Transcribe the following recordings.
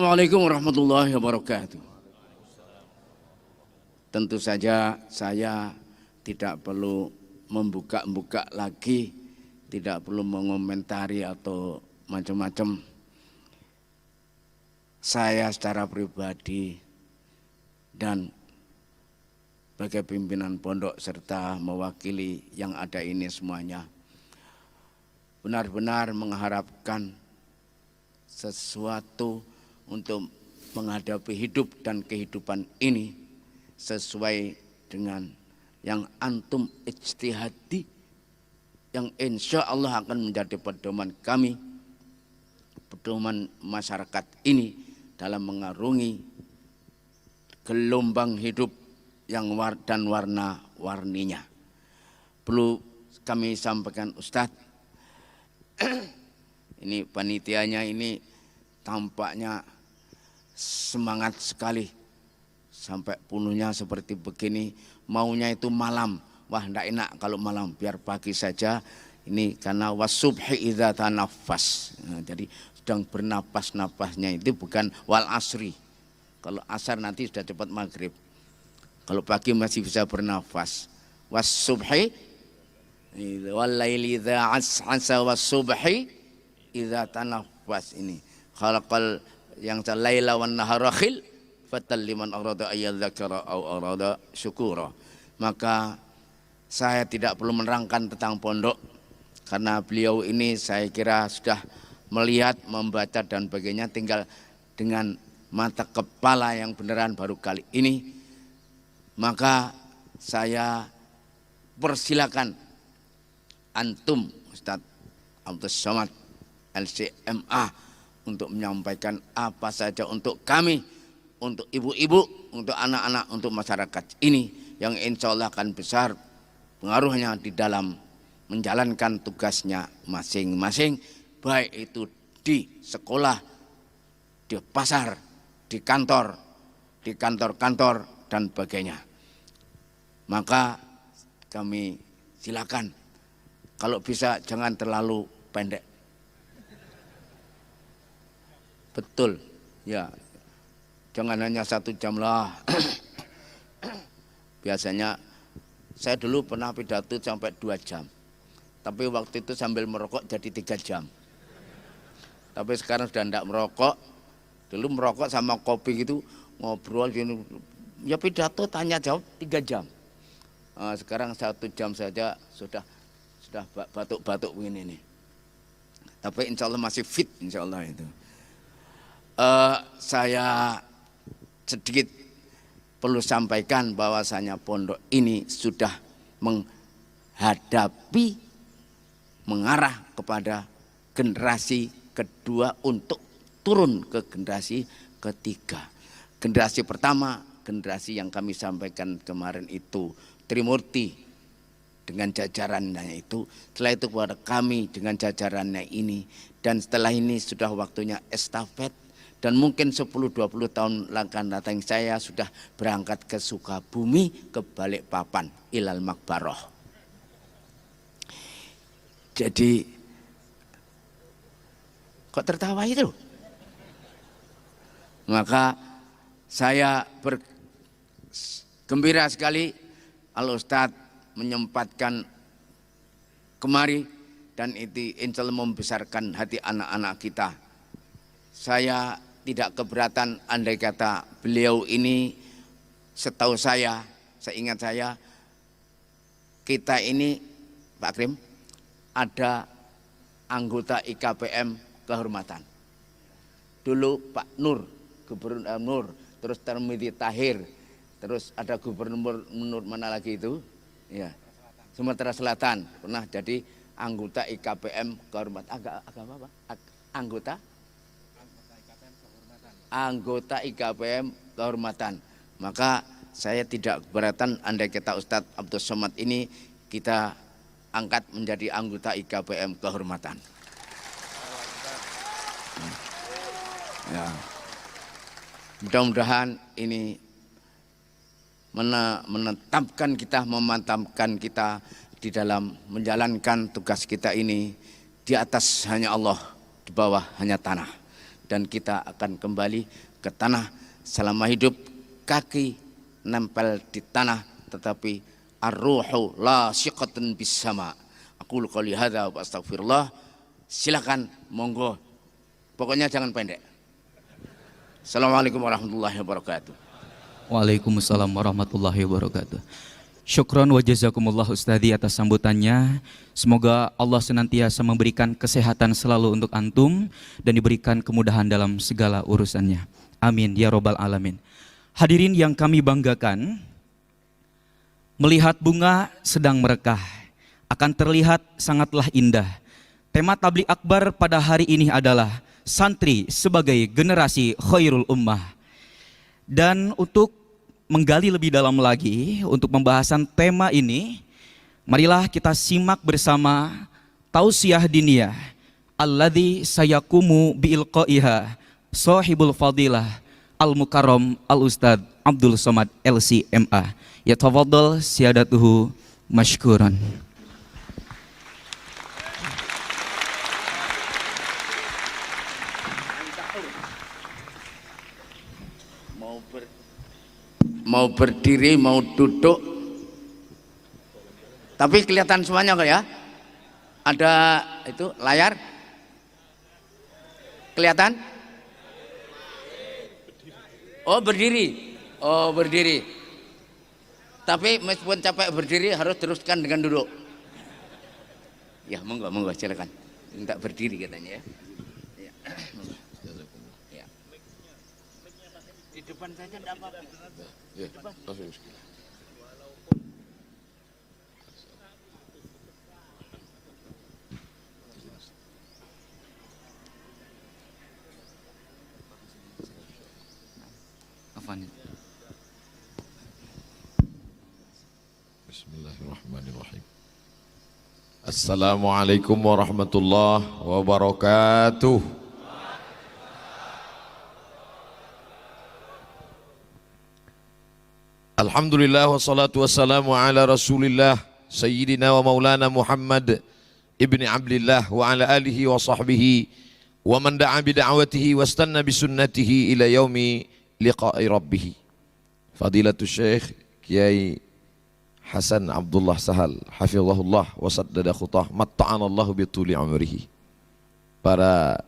Assalamualaikum warahmatullahi wabarakatuh. Tentu saja saya tidak perlu membuka lagi, tidak perlu mengomentari atau macam-macam. Saya secara pribadi dan sebagai pimpinan pondok serta mewakili yang ada ini semuanya, benar-benar mengharapkan sesuatu untuk menghadapi hidup dan kehidupan ini sesuai dengan yang antum ijtihadi, yang insya Allah akan menjadi pedoman kami, pedoman masyarakat ini dalam mengarungi gelombang hidup yang dan warna-warninya. Perlu kami sampaikan Ustadz, ini panitianya ini tampaknya semangat sekali sampai penuhnya seperti begini. Maunya itu malam, wah enggak enak kalau malam, biar pagi saja. Ini karena wasubhi idza tanaffas. Nah, jadi sedang bernapas-napasnya itu bukan wal asri. Kalau asar nanti sudah cepat maghrib. Kalau pagi masih bisa bernafas. Was-subhi wal laili idza as'asa was-subhi idza tanaffas. Ini khalaqal yang laila wan nahara khil fatal liman arada ayyadzakara au arada syukura. Maka saya tidak perlu menerangkan tentang pondok karena beliau ini saya kira sudah melihat, membaca dan sebagainya, tinggal dengan mata kepala yang beneran baru kali ini. Maka saya persilakan antum Ustadz Abdul Somad LCMA untuk menyampaikan apa saja untuk kami, untuk ibu-ibu, untuk anak-anak, untuk masyarakat ini yang insya Allah akan besar pengaruhnya di dalam menjalankan tugasnya masing-masing, baik itu di sekolah, di pasar, di kantor-kantor dan sebagainya. Maka kami silakan, kalau bisa jangan terlalu pendek. Betul, ya, jangan hanya 1 jam lah. Biasanya saya dulu pernah pidato sampai 2 jam, tapi waktu itu sambil merokok jadi 3 jam. Tapi sekarang sudah tidak merokok. Dulu merokok sama kopi gitu, ngobrol gini, ya pidato tanya jawab 3 jam. Sekarang 1 jam saja sudah batuk-batuk begini nih. Tapi insya Allah masih fit, insya Allah itu. Saya sedikit perlu sampaikan bahwasanya pondok ini sudah menghadapi, mengarah kepada generasi kedua untuk turun ke generasi ketiga. Generasi pertama, generasi yang kami sampaikan kemarin itu Trimurti dengan jajarannya itu, setelah itu kepada kami dengan jajarannya ini, dan setelah ini sudah waktunya estafet, dan mungkin 10-20 tahun akan datang saya sudah berangkat ke Sukabumi, ke Balikpapan, ilal Makbaroh. Jadi kok tertawa itu? Maka saya bergembira sekali Al-Ustadz menyempatkan kemari, dan itu insya Allah membesarkan hati anak-anak kita. Saya tidak keberatan andai kata beliau ini, setahu saya, seingat saya, kita ini Pak Krim ada anggota IKPM kehormatan. Dulu Pak Nur, Gubernur Nur, terus Termiti Tahir, terus ada gubernur mana lagi itu, ya, Sumatera Selatan, pernah jadi anggota IKPM kehormatan. Agama apa? Anggota IKPM kehormatan. Maka saya tidak keberatan andai kata Ustadz Abdul Somad ini kita angkat menjadi anggota IKPM kehormatan. Ya. Mudah-mudahan ini menetapkan kita, memantapkan kita di dalam menjalankan tugas kita ini di atas hanya Allah, di bawah hanya tanah. dan kita akan kembali ke tanah. Selama hidup kaki nempel di tanah, tetapi ar-ruhu la syiqatun bis sama. Aku qouli hadza wa astaghfirullah. Silakan, monggo. Pokoknya jangan pendek. Assalamualaikum warahmatullahi wabarakatuh. Waalaikumsalam warahmatullahi wabarakatuh. Syukron wa jazakumullah Ustadzi atas sambutannya. Semoga Allah senantiasa memberikan kesehatan selalu untuk antum dan diberikan kemudahan dalam segala urusannya. Amin ya robbal alamin. Hadirin yang kami banggakan, melihat bunga sedang merekah akan terlihat sangatlah indah. Tema tabligh akbar pada hari ini adalah santri sebagai generasi khairul ummah. Dan untuk menggali lebih dalam lagi untuk pembahasan tema ini, marilah kita simak bersama tausiah diniyah alladzi sayakumu biilqaiha sahibul fadilah al-mukarram al-ustadz Abdul Somad LC.MA. Yatafaddal siyadatuhu mashkuran. Mau berdiri, mau duduk, tapi kelihatan semuanya kok ya? Ada itu layar? Kelihatan? Oh berdiri, oh berdiri. Tapi meskipun capek berdiri harus teruskan dengan duduk. Ya monggo, monggo silakan. Minta berdiri katanya ya. Ya. Di depan saja tidak apa-apa. Ya, Bismillahirrahmanirrahim. Assalamualaikum warahmatullahi wabarakatuh. Alhamdulillah wassalatu wassalamu ala rasulillah Sayyidina wa maulana Muhammad ibni Abdillah wa ala alihi wa sahbihi wa man da'a bida'watihi wa istanna bisunnatihi ila yaumi liqa'i rabbih. Fadilatul Syekh Kiai Hasan Abdullah Sahal hafizahullah wa saddada khutah matta'anallahu bituli umrihi. Para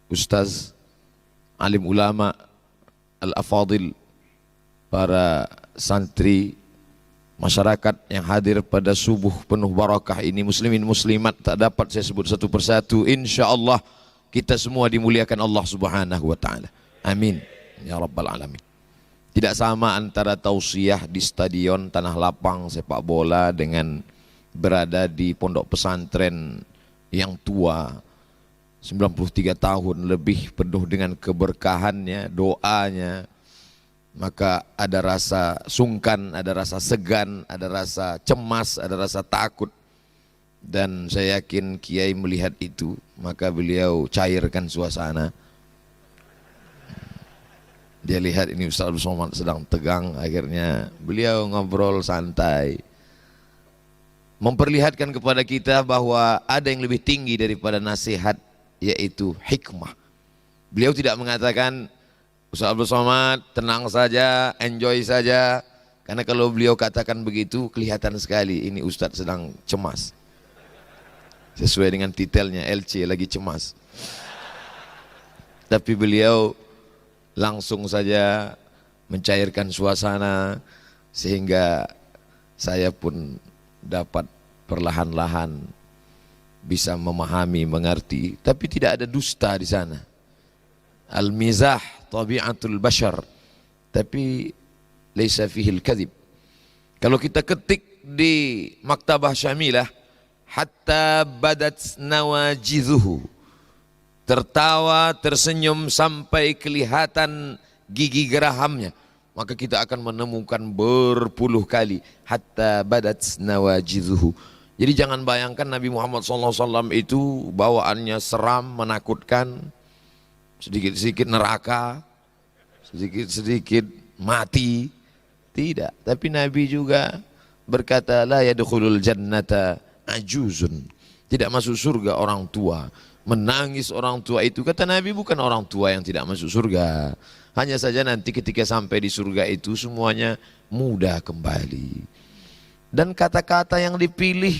ustaz, alim ulama, al-afadil, para santri, masyarakat yang hadir pada subuh penuh barakah ini, muslimin muslimat tak dapat saya sebut satu persatu. Insyaallah kita semua dimuliakan Allah Subhanahu wa taala. Amin ya rabbal alamin. Tidak sama antara tausiah di stadion tanah lapang sepak bola dengan berada di pondok pesantren yang tua 93 tahun lebih, penuh dengan keberkahannya, doanya. Maka ada rasa sungkan, ada rasa segan, ada rasa cemas, ada rasa takut. Dan saya yakin Kiai melihat itu, maka beliau cairkan suasana. Dia lihat ini Ustaz Abdul Somad sedang tegang, akhirnya beliau ngobrol santai, memperlihatkan kepada kita bahwa ada yang lebih tinggi daripada nasihat, yaitu hikmah. Beliau tidak mengatakan Ustaz Abdul Somad tenang saja, enjoy saja, karena kalau beliau katakan begitu kelihatan sekali ini Ustaz sedang cemas. Sesuai dengan titelnya, LC lagi cemas. Tapi beliau langsung saja mencairkan suasana sehingga saya pun dapat perlahan-lahan bisa memahami, mengerti, tapi tidak ada dusta di sana. Al-mizah tabi'atul bashar, tapi laisa fihil kadhib. Kalau kita ketik di Maktabah Syamilah, hatta badat nawajizuhu, tertawa, tersenyum sampai kelihatan gigi gerahamnya, maka kita akan menemukan berpuluh kali hatta badat nawajizuhu. Jadi jangan bayangkan Nabi Muhammad SAW itu bawaannya seram, menakutkan, sedikit-sedikit neraka, sedikit-sedikit mati. Tidak, tapi Nabi juga berkata la yadkhulul jannata ajuzun, Tidak masuk surga orang tua. Menangis orang tua itu, kata Nabi, bukan orang tua yang tidak masuk surga. Hanya saja nanti ketika sampai di surga itu semuanya mudah kembali. Dan kata-kata yang dipilih,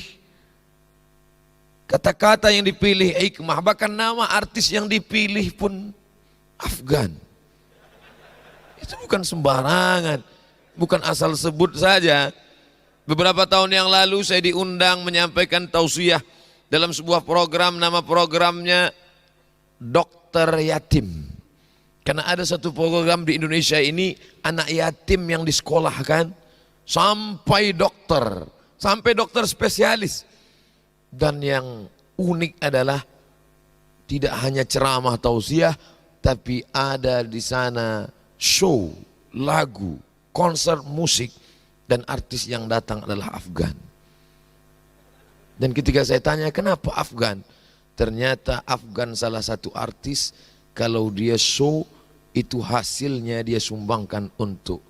hikmah, bahkan nama artis yang dipilih pun Afgan. Itu bukan sembarangan, bukan asal sebut saja. Beberapa tahun yang lalu saya diundang menyampaikan tausiah dalam sebuah program, nama programnya Dokter Yatim. Karena ada satu program di Indonesia ini, anak yatim yang disekolahkan sampai dokter spesialis. Dan yang unik adalah tidak hanya ceramah tausiah, tapi ada di sana show, lagu, konser musik, dan artis yang datang adalah Afgan. Dan ketika saya tanya kenapa Afgan, ternyata Afgan salah satu artis, kalau dia show itu hasilnya dia sumbangkan untuk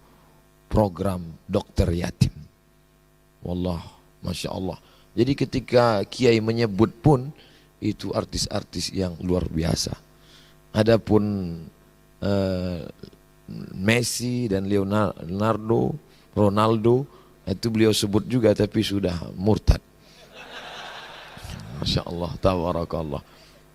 program dokter yatim. Wallah, Masya Allah. Jadi ketika Kiai menyebut pun itu artis-artis yang luar biasa. Adapun Messi dan Ronaldo itu beliau sebut juga tapi sudah murtad. Masya Allah, tabarakallah.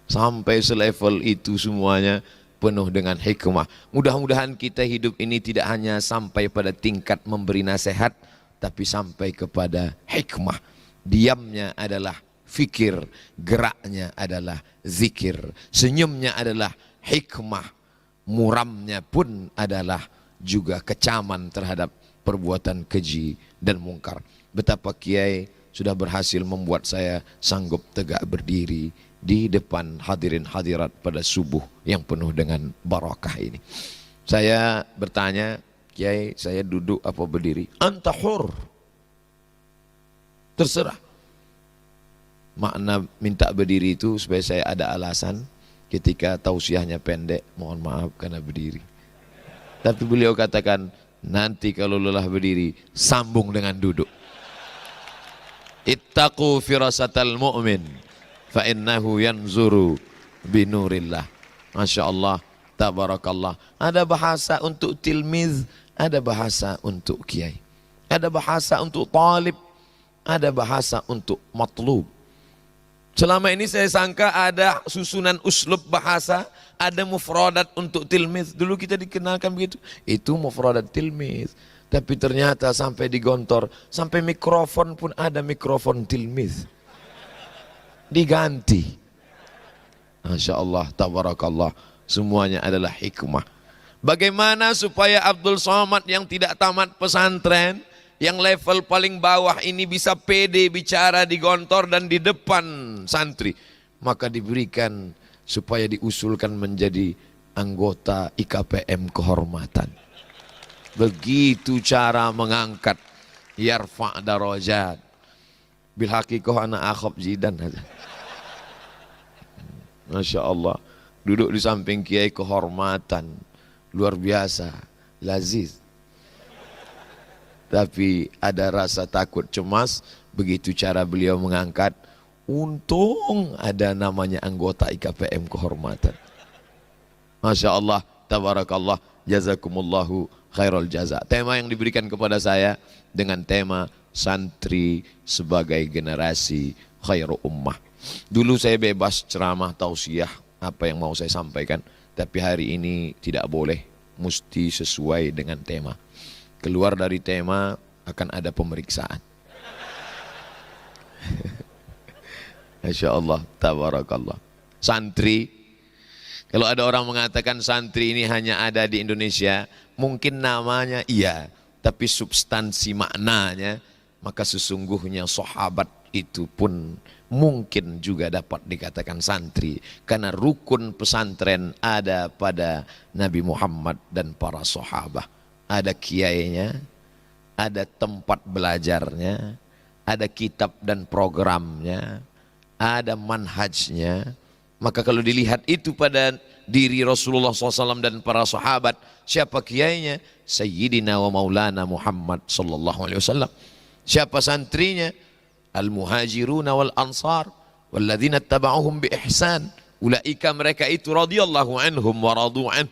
Sampai selevel itu semuanya penuh dengan hikmah. Mudah-mudahan kita hidup ini tidak hanya sampai pada tingkat memberi nasihat, tapi sampai kepada hikmah. Diamnya adalah fikir, geraknya adalah zikir, senyumnya adalah hikmah, muramnya pun adalah juga kecaman terhadap perbuatan keji dan mungkar. Betapa Kiai sudah berhasil membuat saya sanggup tegak berdiri di depan hadirin hadirat pada subuh yang penuh dengan barakah ini. Saya bertanya, Kiai, saya duduk apa berdiri? Anta hur. Terserah. Makna minta berdiri itu supaya saya ada alasan ketika tausiahnya pendek, mohon maaf karena berdiri. Tapi beliau katakan, nanti kalau lelah berdiri, sambung dengan duduk. Ittaqu firasatal mu'min fa innahu yanzuru binurillah. Masya Allah, tabarakallah. Ada bahasa untuk tilmiz, ada bahasa untuk kiai, ada bahasa untuk talib, ada bahasa untuk matlub. Selama ini saya sangka ada susunan uslub bahasa, ada mufradat untuk tilmiz. Dulu kita dikenalkan begitu, itu mufradat tilmiz. Tapi ternyata sampai digontor, sampai mikrofon pun ada mikrofon tilmiz. Diganti. Masya Allah, tabarakallah. Semuanya adalah hikmah. Bagaimana supaya Abdul Somad yang tidak tamat pesantren, yang level paling bawah ini bisa pede bicara di gontor dan di depan santri? Maka diberikan supaya diusulkan menjadi anggota IKPM kehormatan. Begitu cara mengangkat yarfa' darajat. Bil haqiqah ana akhab jidan. Masya Allah. Duduk di samping kiai kehormatan. Luar biasa. Laziz. Tapi ada rasa takut cemas. Begitu cara beliau mengangkat. Untung ada namanya anggota IKPM kehormatan. Masya Allah. Tabarakallah. Jazakumullahu khairul jaza. Tema yang diberikan kepada saya dengan tema santri sebagai generasi khairu ummah. Dulu saya bebas ceramah tausiah apa yang mau saya sampaikan, tapi hari ini tidak boleh, mesti sesuai dengan tema. Keluar dari tema akan ada pemeriksaan. Masya Allah, tabarakallah. Santri, kalau ada orang mengatakan santri ini hanya ada di Indonesia, mungkin namanya iya, tapi substansi maknanya, maka sesungguhnya sahabat itu pun mungkin juga dapat dikatakan santri. Karena rukun pesantren ada pada Nabi Muhammad dan para sahabat. Ada kiainya, ada tempat belajarnya, ada kitab dan programnya, ada manhajnya. Maka kalau dilihat itu pada diri Rasulullah SAW dan para sahabat, siapa kiainya? Sayyidina wa maulana Muhammad sallallahu alaihi wasallam. Siapa santrinya? Al-muhajiruna wal ansar, walladzina tabauhum bi ihsan ulaika, mereka itu radhiyallahu anhum wa radu an.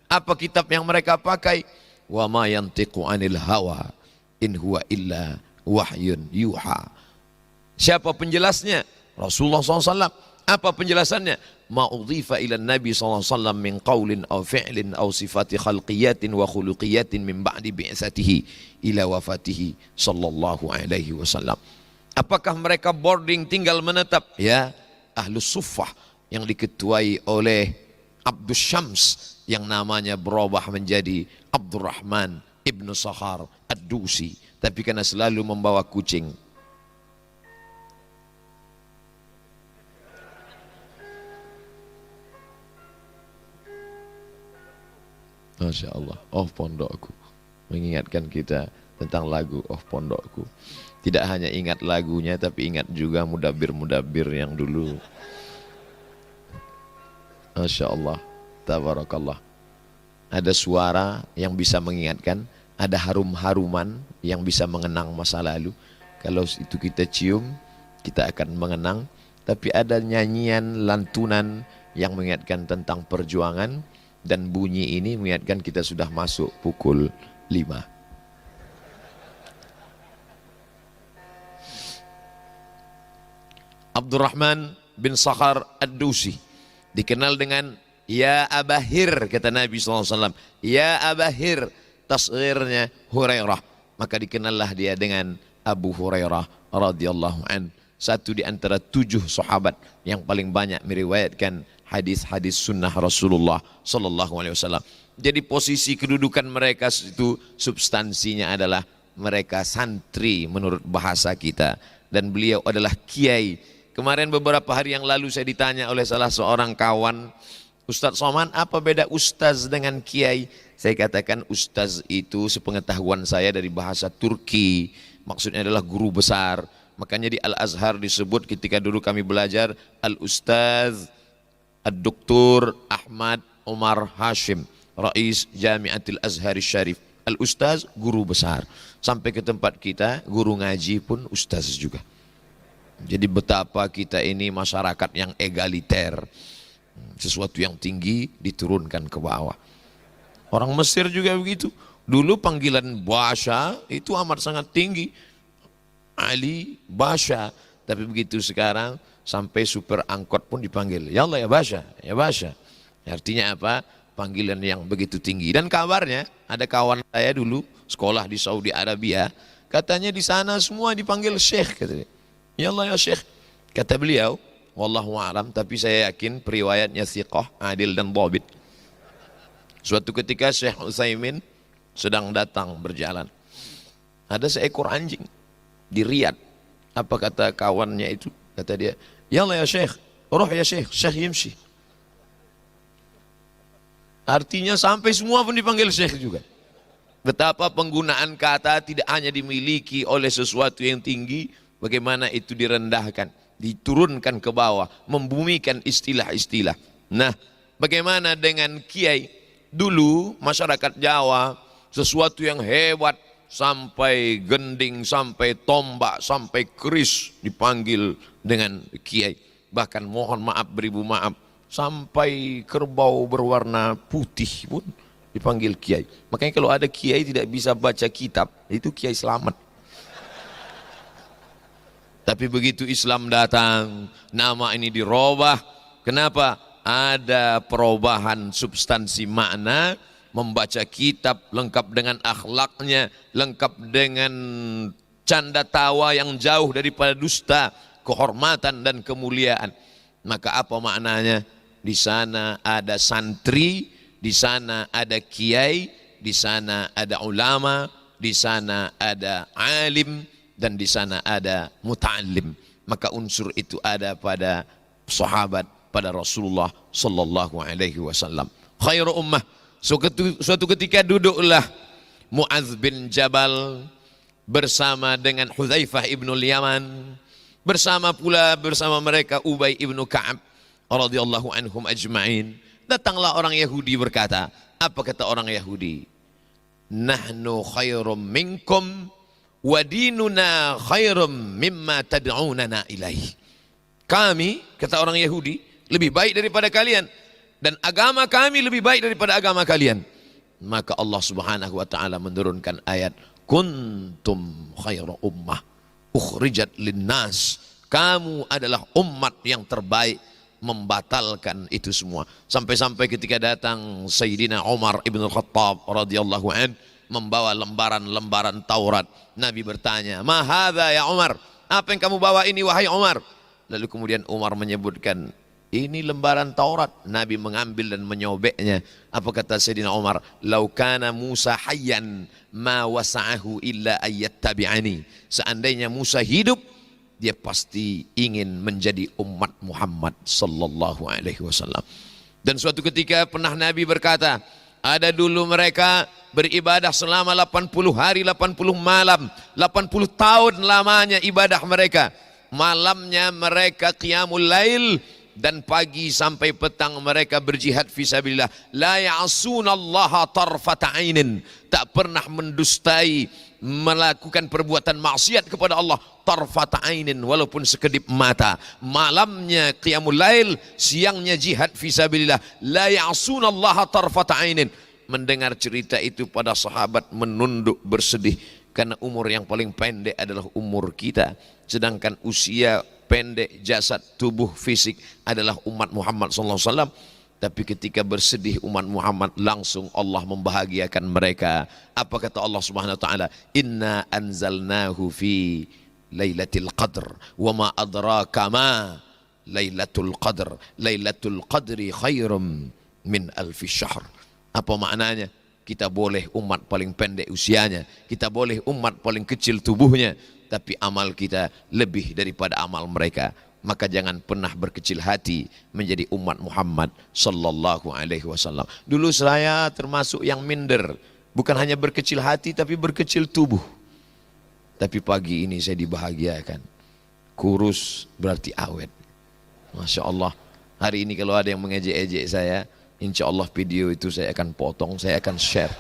Apa kitab yang mereka pakai? Wa ma yantiqu anil hawa in huwa illa wahyun yuha. Siapa penjelasnya? Rasulullah SAW. Apa penjelasannya? Ma udhifa ila Nabi SAW min qawlin aw fi'lin aw sifati khalqiyatin wa khuluqiyatin min ba'di bi'satihi ila wafatihi sallallahu alaihi wasallam. Apakah mereka boarding tinggal menetap? Ya, Ahlus Suffah yang diketuai oleh Abdus Syams yang namanya berubah menjadi Abdurrahman ibnu Sakhar Ad-Dusi, tapi karena selalu membawa kucing. Masya Allah, oh pondokku, mengingatkan kita tentang lagu oh pondokku. Tidak hanya ingat lagunya, tapi ingat juga mudabir-mudabir yang dulu. Masya Allah, tabarakallah. Ada suara yang bisa mengingatkan, ada harum-haruman yang bisa mengenang masa lalu. Kalau itu kita cium, kita akan mengenang. Tapi ada nyanyian, lantunan yang mengingatkan tentang perjuangan, dan bunyi ini mengingatkan kita sudah masuk pukul 5. Abdurrahman bin Sakhar Ad-Dusi dikenal dengan Ya Abahir, kata Nabi SAW. Ya Abahir, tasghirnya Hurairah. Maka dikenallah dia dengan Abu Hurairah radhiyallahu an. Satu di antara 7 sahabat yang paling banyak meriwayatkan hadis-hadis sunnah Rasulullah sallallahu alaihi wasallam. Jadi posisi kedudukan mereka itu substansinya adalah mereka santri menurut bahasa kita, dan beliau adalah kiai. Kemarin beberapa hari yang lalu saya ditanya oleh salah seorang kawan, Ustaz Somad, apa beda ustaz dengan kiai? Saya katakan ustaz itu sepengetahuan saya dari bahasa Turki, maksudnya adalah guru besar. Makanya di Al-Azhar disebut ketika dulu kami belajar Al-Ustaz Ad-Doktor Ahmad Umar Hashim, Rais Jamiatil Azhar Syarif. Al-Ustaz guru besar. Sampai ke tempat kita guru ngaji pun ustaz juga. Jadi betapa kita ini masyarakat yang egaliter. Sesuatu yang tinggi diturunkan ke bawah. Orang Mesir juga begitu. Dulu panggilan Basha itu amat sangat tinggi. Ali Basha. Tapi begitu sekarang sampai supir angkot pun dipanggil, ya Allah ya Basha, ya Basha. Artinya apa? Panggilan yang begitu tinggi. Dan kabarnya ada kawan saya dulu sekolah di Saudi Arabia, katanya di sana semua dipanggil Syekh, katanya. Ya Allah ya Syekh. Kata beliau, wallahu a'lam, tapi saya yakin periwayatnya thiqah, adil dan dhabit. Suatu ketika Syekh Utsaimin sedang datang berjalan. Ada seekor anjing di Riyadh. Apa kata kawannya itu? Kata dia, ya Allah ya Syekh, roh ya Syekh, Syekh yimshi. Artinya sampai semua pun dipanggil Syekh juga. Betapa penggunaan kata tidak hanya dimiliki oleh sesuatu yang tinggi, bagaimana itu direndahkan, diturunkan ke bawah, membumikan istilah-istilah. Nah, bagaimana dengan kiai? Dulu masyarakat Jawa sesuatu yang hebat, sampai gending, sampai tombak, sampai keris dipanggil dengan kiai. Bahkan mohon maaf beribu maaf, sampai kerbau berwarna putih pun dipanggil kiai. Makanya kalau ada kiai tidak bisa baca kitab, itu kiai selamat. Tapi begitu Islam datang, nama ini dirubah. Kenapa? Ada perubahan substansi makna. Membaca kitab lengkap dengan akhlaknya, lengkap dengan canda tawa yang jauh daripada dusta, kehormatan dan kemuliaan. Maka apa maknanya? Di sana ada santri, di sana ada kiai, di sana ada ulama, di sana ada alim, dan di sana ada muta'allim. Maka unsur itu ada pada sahabat, pada Rasulullah sallallahu alaihi wasallam. Khairu ummah. Suatu ketika duduklah Mu'adz bin Jabal bersama dengan Hudzaifah ibnul Yaman, bersama mereka Ubay ibnu Ka'ab radhiyallahu anhum ajma'in. Datanglah orang Yahudi berkata, apa kata orang Yahudi? Nahnu khairum minkum wa dinuna khairum mimma tad'unana ilaih. Kami, kata orang Yahudi, lebih baik daripada kalian, dan agama kami lebih baik daripada agama kalian. Maka Allah Subhanahu wa taala menurunkan ayat, kuntum khairu ummah ukhrijat linnas. Kamu adalah umat yang terbaik, membatalkan itu semua. Sampai-sampai ketika datang Sayyidina Umar ibn Khattab radhiyallahu an membawa lembaran-lembaran Taurat, Nabi bertanya, "Ma hadza ya Umar?" Apa yang kamu bawa ini wahai Umar? Lalu kemudian Umar menyebutkan, ini lembaran Taurat. Nabi mengambil dan menyobeknya. Apa kata Sayyidina Umar? "Lau kana Musa hayyan ma wasa'ahu illa ayyattabi'ani." Seandainya Musa hidup, dia pasti ingin menjadi umat Muhammad sallallahu alaihi wasallam. Dan suatu ketika pernah Nabi berkata, ada dulu mereka beribadah selama 80 hari, 80 malam, 80 tahun lamanya ibadah mereka. Malamnya mereka qiyamul lail, dan pagi sampai petang mereka berjihad fisabilillah. La ya'sunallaha tarfata ainin, tak pernah mendustai, melakukan perbuatan maksiat kepada Allah tarfata ainin, walaupun sekedip mata. Malamnya qiyamul lail, siangnya jihad fisabilillah. La ya'sunallaha tarfata ainin. Mendengar cerita itu para sahabat menunduk bersedih, karena umur yang paling pendek adalah umur kita, sedangkan usia pendek jasad tubuh fisik adalah umat Muhammad SAW. Tapi ketika bersedih umat Muhammad, langsung Allah membahagiakan mereka. Apa kata Allah Subhanahu wa taala? Inna anzalnahu fi lailatul qadr wa ma adraka ma lailatul qadr. Lailatul qadri khairum min alfi syahr. Apa maknanya? Kita boleh umat paling pendek usianya, kita boleh umat paling kecil tubuhnya, tapi amal kita lebih daripada amal mereka. Maka jangan pernah berkecil hati menjadi umat Muhammad sallallahu alaihi wasallam. Dulu saya termasuk yang minder, bukan hanya berkecil hati tapi berkecil tubuh. Tapi pagi ini saya dibahagiakan. Kurus berarti awet. Masya Allah. Hari ini kalau ada yang mengejek-ejek saya, insya Allah video itu saya akan potong, saya akan share.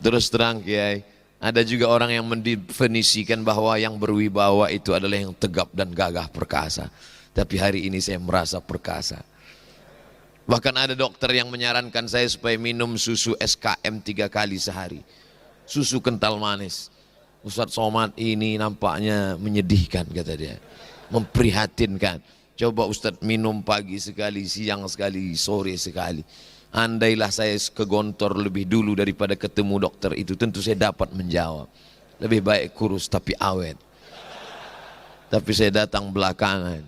Terus terang Kiai, ada juga orang yang mendefinisikan bahwa yang berwibawa itu adalah yang tegap dan gagah perkasa. Tapi hari ini saya merasa perkasa. Bahkan ada dokter yang menyarankan saya supaya minum susu SKM 3 kali sehari. Susu kental manis. Ustadz Somad ini nampaknya menyedihkan, kata dia, memprihatinkan. Coba Ustadz minum pagi sekali, siang sekali, sore sekali. Andailah saya ke Gontor lebih dulu daripada ketemu dokter itu, tentu saya dapat menjawab. Lebih baik kurus tapi awet. Tapi saya datang belakangan.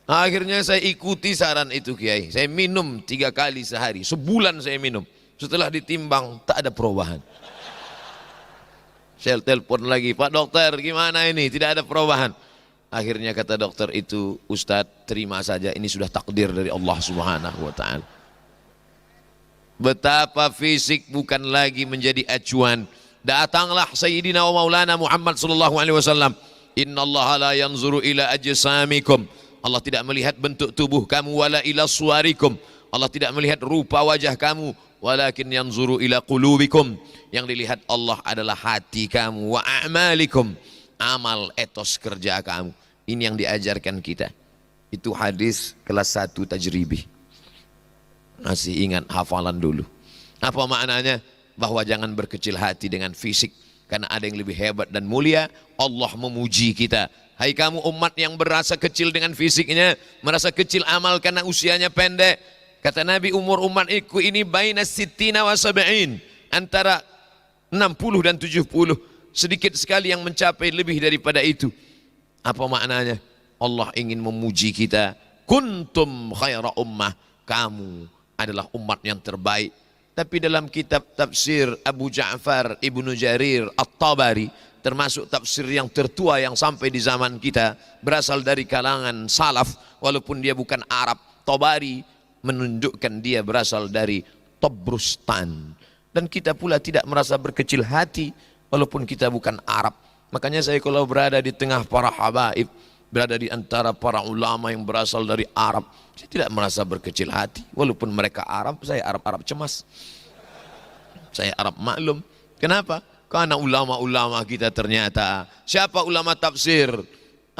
Akhirnya saya ikuti saran itu Kiai. Saya minum 3 kali sehari. Sebulan saya minum. Setelah ditimbang tak ada perubahan. Saya telepon lagi, Pak Dokter gimana ini? Tidak ada perubahan. Akhirnya kata dokter itu, Ustadz terima saja, ini sudah takdir dari Allah Subhanahu wa ta'ala. Betapa fisik bukan lagi menjadi acuan. Datanglah Sayyidina wa Maulana Muhammad sallallahu alaihi wasallam. Innallaha la yanzuru ila ajsamikum. Allah tidak melihat bentuk tubuh kamu, wala ila suwarikum. Allah tidak melihat rupa wajah kamu, walakin yanzuru ila qulubikum. Yang dilihat Allah adalah hati kamu, wa a'malikum, amal etos kerja kamu. Ini yang diajarkan kita. Itu hadis kelas 1 tajribi. Masih ingat hafalan dulu. Apa maknanya? Bahwa jangan berkecil hati dengan fisik, karena ada yang lebih hebat dan mulia. Allah memuji kita. Hai kamu umat yang merasa kecil dengan fisiknya, merasa kecil amal karena usianya pendek. Kata Nabi, umur umatku ini baina sittina wa sab'in, antara 60 dan 70. Sedikit sekali yang mencapai lebih daripada itu. Apa maknanya? Allah ingin memuji kita. Kuntum khaira ummah, kamu adalah umat yang terbaik. Tapi dalam kitab tafsir Abu Ja'far Ibnu Jarir At-Tabari, termasuk tafsir yang tertua yang sampai di zaman kita, berasal dari kalangan salaf, walaupun dia bukan Arab. Tabari menunjukkan dia berasal dari Tabrustan. Dan kita pula tidak merasa berkecil hati walaupun kita bukan Arab. Makanya saya kalau berada di tengah para habaib, berada di antara para ulama yang berasal dari Arab, saya tidak merasa berkecil hati. Walaupun mereka Arab, saya Arab-Arab cemas. Saya Arab maklum. Kenapa? Karena ulama-ulama kita ternyata, siapa ulama tafsir?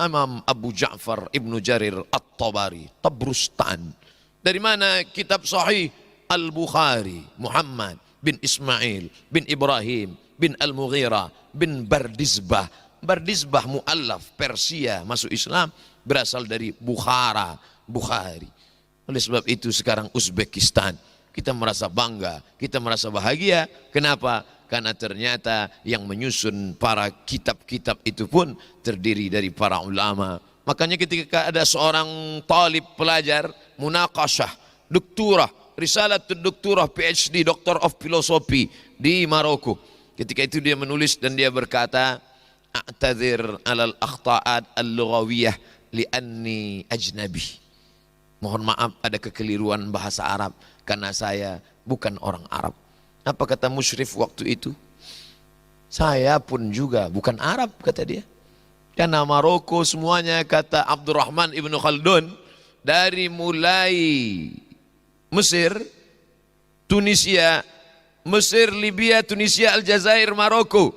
Imam Abu Ja'far Ibnu Jarir At-Tabari, Tabrustan. Dari mana kitab sahih? Al-Bukhari, Muhammad bin Ismail bin Ibrahim bin Al-Mughirah bin Bardizbah. Bardizbah mu'allaf Persia masuk Islam, berasal dari Bukhara, Bukhari. Oleh sebab itu sekarang Uzbekistan, kita merasa bangga, kita merasa bahagia. Kenapa? Karena ternyata yang menyusun para kitab-kitab itu pun terdiri dari para ulama. Makanya ketika ada seorang talib pelajar munaqashah, doktorah, risalah doktorah PhD, Doctor of Philosophy di Maroko. Ketika itu dia menulis dan dia berkata, "A'tadzir 'alal akhta'at al-lughawiyah li'anni ajnabi." Mohon maaf ada kekeliruan bahasa Arab karena saya bukan orang Arab. Apa kata musyrif waktu itu? Saya pun juga bukan Arab, kata dia. Karena Maroko semuanya, kata Abdurrahman Ibnu Khaldun, dari mulai Mesir, Tunisia, Mesir, Libya, Tunisia, Aljazair, Maroko,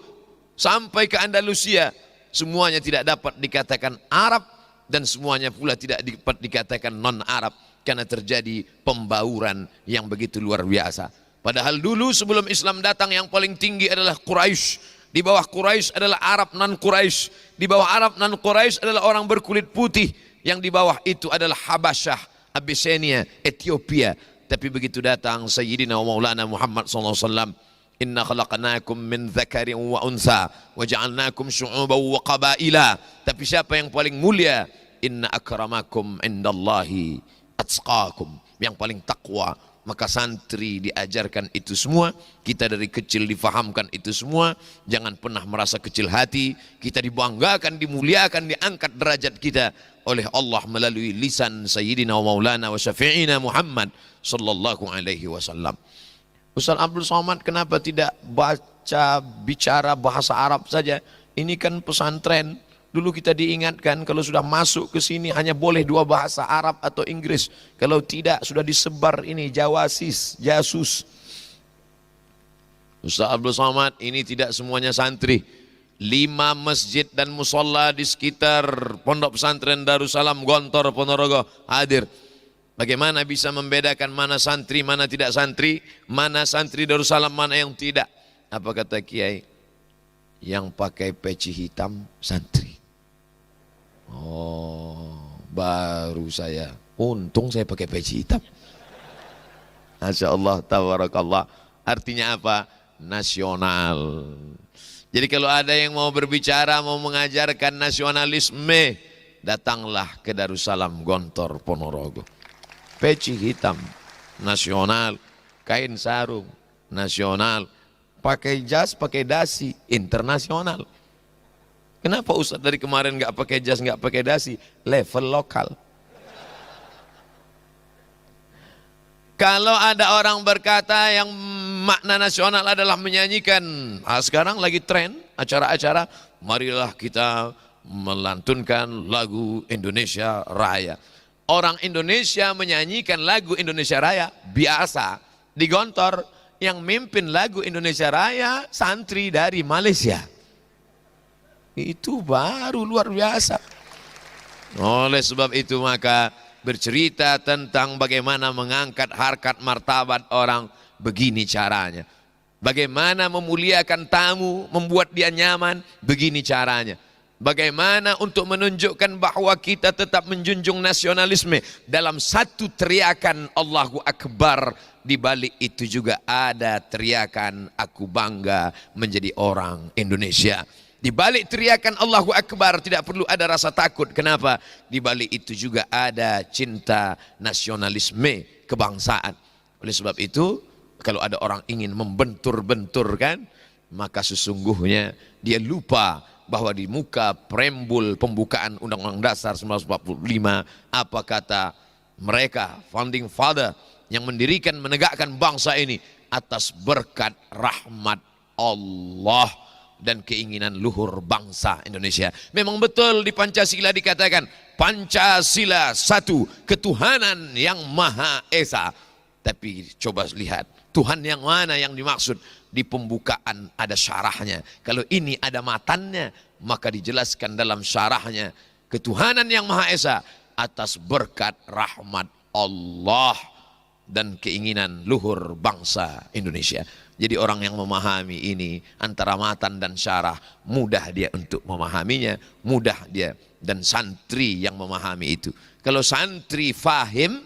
sampai ke Andalusia, semuanya tidak dapat dikatakan Arab, dan semuanya pula tidak dapat dikatakan non-Arab, karena terjadi pembauran yang begitu luar biasa. Padahal dulu sebelum Islam datang yang paling tinggi adalah Quraisy. Di bawah Quraisy adalah Arab non-Quraisy. Di bawah Arab non-Quraisy adalah orang berkulit putih. Yang di bawah itu adalah Habasyah, Abyssinia, Ethiopia. Tapi begitu datang Sayyidina wa Maulana Muhammad SAW, "Inna khalaqnakum min dzakarin wa unsa wa ja'alnakum syu'uban wa qabaila." Tapi siapa yang paling mulia? "Inna akramakum indallahi atqakum." Yang paling takwa. Maka santri diajarkan itu semua, kita dari kecil difahamkan itu semua. Jangan pernah merasa kecil hati. Kita dibanggakan, dimuliakan, diangkat derajat kita oleh Allah melalui lisan Sayyidina wa Maulana wa Syafi'ina Muhammad sallallahu alaihi wasallam. Ustaz Abdul Somad kenapa tidak baca bicara bahasa Arab saja? Ini kan pesantren. Dulu kita diingatkan kalau sudah masuk ke sini hanya boleh 2 bahasa, Arab atau Inggris. Kalau tidak sudah disebar ini jawasis, jasus. Ustaz Abdul Somad, ini tidak semuanya santri. 5 masjid dan musola di sekitar Pondok Pesantren Darussalam Gontor Ponorogo hadir. Bagaimana bisa membedakan mana santri, mana tidak santri, mana santri Darussalam, mana yang tidak? Apa kata Kiai? Yang pakai peci hitam santri. Oh, baru saya. Untung saya pakai peci hitam. Masya Allah, tabarakallah. Artinya apa? Nasional. Jadi kalau ada yang mau berbicara, mau mengajarkan nasionalisme, datanglah ke Darussalam Gontor Ponorogo. Peci hitam, nasional. Kain sarung, nasional. Pakai jas, pakai dasi, internasional. Kenapa Ustaz dari kemarin nggak pakai jas, nggak pakai dasi? Level lokal. Kalau ada orang berkata yang makna nasional adalah menyanyikan, sekarang lagi tren acara-acara, marilah kita melantunkan lagu Indonesia Raya. Orang Indonesia menyanyikan lagu Indonesia Raya biasa di Gontor. Yang mimpin lagu Indonesia Raya santri dari Malaysia. Itu baru luar biasa. Oleh sebab itu maka bercerita tentang bagaimana mengangkat harkat martabat orang, begini caranya. Bagaimana memuliakan tamu, membuat dia nyaman, begini caranya. Bagaimana untuk menunjukkan bahwa kita tetap menjunjung nasionalisme dalam satu teriakan Allahu Akbar, di balik itu juga ada teriakan aku bangga menjadi orang Indonesia. Di balik teriakan Allahu Akbar tidak perlu ada rasa takut. Kenapa? Di balik itu juga ada cinta nasionalisme kebangsaan. Oleh sebab itu kalau ada orang ingin membentur-benturkan, maka sesungguhnya dia lupa bahwa di muka preambul pembukaan Undang-Undang Dasar 1945, apa kata mereka, founding father yang mendirikan, menegakkan bangsa ini atas berkat rahmat Allah dan keinginan luhur bangsa Indonesia. Memang betul di Pancasila dikatakan Pancasila satu, ketuhanan yang Maha Esa. Tapi coba lihat Tuhan yang mana yang dimaksud. Di pembukaan ada syarahnya. Kalau ini ada matannya, maka dijelaskan dalam syarahnya ketuhanan yang Maha Esa atas berkat rahmat Allah dan keinginan luhur bangsa Indonesia. Jadi orang yang memahami ini antara matan dan syarah, mudah dia untuk memahaminya, mudah dia. Dan santri yang memahami itu. Kalau santri fahim,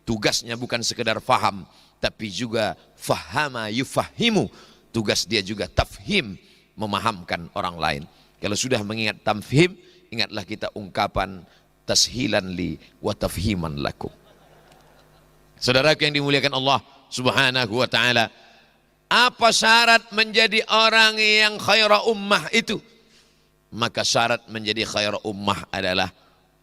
tugasnya bukan sekedar faham, tapi juga fahama yufahimu. Tugas dia juga tafhim, memahamkan orang lain. Kalau sudah mengingat tafhim, ingatlah kita ungkapan tashilan li wa tafhiman lakum. Saudaraku yang dimuliakan Allah Subhanahu wa ta'ala, apa syarat menjadi orang yang khaira ummah itu? Maka syarat menjadi khaira ummah adalah,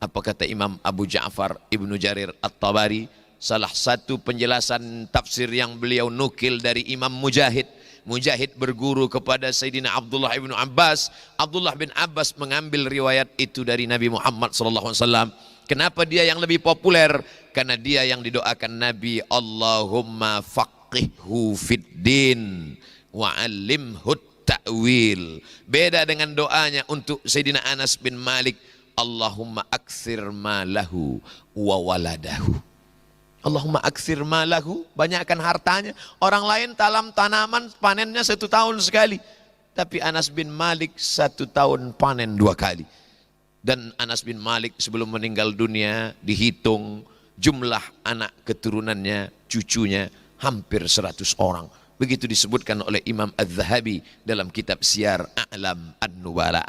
apa kata Imam Abu Ja'far Ibnu Jarir At-Tabari, salah satu penjelasan tafsir yang beliau nukil dari Imam Mujahid. Mujahid berguru kepada Sayyidina Abdullah ibnu Abbas. Abdullah bin Abbas mengambil riwayat itu dari Nabi Muhammad SAW. Kenapa dia yang lebih populer? Karena dia yang didoakan Nabi, Allahumma faqihhu fid din wa 'allimhu ta'wil. Beda dengan doanya untuk Sayyidina Anas bin Malik, Allahumma aktsir malahu wa waladahu. Allahumma aktsir malahu, banyakkan hartanya. Orang lain tanam tanaman panennya 1 tahun sekali, tapi Anas bin Malik 1 tahun panen 2 kali. Dan Anas bin Malik sebelum meninggal dunia dihitung jumlah anak keturunannya, cucunya hampir 100 orang. Begitu disebutkan oleh Imam Az-Zahabi dalam kitab Siyar A'lam An-Nubala.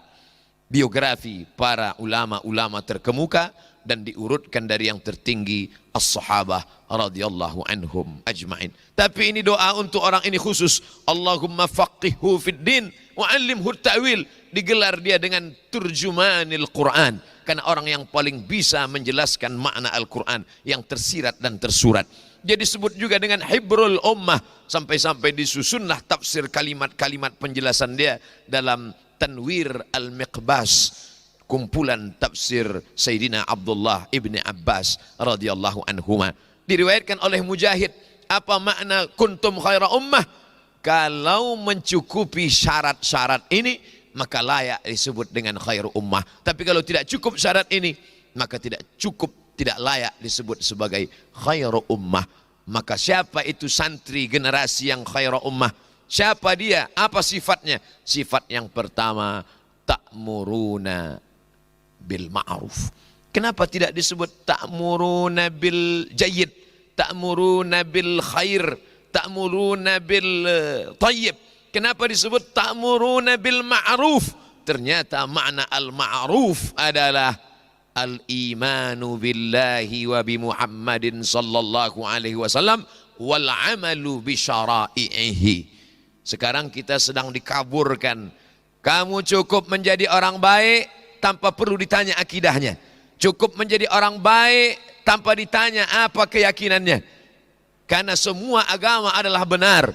Biografi para ulama-ulama terkemuka dan diurutkan dari yang tertinggi as-sahabah radhiyallahu anhum ajma'in. Tapi ini doa untuk orang ini khusus. Allahumma faqihhu fid din wa 'allimhu ta'wil. Digelar dia dengan turjumanil Quran, karena orang yang paling bisa menjelaskan makna Al-Quran yang tersirat dan tersurat. Dia disebut juga dengan hibrul ummah, sampai-sampai disusunlah tafsir kalimat-kalimat penjelasan dia dalam Tanwir Al-Miqbas, kumpulan tafsir Sayyidina Abdullah ibni Abbas radhiyallahu anhuma. Diriwayatkan oleh Mujahid, apa makna kuntum khaira ummah? Kalau mencukupi syarat-syarat ini, maka layak disebut dengan khairu ummah. Tapi kalau tidak cukup syarat ini, maka tidak cukup, tidak layak disebut sebagai khairu ummah. Maka siapa itu santri generasi yang khairu ummah? Siapa dia? Apa sifatnya? Sifat yang pertama, ta'muruna bil ma'ruf. Kenapa tidak disebut ta'muruna bil jayyid, ta'muruna bil khair, ta'muruna bil tayyib? Kenapa disebut ta'muruna bil ma'ruf? Ternyata makna al-ma'ruf adalah al-imanu billahi wa bi Muhammadin sallallahu alaihi wasallam wal amalu bi syara'ihi. Sekarang kita sedang dikaburkan. Kamu cukup menjadi orang baik tanpa perlu ditanya akidahnya. Cukup menjadi orang baik tanpa ditanya apa keyakinannya. Karena semua agama adalah benar.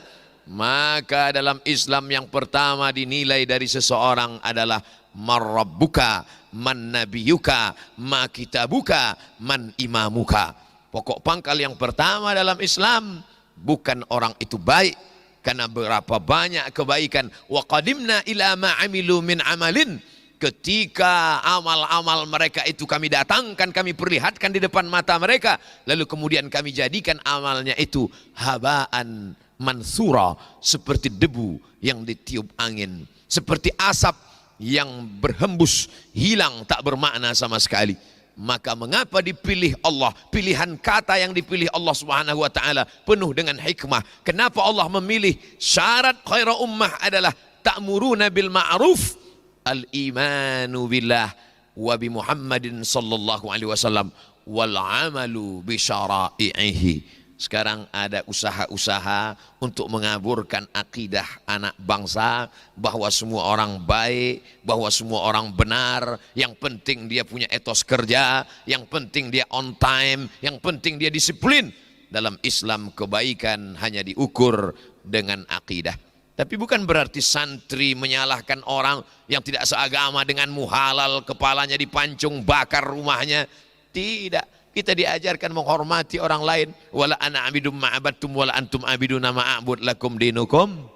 Maka dalam Islam yang pertama dinilai dari seseorang adalah man rabbuka, man nabiyuka, ma kitabuka, man imamuka. Pokok pangkal yang pertama dalam Islam, bukan orang itu baik karena berapa banyak kebaikan. Wa qadimna ila ma amilu min amalin. Ketika amal-amal mereka itu kami datangkan, kami perlihatkan di depan mata mereka, lalu kemudian kami jadikan amalnya itu habaan mansura, seperti debu yang ditiup angin, seperti asap yang berhembus, hilang, tak bermakna sama sekali. Maka mengapa dipilih Allah? Pilihan kata yang dipilih Allah Subhanahu wa taala penuh dengan hikmah. Kenapa Allah memilih syarat khaira ummah adalah ta'muruna bil ma'ruf, al-imanu billah wa bi Muhammadin sallallahu alaihi wasallam wal amalu bi syara'ihi. Sekarang ada usaha-usaha untuk mengaburkan akidah anak bangsa bahwa semua orang baik, bahwa semua orang benar, yang penting dia punya etos kerja, yang penting dia on time, yang penting dia disiplin. Dalam Islam kebaikan hanya diukur dengan akidah. Tapi bukan berarti santri menyalahkan orang yang tidak seagama dengan muhalal, kepalanya dipancung, bakar rumahnya. Tidak. Kita diajarkan menghormati orang lain. Wala ana abidum ma'abadtum wala antum abiduna ma'abud lakum dinukum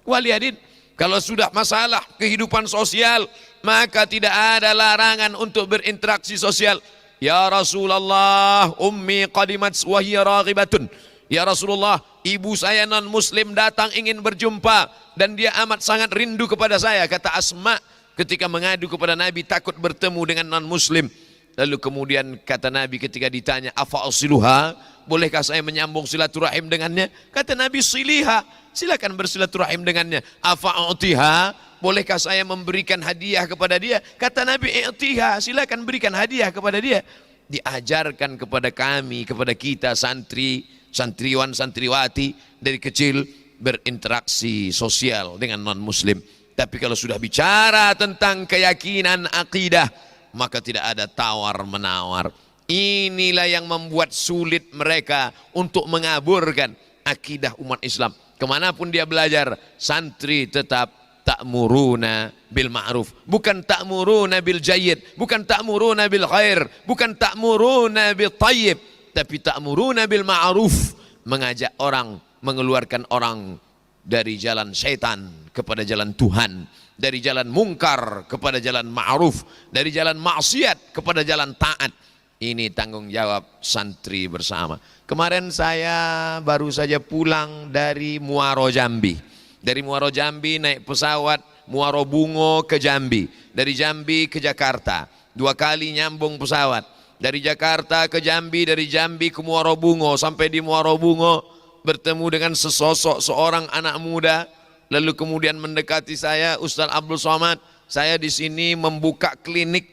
waliyadin. Kalau sudah masalah kehidupan sosial, maka tidak ada larangan untuk berinteraksi sosial. Ya Rasulullah, ummi qadimat wa hiya raghibatun. Ya Rasulullah, ibu saya non muslim datang ingin berjumpa dan dia amat sangat rindu kepada saya, kata Asma ketika mengadu kepada Nabi takut bertemu dengan non muslim. Lalu kemudian kata Nabi ketika ditanya, afa asiluha, bolehkah saya menyambung silaturahim dengannya? Kata Nabi, siliha, silakan bersilaturahim dengannya. Afa utiha, bolehkah saya memberikan hadiah kepada dia? Kata Nabi, i'tiha, silakan berikan hadiah kepada dia. Diajarkan kepada kami, kepada kita santri, santriwan, santriwati dari kecil berinteraksi sosial dengan non muslim. Tapi kalau sudah bicara tentang keyakinan akidah, maka tidak ada tawar menawar. Inilah yang membuat sulit mereka untuk mengaburkan akidah umat Islam. Kemanapun dia belajar, santri tetap ta'muruna bil ma'ruf, bukan ta'muruna bil jayyid, bukan ta'muruna bil khair, bukan ta'muruna bil tayyib, tapi ta'muruna bil ma'ruf, mengajak orang, mengeluarkan orang dari jalan syaitan kepada jalan Tuhan, dari jalan mungkar kepada jalan ma'ruf, dari jalan maksiat kepada jalan taat. Ini tanggung jawab santri bersama. Kemarin saya baru saja pulang dari Muaro Jambi. Dari Muaro Jambi naik pesawat Muaro Bungo ke Jambi. Dari Jambi ke Jakarta. 2 kali nyambung pesawat. Dari Jakarta ke Jambi, dari Jambi ke Muaro Bungo. Sampai di Muaro Bungo bertemu dengan sesosok seorang anak muda. Lalu kemudian mendekati saya, Ustaz Abdul Somad, saya di sini membuka klinik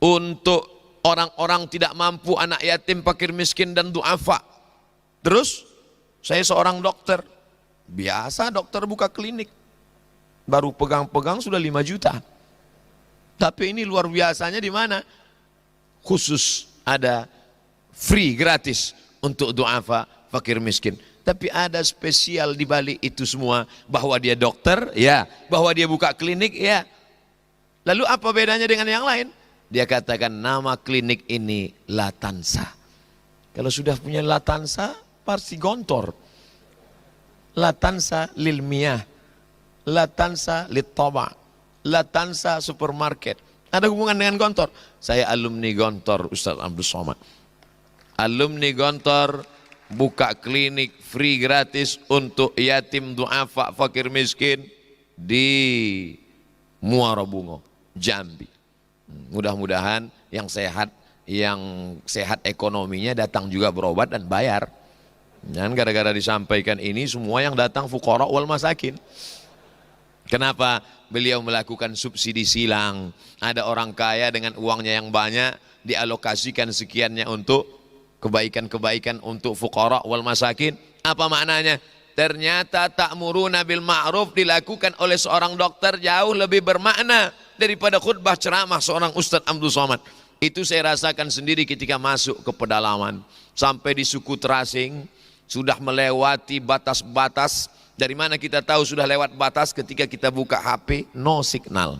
untuk orang-orang tidak mampu, anak yatim, fakir miskin dan duafa. Terus saya seorang dokter, biasa dokter buka klinik, baru pegang-pegang sudah 5 juta. Tapi ini luar biasanya di mana? Khusus ada free, gratis untuk duafa, fakir miskin. Tapi ada spesial di balik itu semua, bahwa dia dokter, ya, bahwa dia buka klinik, ya. Lalu apa bedanya dengan yang lain? Dia katakan nama klinik ini Latansa. Kalau sudah punya Latansa, pasti gontor. Latansa lil miyah, Latansa lit taba, Latansa supermarket. Ada hubungan dengan gontor. Saya alumni gontor, Ustaz Abdul Somad. Alumni gontor, buka klinik free gratis untuk yatim, duafa, fakir miskin di Muaro Bungo, Jambi. Mudah-mudahan yang sehat ekonominya datang juga berobat dan bayar. Dan gara-gara disampaikan ini semua yang datang fuqara wal masakin. Kenapa? Beliau melakukan subsidi silang. Ada orang kaya dengan uangnya yang banyak dialokasikan sekiannya untuk kebaikan-kebaikan untuk fuqara wal masakin. Apa maknanya? Ternyata ta'muruna bil ma'ruf dilakukan oleh seorang dokter jauh lebih bermakna daripada khutbah ceramah seorang Ustaz Abdul Somad. Itu saya rasakan sendiri ketika masuk ke pedalaman. Sampai di suku terasing, sudah melewati batas-batas. Dari mana kita tahu sudah lewat batas? Ketika kita buka HP, no signal.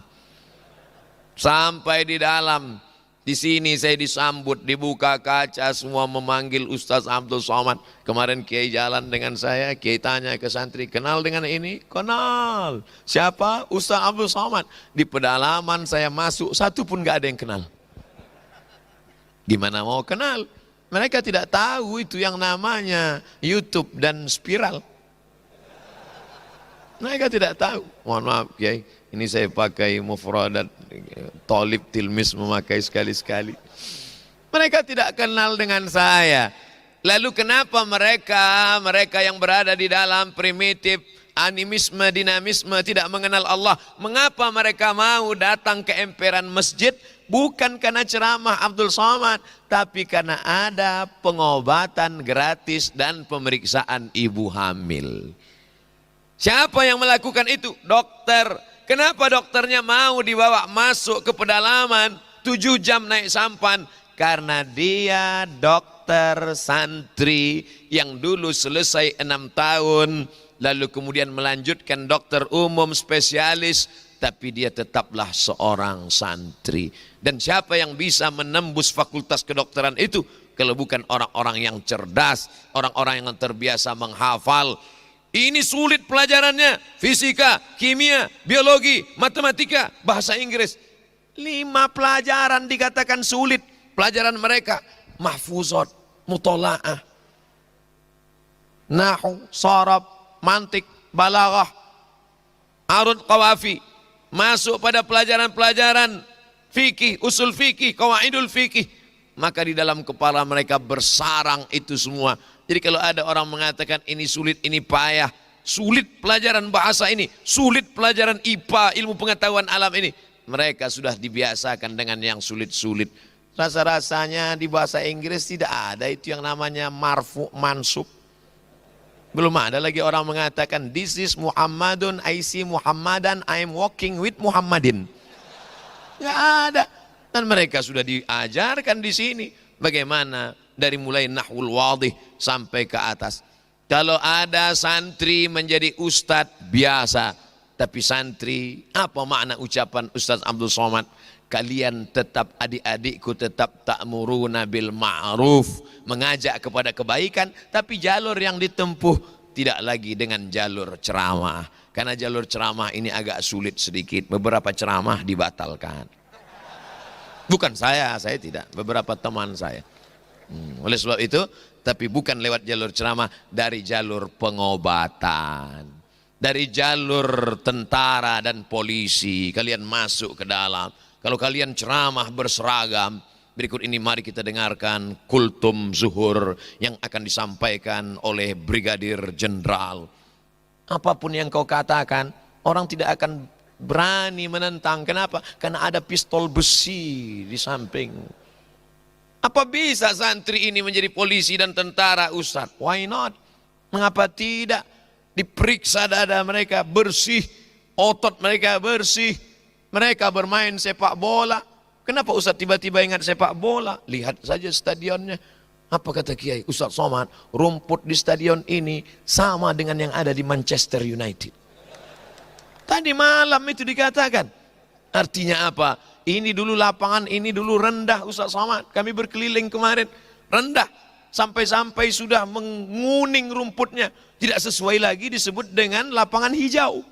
Sampai di dalam, di sini saya disambut, dibuka kaca, semua memanggil Ustaz Abdul Somad. Kemarin Kiai jalan dengan saya, Kiai tanya ke santri, kenal dengan ini? Kenal. Siapa? Ustaz Abdul Somad. Di pedalaman saya masuk, satu pun gak ada yang kenal. Gimana mau kenal? Mereka tidak tahu itu yang namanya YouTube dan spiral. Mereka tidak tahu. Mohon maaf Kiai, ini saya pakai mufradat, talib tilmis memakai sekali-sekali. Mereka tidak kenal dengan saya. Lalu kenapa mereka yang berada di dalam primitif, animisme, dinamisme, tidak mengenal Allah, mengapa mereka mau datang ke emperan masjid? Bukan karena ceramah Abdul Somad, tapi karena ada pengobatan gratis dan pemeriksaan ibu hamil. Siapa yang melakukan itu? Dokter. Kenapa dokternya mau dibawa masuk ke pedalaman 7 jam naik sampan? Karena dia dokter santri yang dulu selesai 6 tahun, lalu kemudian melanjutkan dokter umum spesialis, tapi dia tetaplah seorang santri. Dan siapa yang bisa menembus fakultas kedokteran itu? Kalau bukan orang-orang yang cerdas, orang-orang yang terbiasa menghafal. Ini sulit pelajarannya, fisika, kimia, biologi, matematika, bahasa Inggris. 5 pelajaran dikatakan sulit. Pelajaran mereka mahfuzat, mutola'ah, nahu, sarab, mantik, balaghah, arud, qawafi. Masuk pada pelajaran-pelajaran fikih, usul fikih, qawaidul fikih. Maka di dalam kepala mereka bersarang itu semua. Jadi kalau ada orang mengatakan ini sulit, ini payah, sulit pelajaran bahasa ini, sulit pelajaran IPA, ilmu pengetahuan alam ini, mereka sudah dibiasakan dengan yang sulit-sulit. Rasa-rasanya di bahasa Inggris tidak ada itu yang namanya marfu mansub. Belum ada lagi orang mengatakan this is Muhammadun, I see Muhammadan, I am walking with Muhammadin. Tidak ada. Dan mereka sudah diajarkan di sini bagaimana dari mulai nahwul wadih sampai ke atas. Kalau ada santri menjadi ustadz biasa, tapi santri, apa makna ucapan Ustaz Abdul Somad? Kalian tetap, adik-adikku tetap ta'muruna bil ma'ruf, mengajak kepada kebaikan, tapi jalur yang ditempuh tidak lagi dengan jalur ceramah. Karena jalur ceramah ini agak sulit sedikit, beberapa ceramah dibatalkan. Bukan saya tidak, beberapa teman saya. Oleh sebab itu, tapi bukan lewat jalur ceramah, dari jalur pengobatan, dari jalur tentara dan polisi. Kalian masuk ke dalam. Kalau kalian ceramah berseragam, berikut ini mari kita dengarkan kultum zuhur yang akan disampaikan oleh Brigadir Jenderal. Apapun yang kau katakan, orang tidak akan berani menentang. Kenapa? Karena ada pistol besi di samping. Apa bisa santri ini menjadi polisi dan tentara, Ustaz? Why not? Mengapa tidak? Diperiksa dada mereka bersih, otot mereka bersih, mereka bermain sepak bola. Kenapa Ustaz tiba-tiba ingat sepak bola? Lihat saja stadionnya. Apa kata Kiai Ustaz Somad? Rumput di stadion ini sama dengan yang ada di Manchester United. Tadi malam itu dikatakan. Artinya apa? Ini dulu lapangan, ini dulu rendah Ustaz Somad. Kami berkeliling kemarin, rendah. Sampai-sampai sudah menguning rumputnya. Tidak sesuai lagi disebut dengan lapangan hijau.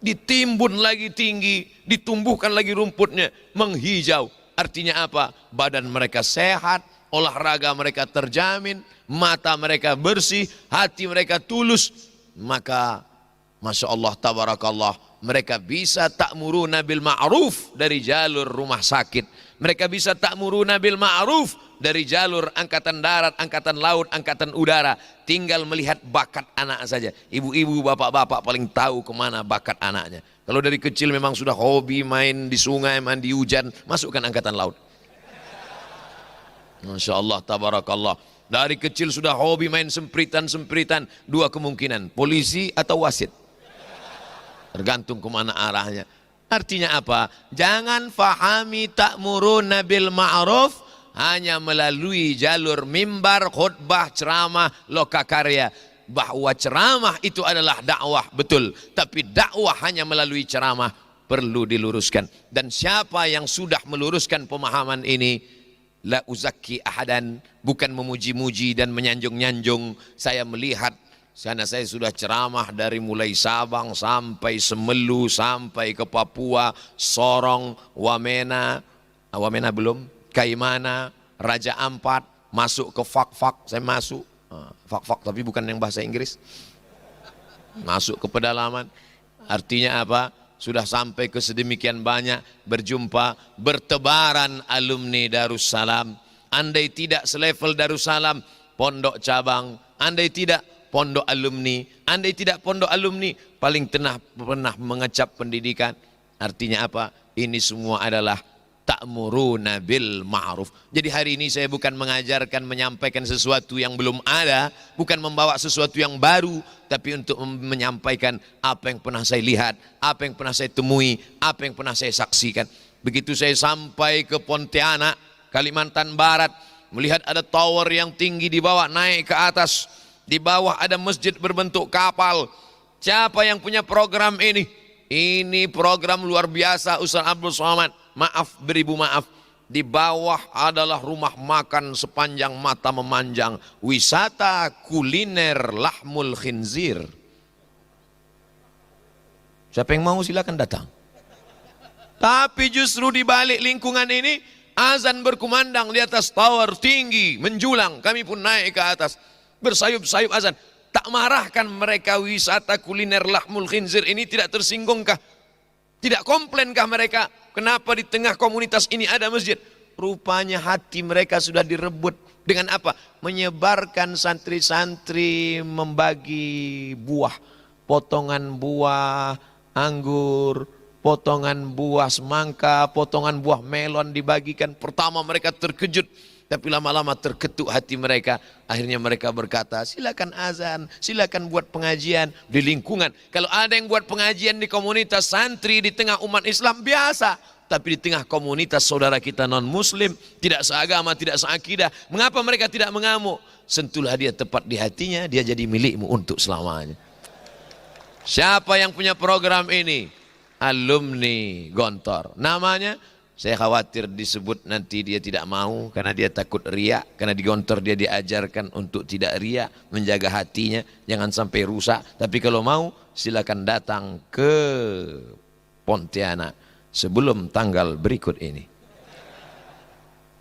Ditimbun lagi tinggi, ditumbuhkan lagi rumputnya, menghijau. Artinya apa? Badan mereka sehat, olahraga mereka terjamin, mata mereka bersih, hati mereka tulus. Maka Masya Allah, tabarakallah, mereka bisa ta'muruna bil ma'ruf dari jalur rumah sakit. Mereka bisa ta'muruna bil ma'ruf dari jalur angkatan darat, angkatan laut, angkatan udara. Tinggal melihat bakat anak saja. Ibu-ibu, bapak-bapak paling tahu kemana bakat anaknya. Kalau dari kecil memang sudah hobi main di sungai, mandi hujan, masukkan angkatan laut. Masya Allah, tabarakallah. Dari kecil sudah hobi main sempritan-sempritan, 2 kemungkinan, polisi atau wasit. Tergantung kemana arahnya. Artinya apa? Jangan fahami ta'muruna bil ma'ruf hanya melalui jalur mimbar, khutbah, ceramah, lokakarya. Bahwa ceramah itu adalah dakwah, betul. Tapi dakwah hanya melalui ceramah perlu diluruskan. Dan siapa yang sudah meluruskan pemahaman ini, la uzakki ahadan, bukan memuji-muji dan menyanjung-nyanjung. Saya melihat, karena saya sudah ceramah dari mulai Sabang sampai Semelu, sampai ke Papua, Sorong, Wamena, Wamena belum, Kaimana, Raja Ampat, masuk ke Fak-Fak, saya masuk, Fak-Fak tapi bukan yang bahasa Inggris, masuk ke pedalaman. Artinya apa? Sudah sampai ke sedemikian banyak, berjumpa, bertebaran alumni Darussalam. Andai tidak selevel Darussalam, pondok cabang, andai tidak pondok alumni, andai tidak pondok alumni, paling pernah mengecap pendidikan. Artinya apa? Ini semua adalah ta'muruna bil ma'ruf. Jadi hari ini saya bukan mengajarkan, menyampaikan sesuatu yang belum ada, bukan membawa sesuatu yang baru, tapi untuk menyampaikan apa yang pernah saya lihat, apa yang pernah saya temui, apa yang pernah saya saksikan. Begitu saya sampai ke Pontianak, Kalimantan Barat, melihat ada tower yang tinggi di bawah, naik ke atas. Di bawah ada masjid berbentuk kapal. Siapa yang punya program ini? Ini program luar biasa Ustaz Abdul Somad. Maaf, beribu maaf. Di bawah adalah rumah makan sepanjang mata memanjang. Wisata kuliner lahmul khinzir. Siapa yang mau silakan datang. Tapi justru di balik lingkungan ini, azan berkumandang di atas tower tinggi, menjulang. Kami pun naik ke atas, bersayup-sayup azan. Tak marahkan mereka wisata kuliner lahmul khinzir ini, tidak tersinggungkah? Tidak komplainkah mereka? Kenapa di tengah komunitas ini ada masjid? Rupanya hati mereka sudah direbut. Dengan apa? Menyebarkan santri-santri membagi buah. Potongan buah anggur, potongan buah semangka, potongan buah melon dibagikan. Pertama mereka terkejut, tapi lama-lama terketuk hati mereka. Akhirnya mereka berkata, silakan azan, silakan buat pengajian di lingkungan. Kalau ada yang buat pengajian di komunitas santri di tengah umat Islam, biasa. Tapi di tengah komunitas saudara kita non muslim, tidak seagama, tidak seakidah, mengapa mereka tidak mengamuk? Sentuhlah dia tepat di hatinya, dia jadi milikmu untuk selamanya. Siapa yang punya program ini? Alumni Gontor. Namanya, saya khawatir disebut nanti dia tidak mau karena dia takut riak. Karena di Gontor dia diajarkan untuk tidak riak, menjaga hatinya, jangan sampai rusak. Tapi kalau mau, silakan datang ke Pontianak sebelum tanggal berikut ini.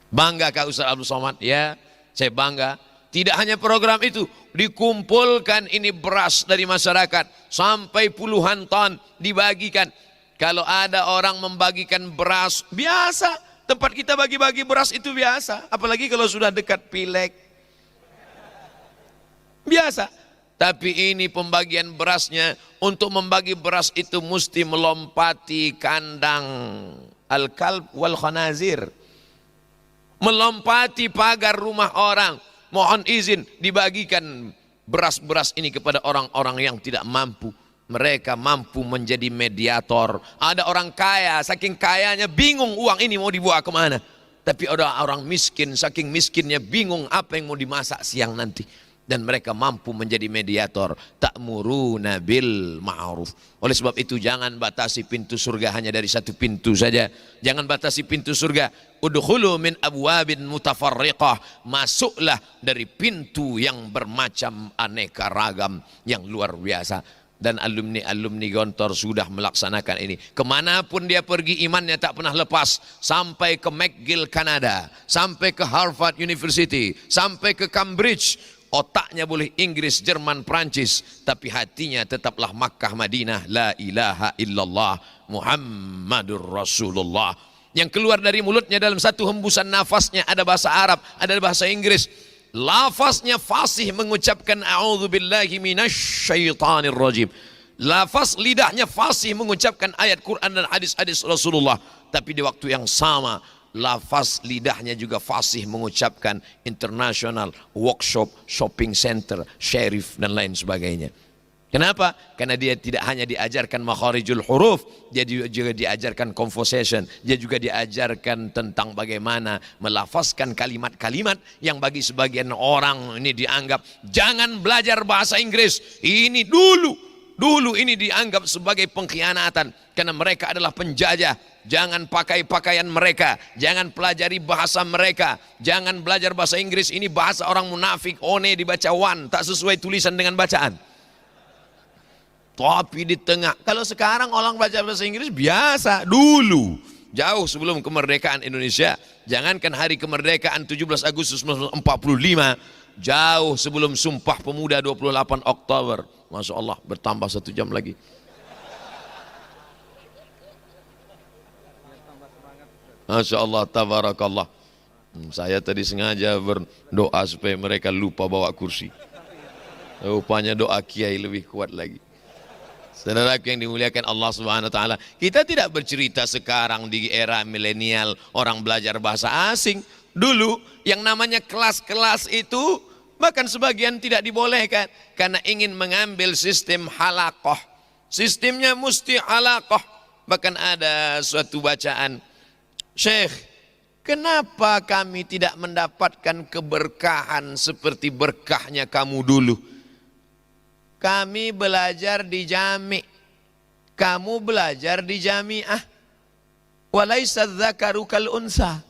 Bangga Kak Ustaz Abdul Somad? Ya, saya bangga. Tidak hanya program itu, dikumpulkan ini beras dari masyarakat sampai puluhan ton dibagikan. Kalau ada orang membagikan beras, biasa. Tempat kita bagi-bagi beras itu biasa. Apalagi kalau sudah dekat pileg. Biasa. Tapi ini pembagian berasnya, untuk membagi beras itu mesti melompati kandang al-kalb wal khanazir. Melompati pagar rumah orang. Mohon izin dibagikan beras-beras ini kepada orang-orang yang tidak mampu. Mereka mampu menjadi mediator. Ada orang kaya, saking kayanya bingung uang ini mau dibawa kemana. Tapi ada orang miskin, saking miskinnya bingung apa yang mau dimasak siang nanti. Dan mereka mampu menjadi mediator. Ta'muruna bil ma'ruf. Oleh sebab itu jangan batasi pintu surga hanya dari satu pintu saja. Jangan batasi pintu surga. Udkhulu min abwabin mutafarriqah. Masuklah dari pintu yang bermacam aneka ragam yang luar biasa. Dan alumni-alumni Gontor sudah melaksanakan ini. Kemanapun dia pergi imannya tak pernah lepas. Sampai ke McGill, Kanada. Sampai ke Harvard University. Sampai ke Cambridge. Otaknya boleh Inggris, Jerman, Prancis, tapi hatinya tetaplah Makkah, Madinah. La ilaha illallah Muhammadur Rasulullah. Yang keluar dari mulutnya dalam satu hembusan nafasnya ada bahasa Arab, ada bahasa Inggris. Lafaznya fasih mengucapkan a'udzubillahi minasyaitonir rajim. Lafaz lidahnya fasih mengucapkan ayat Quran dan hadis-hadis Rasulullah. Tapi di waktu yang sama, lafaz lidahnya juga fasih mengucapkan international workshop, shopping center, sheriff dan lain sebagainya. Kenapa? Karena dia tidak hanya diajarkan makharijul huruf, dia juga diajarkan conversation, dia juga diajarkan tentang bagaimana melafazkan kalimat-kalimat yang bagi sebagian orang ini dianggap jangan belajar bahasa Inggris. Ini dulu ini dianggap sebagai pengkhianatan karena mereka adalah penjajah. Jangan pakai pakaian mereka, jangan pelajari bahasa mereka, jangan belajar bahasa Inggris. Ini bahasa orang munafik, one dibaca one, tak sesuai tulisan dengan bacaan. Tapi di tengah, kalau sekarang orang belajar bahasa Inggris biasa, dulu jauh sebelum kemerdekaan Indonesia, jangankan hari kemerdekaan 17 Agustus 1945, jauh sebelum Sumpah Pemuda 28 Oktober. Masya Allah, bertambah 1 jam lagi. Masya Allah, tabarakallah. Saya tadi sengaja berdoa supaya mereka lupa bawa kursi. Rupanya doa kiai lebih kuat lagi. Saudaraku yang dimuliakan Allah Subhanahu wa taala, kita tidak bercerita sekarang di era milenial orang belajar bahasa asing. Dulu yang namanya kelas-kelas itu bahkan sebagian tidak dibolehkan karena ingin mengambil sistem halaqah. Sistemnya mesti halaqah. Bahkan ada suatu bacaan, Syekh, kenapa kami tidak mendapatkan keberkahan seperti berkahnya kamu dulu? Kami belajar di jami', kamu belajar di jami'ah. Walaysa dzakaru kal unsa.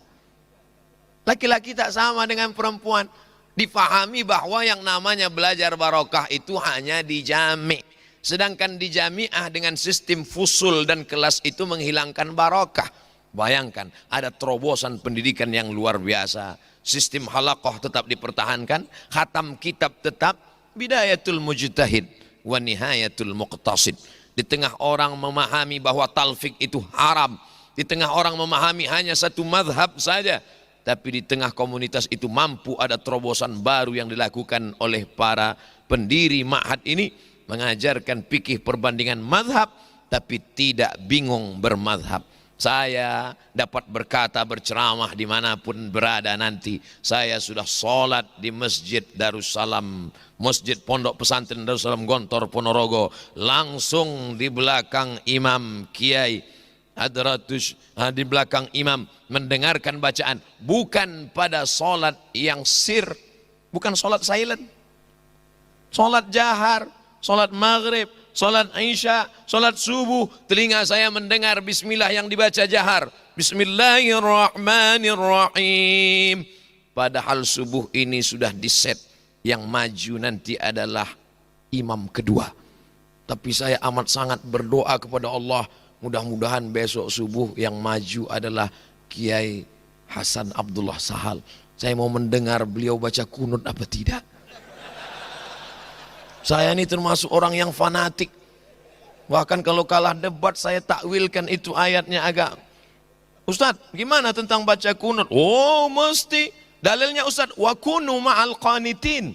Laki-laki tak sama dengan perempuan. Difahami bahwa yang namanya belajar barokah itu hanya di jami'. Sedangkan di jamiah dengan sistem fusul dan kelas itu menghilangkan barokah. Bayangkan, ada terobosan pendidikan yang luar biasa. Sistem halaqah tetap dipertahankan, khatam kitab tetap, bidayatul mujtahid wa nihayatul muqtasid. Di tengah orang memahami bahwa talfik itu haram, di tengah orang memahami hanya satu mazhab saja, tapi di tengah komunitas itu mampu ada terobosan baru yang dilakukan oleh para pendiri ma'had ini, mengajarkan fikih perbandingan mazhab, tapi tidak bingung bermazhab. Saya dapat berkata, berceramah dimanapun berada nanti. Saya sudah sholat di Masjid Darussalam, Masjid Pondok Pesantren Darussalam Gontor Ponorogo, langsung di belakang Imam Kiai Hadratus, di belakang imam mendengarkan bacaan, bukan pada sholat yang sir, bukan sholat silent, sholat jahar, sholat maghrib, sholat isya, sholat subuh, telinga saya mendengar bismillah yang dibaca jahar, bismillahirrahmanirrahim. Padahal subuh ini sudah diset, yang maju nanti adalah imam kedua. Tapi saya amat sangat berdoa kepada Allah, mudah-mudahan besok subuh yang maju adalah Kiai Hasan Abdullah Sahal. Saya mau mendengar beliau baca kunut apa tidak. Saya ini termasuk orang yang fanatik. Bahkan kalau kalah debat saya takwilkan itu ayatnya agak. Ustadz, gimana tentang baca kunut? Oh, mesti. Dalilnya Ustadz, wa kunu ma'al qanitin.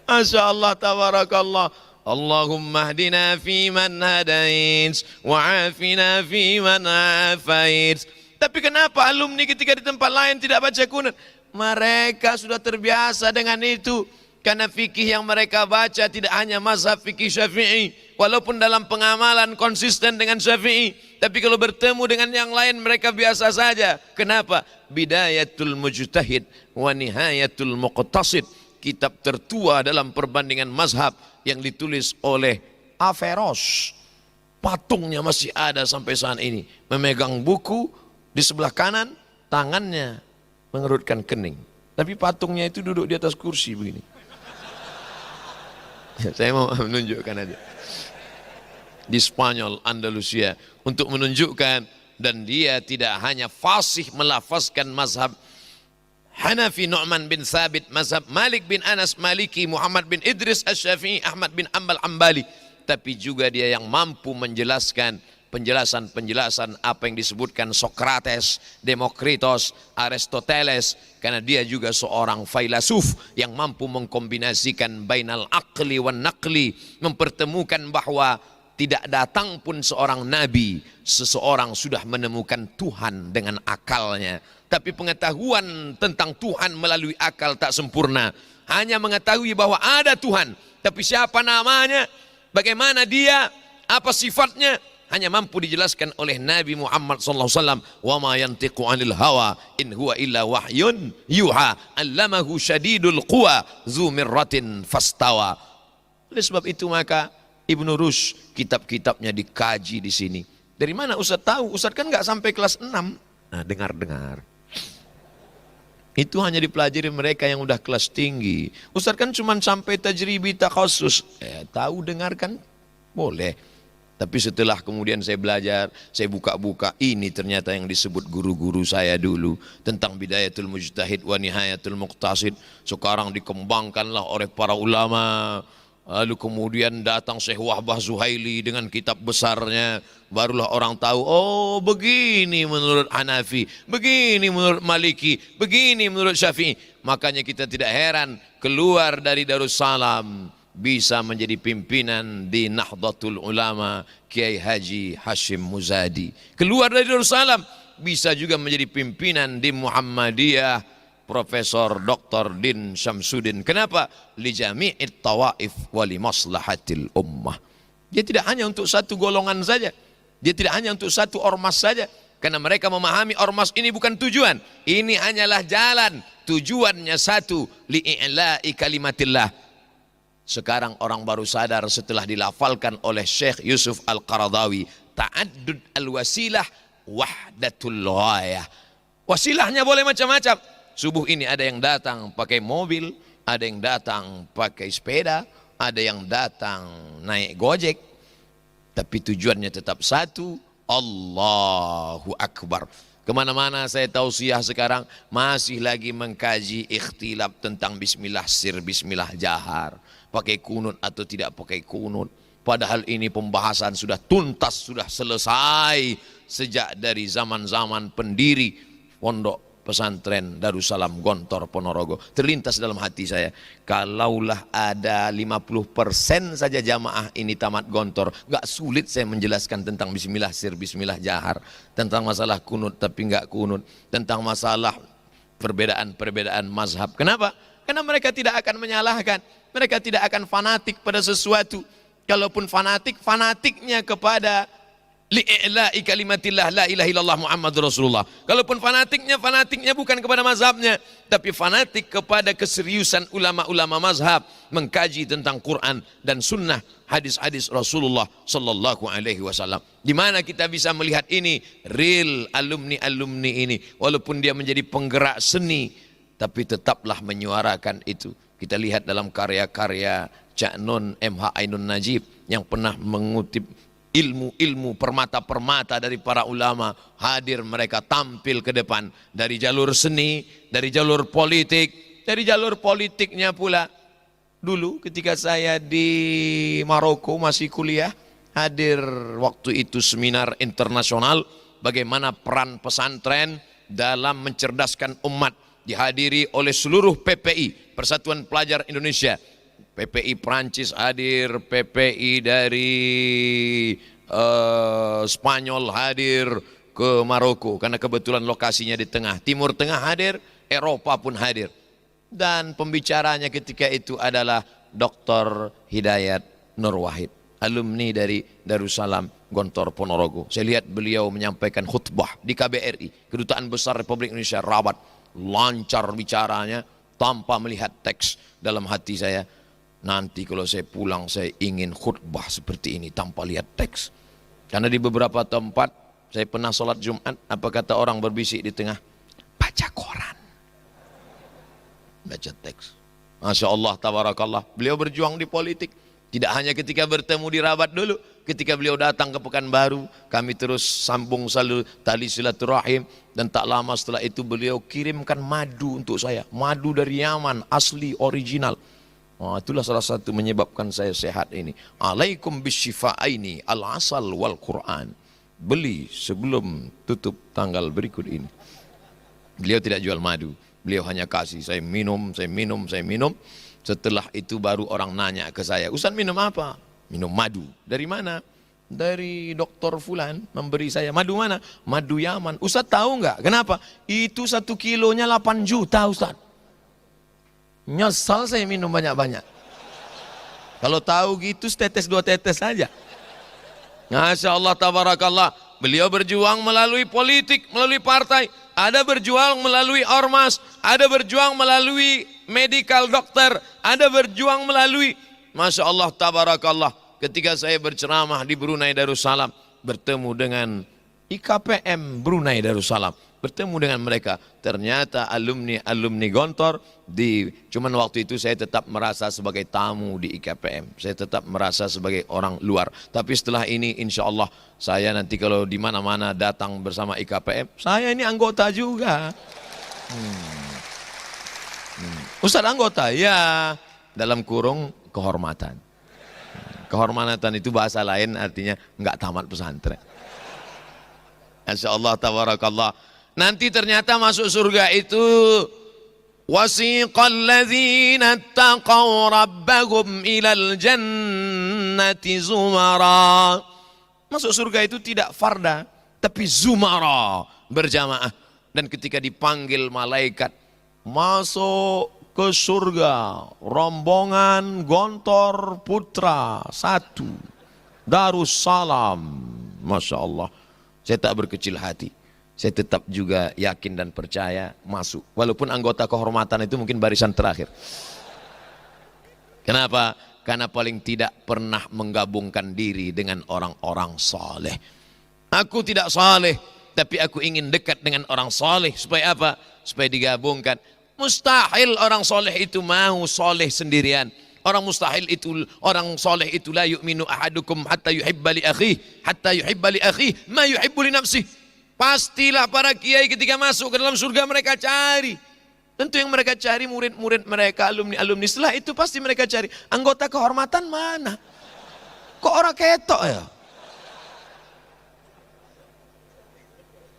Masya Allah, tabarakallah. Allahumma hdina fi man hadait wa afina fi man afait. Tapi kenapa alumni ketika di tempat lain tidak baca kunut? Mereka sudah terbiasa dengan itu. Karena fikih yang mereka baca tidak hanya mazhab fikih Syafi'i. Walaupun dalam pengamalan konsisten dengan Syafi'i, tapi kalau bertemu dengan yang lain mereka biasa saja. Kenapa? Bidayatul mujtahid wa nihayatul muqtasid. Kitab tertua dalam perbandingan mazhab yang ditulis oleh Averroes. Patungnya masih ada sampai saat ini. Memegang buku di sebelah kanan, tangannya mengerutkan kening. Tapi patungnya itu duduk di atas kursi begini. Saya mau menunjukkan aja. Di Spanyol, Andalusia. Untuk menunjukkan, dan dia tidak hanya fasih melafazkan mazhab Hanafi Nu'man bin Thabit, mazhab Malik bin Anas Maliki, Muhammad bin Idris Asy-Syafi'i, Ahmad bin Ambal Ambali, tapi juga dia yang mampu menjelaskan penjelasan-penjelasan apa yang disebutkan Sokrates, Demokritos, Aristoteles, karena dia juga seorang filsuf yang mampu mengkombinasikan bainal aqli wan naqli, mempertemukan bahwa tidak datang pun seorang nabi, seseorang sudah menemukan Tuhan dengan akalnya. Tapi pengetahuan tentang Tuhan melalui akal tak sempurna. Hanya mengetahui bahwa ada Tuhan, tapi siapa namanya, bagaimana dia, apa sifatnya, hanya mampu dijelaskan oleh Nabi Muhammad SAW. Wa ma yantiqu 'anil hawa in huwa illa wahyun yuha 'allamahu syadidul quwa dzu mirratin fastawa. Oleh sebab itu maka Ibnu Rushd kitab-kitabnya dikaji di sini. Dari mana Ustaz tahu? Ustaz kan nggak sampai kelas 6. Nah, dengar-dengar. Itu hanya dipelajari mereka yang udah kelas tinggi. Ustaz kan cuma sampai tajribi takhasus. Tahu, dengarkan boleh. Tapi setelah kemudian saya belajar, saya buka-buka, ini ternyata yang disebut guru-guru saya dulu tentang bidayatul mujtahid wa nihayatul muqtasid. Sekarang dikembangkanlah oleh para ulama. Lalu kemudian datang Syekh Wahbah Zuhaili dengan kitab besarnya. Barulah orang tahu, oh begini menurut Hanafi, begini menurut Maliki, begini menurut Syafi'i. Makanya kita tidak heran keluar dari Darussalam bisa menjadi pimpinan di Nahdlatul Ulama Kiai Haji Hashim Muzadi. Keluar dari Darussalam bisa juga menjadi pimpinan di Muhammadiyah Profesor Dr. Din Syamsuddin. Kenapa? Li jami'it tawaif wa li maslahatil ummah. Dia tidak hanya untuk satu golongan saja. Dia tidak hanya untuk satu ormas saja. Karena mereka memahami ormas ini bukan tujuan. Ini hanyalah jalan. Tujuannya satu. Li'i'la'i kalimatillah. Sekarang orang baru sadar setelah dilafalkan oleh Syekh Yusuf Al-Qaradawi. Ta'addud al-wasilah wahdatul ghayah. Wasilahnya boleh macam-macam. Subuh ini ada yang datang pakai mobil, ada yang datang pakai sepeda, ada yang datang naik Gojek, tapi tujuannya tetap satu, Allahu Akbar. Kemana-mana saya tausiah sekarang masih lagi mengkaji ikhtilaf tentang bismillah sir, bismillah jahar, pakai kunut atau tidak pakai kunut. Padahal ini pembahasan sudah tuntas, sudah selesai sejak dari zaman-zaman pendiri pondok pesantren Darussalam Gontor Ponorogo. Terlintas dalam hati saya, kalaulah ada 50% saja jamaah ini tamat Gontor, gak sulit saya menjelaskan tentang bismillah sir, bismillah jahar, tentang masalah kunut tapi gak kunut, tentang masalah perbedaan-perbedaan mazhab. Kenapa? Karena mereka tidak akan menyalahkan, mereka tidak akan fanatik pada sesuatu. Kalaupun fanatik, fanatiknya kepada li'i'la'i kalimatillah la ilaha illallah Muhammadur Rasulullah. Kalaupun fanatiknya, fanatiknya bukan kepada mazhabnya, tapi fanatik kepada keseriusan ulama-ulama mazhab mengkaji tentang Quran dan sunnah, hadis-hadis Rasulullah sallallahu alaihi wasallam. Di mana kita bisa melihat ini real alumni-alumni ini, walaupun dia menjadi penggerak seni, tapi tetaplah menyuarakan itu. Kita lihat dalam karya-karya Cak Nun MH Ainun Najib yang pernah mengutip ilmu-ilmu permata-permata dari para ulama, hadir mereka tampil ke depan dari jalur seni, dari jalur politik, dari jalur politiknya pula. Dulu ketika saya di Maroko masih kuliah, hadir waktu itu seminar internasional bagaimana peran pesantren dalam mencerdaskan umat, dihadiri oleh seluruh PPI, Persatuan Pelajar Indonesia. PPI Prancis hadir, PPI dari Spanyol hadir ke Maroko karena kebetulan lokasinya di tengah. Timur Tengah hadir, Eropa pun hadir. Dan pembicaranya ketika itu adalah Dr. Hidayat Nur Wahid, alumni dari Darussalam Gontor Ponorogo. Saya lihat beliau menyampaikan khutbah di KBRI, Kedutaan Besar Republik Indonesia Rabat. Lancar bicaranya tanpa melihat teks. Dalam hati saya, nanti kalau saya pulang saya ingin khutbah seperti ini tanpa lihat teks. Karena di beberapa tempat saya pernah sholat Jumat, apa kata orang berbisik di tengah? Baca koran, baca teks. Masya Allah, tabarakallah. Beliau berjuang di politik. Tidak hanya ketika bertemu di Rabat dulu, ketika beliau datang ke Pekanbaru, kami terus sambung selalu tali silaturahim. Dan tak lama setelah itu beliau kirimkan madu untuk saya, madu dari Yaman, asli original. Itulah salah satu menyebabkan saya sehat ini. Alaikum bisyifa'aini al-asal wal Quran. Beli sebelum tutup tanggal berikut ini. Beliau tidak jual madu, beliau hanya kasih saya minum, saya minum, saya minum. Setelah itu baru orang nanya ke saya, Ustaz minum apa? Minum madu. Dari mana? Dari dokter Fulan memberi saya. Madu mana? Madu Yaman. Ustaz tahu nggak? Kenapa? Itu 1 kilonya 8 juta Ustaz. Nyesal saya minum banyak-banyak. Kalau tahu gitu setetes 2 tetes saja. Masya Allah, tabarakallah. Beliau berjuang melalui politik, melalui partai. Ada berjuang melalui ormas, ada berjuang melalui medical dokter, ada berjuang melalui, Masya Allah, tabarakallah. Ketika saya berceramah di Brunei Darussalam, bertemu dengan IKPM Brunei Darussalam, bertemu dengan mereka, ternyata alumni Gontor. Cuman waktu itu saya tetap merasa sebagai tamu di IKPM, saya tetap merasa sebagai orang luar. Tapi setelah ini insya Allah saya nanti kalau di mana-mana datang bersama IKPM, saya ini anggota juga. Ustaz anggota? Ya, dalam kurung kehormatan. Kehormatan itu bahasa lain artinya enggak tamat pesantren. Insya Allah, tabarakallah. Nanti ternyata masuk surga itu wasiqal ladzina taqaw rabbahum ilal jannati zumara. Masuk surga itu tidak farda, tapi zumara, berjamaah. Dan ketika dipanggil malaikat masuk ke surga, rombongan Gontor Putra 1 Darussalam. Masya Allah, saya tak berkecil hati. Saya tetap juga yakin dan percaya masuk. Walaupun anggota kehormatan itu mungkin barisan terakhir. Kenapa? Karena paling tidak pernah menggabungkan diri dengan orang-orang saleh. Aku tidak saleh, tapi aku ingin dekat dengan orang saleh. Supaya apa? Supaya digabungkan. Mustahil orang saleh itu mau saleh sendirian. Orang mustahil itu, orang soleh itu la yu'minu ahadukum hatta yuhibba li akhihi ma yuhibbu li nafsihi. Pastilah para kiai ketika masuk ke dalam surga mereka cari. Tentu yang mereka cari murid-murid mereka, alumni-alumni. Setelah itu pasti mereka cari anggota kehormatan mana? Kok orang ketok ya?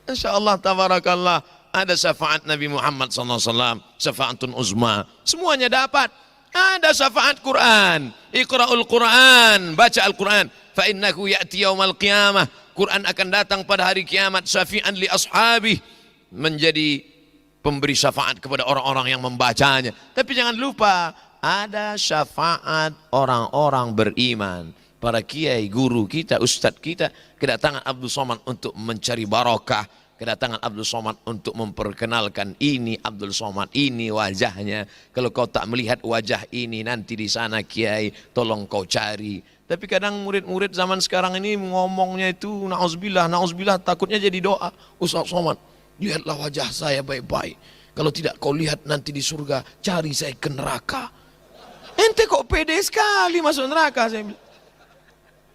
Insyaallah tabarakallah ada syafaat Nabi Muhammad SAW, syafaatun uzma. Semuanya dapat. Ada syafaat Quran, Iqra'ul Quran, baca Al-Quran. Fa innahu ya'ti yaumal qiyamah. Quran akan datang pada hari kiamat syafi'an li ashabih, menjadi pemberi syafaat kepada orang-orang yang membacanya. Tapi jangan lupa ada syafaat orang-orang beriman. Para kiai, guru kita, ustadz kita, kedatangan Abdul Somad untuk mencari barokah, kedatangan Abdul Somad untuk memperkenalkan ini Abdul Somad, ini wajahnya. Kalau kau tak melihat wajah ini, nanti di sana kiai, tolong kau cari. Tapi kadang murid-murid zaman sekarang ini ngomongnya itu na'udzubillah, na'udzubillah, takutnya jadi doa. Ustaz Somad, lihatlah wajah saya baik-baik. Kalau tidak kau lihat nanti di surga, cari saya ke neraka. Ente kok pede sekali masuk neraka, saya bilang.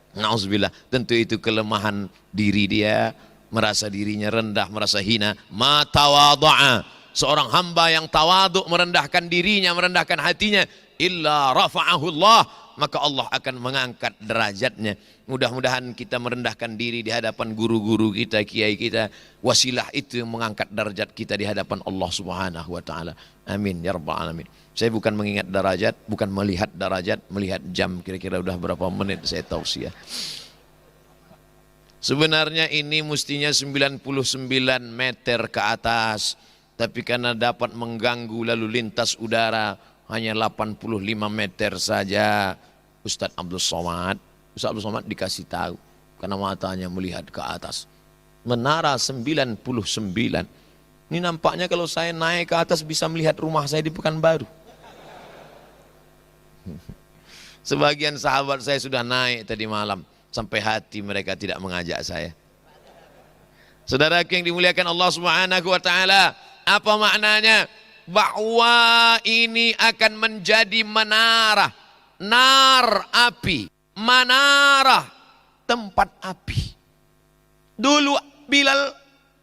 Na'udzubillah, tentu itu kelemahan diri dia, merasa dirinya rendah, merasa hina. Ma tawadha'a, seorang hamba yang tawadhu, merendahkan dirinya, merendahkan hatinya, illa rafa'ahu Allah, maka Allah akan mengangkat derajatnya. Mudah-mudahan kita merendahkan diri di hadapan guru-guru kita, kiai kita, wasilah itu yang mengangkat derajat kita di hadapan Allah Subhanahu wa taala. Amin ya rabbal alamin. Saya bukan mengingat derajat, bukan melihat derajat, melihat jam, kira-kira udah berapa menit saya tausiah. Sebenarnya ini mestinya 99 meter ke atas, tapi karena dapat mengganggu lalu lintas udara hanya 85 meter saja. Ustadz Abdul Somad dikasih tahu karena matanya melihat ke atas. Menara 99. Ini nampaknya kalau saya naik ke atas bisa melihat rumah saya di Pekanbaru. Sebagian sahabat saya sudah naik tadi malam, sampai hati mereka tidak mengajak saya. Saudara yang dimuliakan Allah Subhanahu wa taala, apa maknanya? Bahwa ini akan menjadi menara, nar api, manarah, tempat api. Dulu Bilal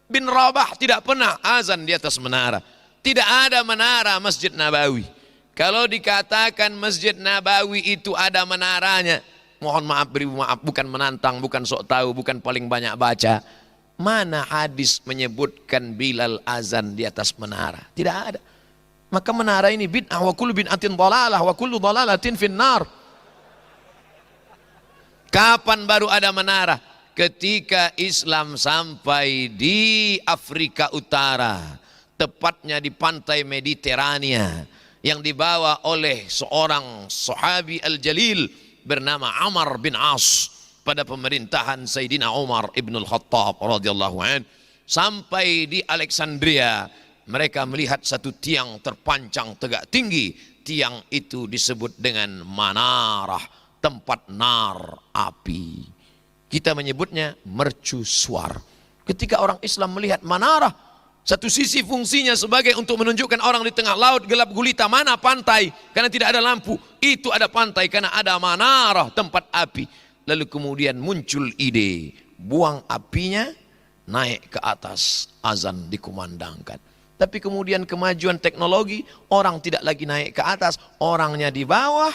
bin Rabah tidak pernah azan di atas menara. Tidak ada menara Masjid Nabawi. Kalau dikatakan Masjid Nabawi itu ada menaranya, mohon maaf, beribu maaf, bukan menantang, bukan sok tahu, bukan paling banyak baca. Mana hadis menyebutkan Bilal azan di atas menara? Tidak ada. Maka menara ini bid'ah, wa kullu bid'atin dhalalah wa kullu dhalalatin finnar. Kapan baru ada menara? Ketika Islam sampai di Afrika Utara, tepatnya di pantai Mediterania, yang dibawa oleh seorang sahabi al-jalil bernama Amr bin As pada pemerintahan Sayyidina Umar ibn al-Khattab radhiyallahu anhu. Sampai di Alexandria, mereka melihat satu tiang terpancang tegak tinggi. Tiang itu disebut dengan manarah, tempat nar api. Kita menyebutnya mercusuar. Ketika orang Islam melihat manarah, satu sisi fungsinya sebagai untuk menunjukkan orang di tengah laut gelap gulita, mana pantai, karena tidak ada lampu. Itu ada pantai karena ada manarah, tempat api. Lalu kemudian muncul ide, buang apinya, naik ke atas, azan dikumandangkan. Tapi kemudian kemajuan teknologi, orang tidak lagi naik ke atas, orangnya di bawah,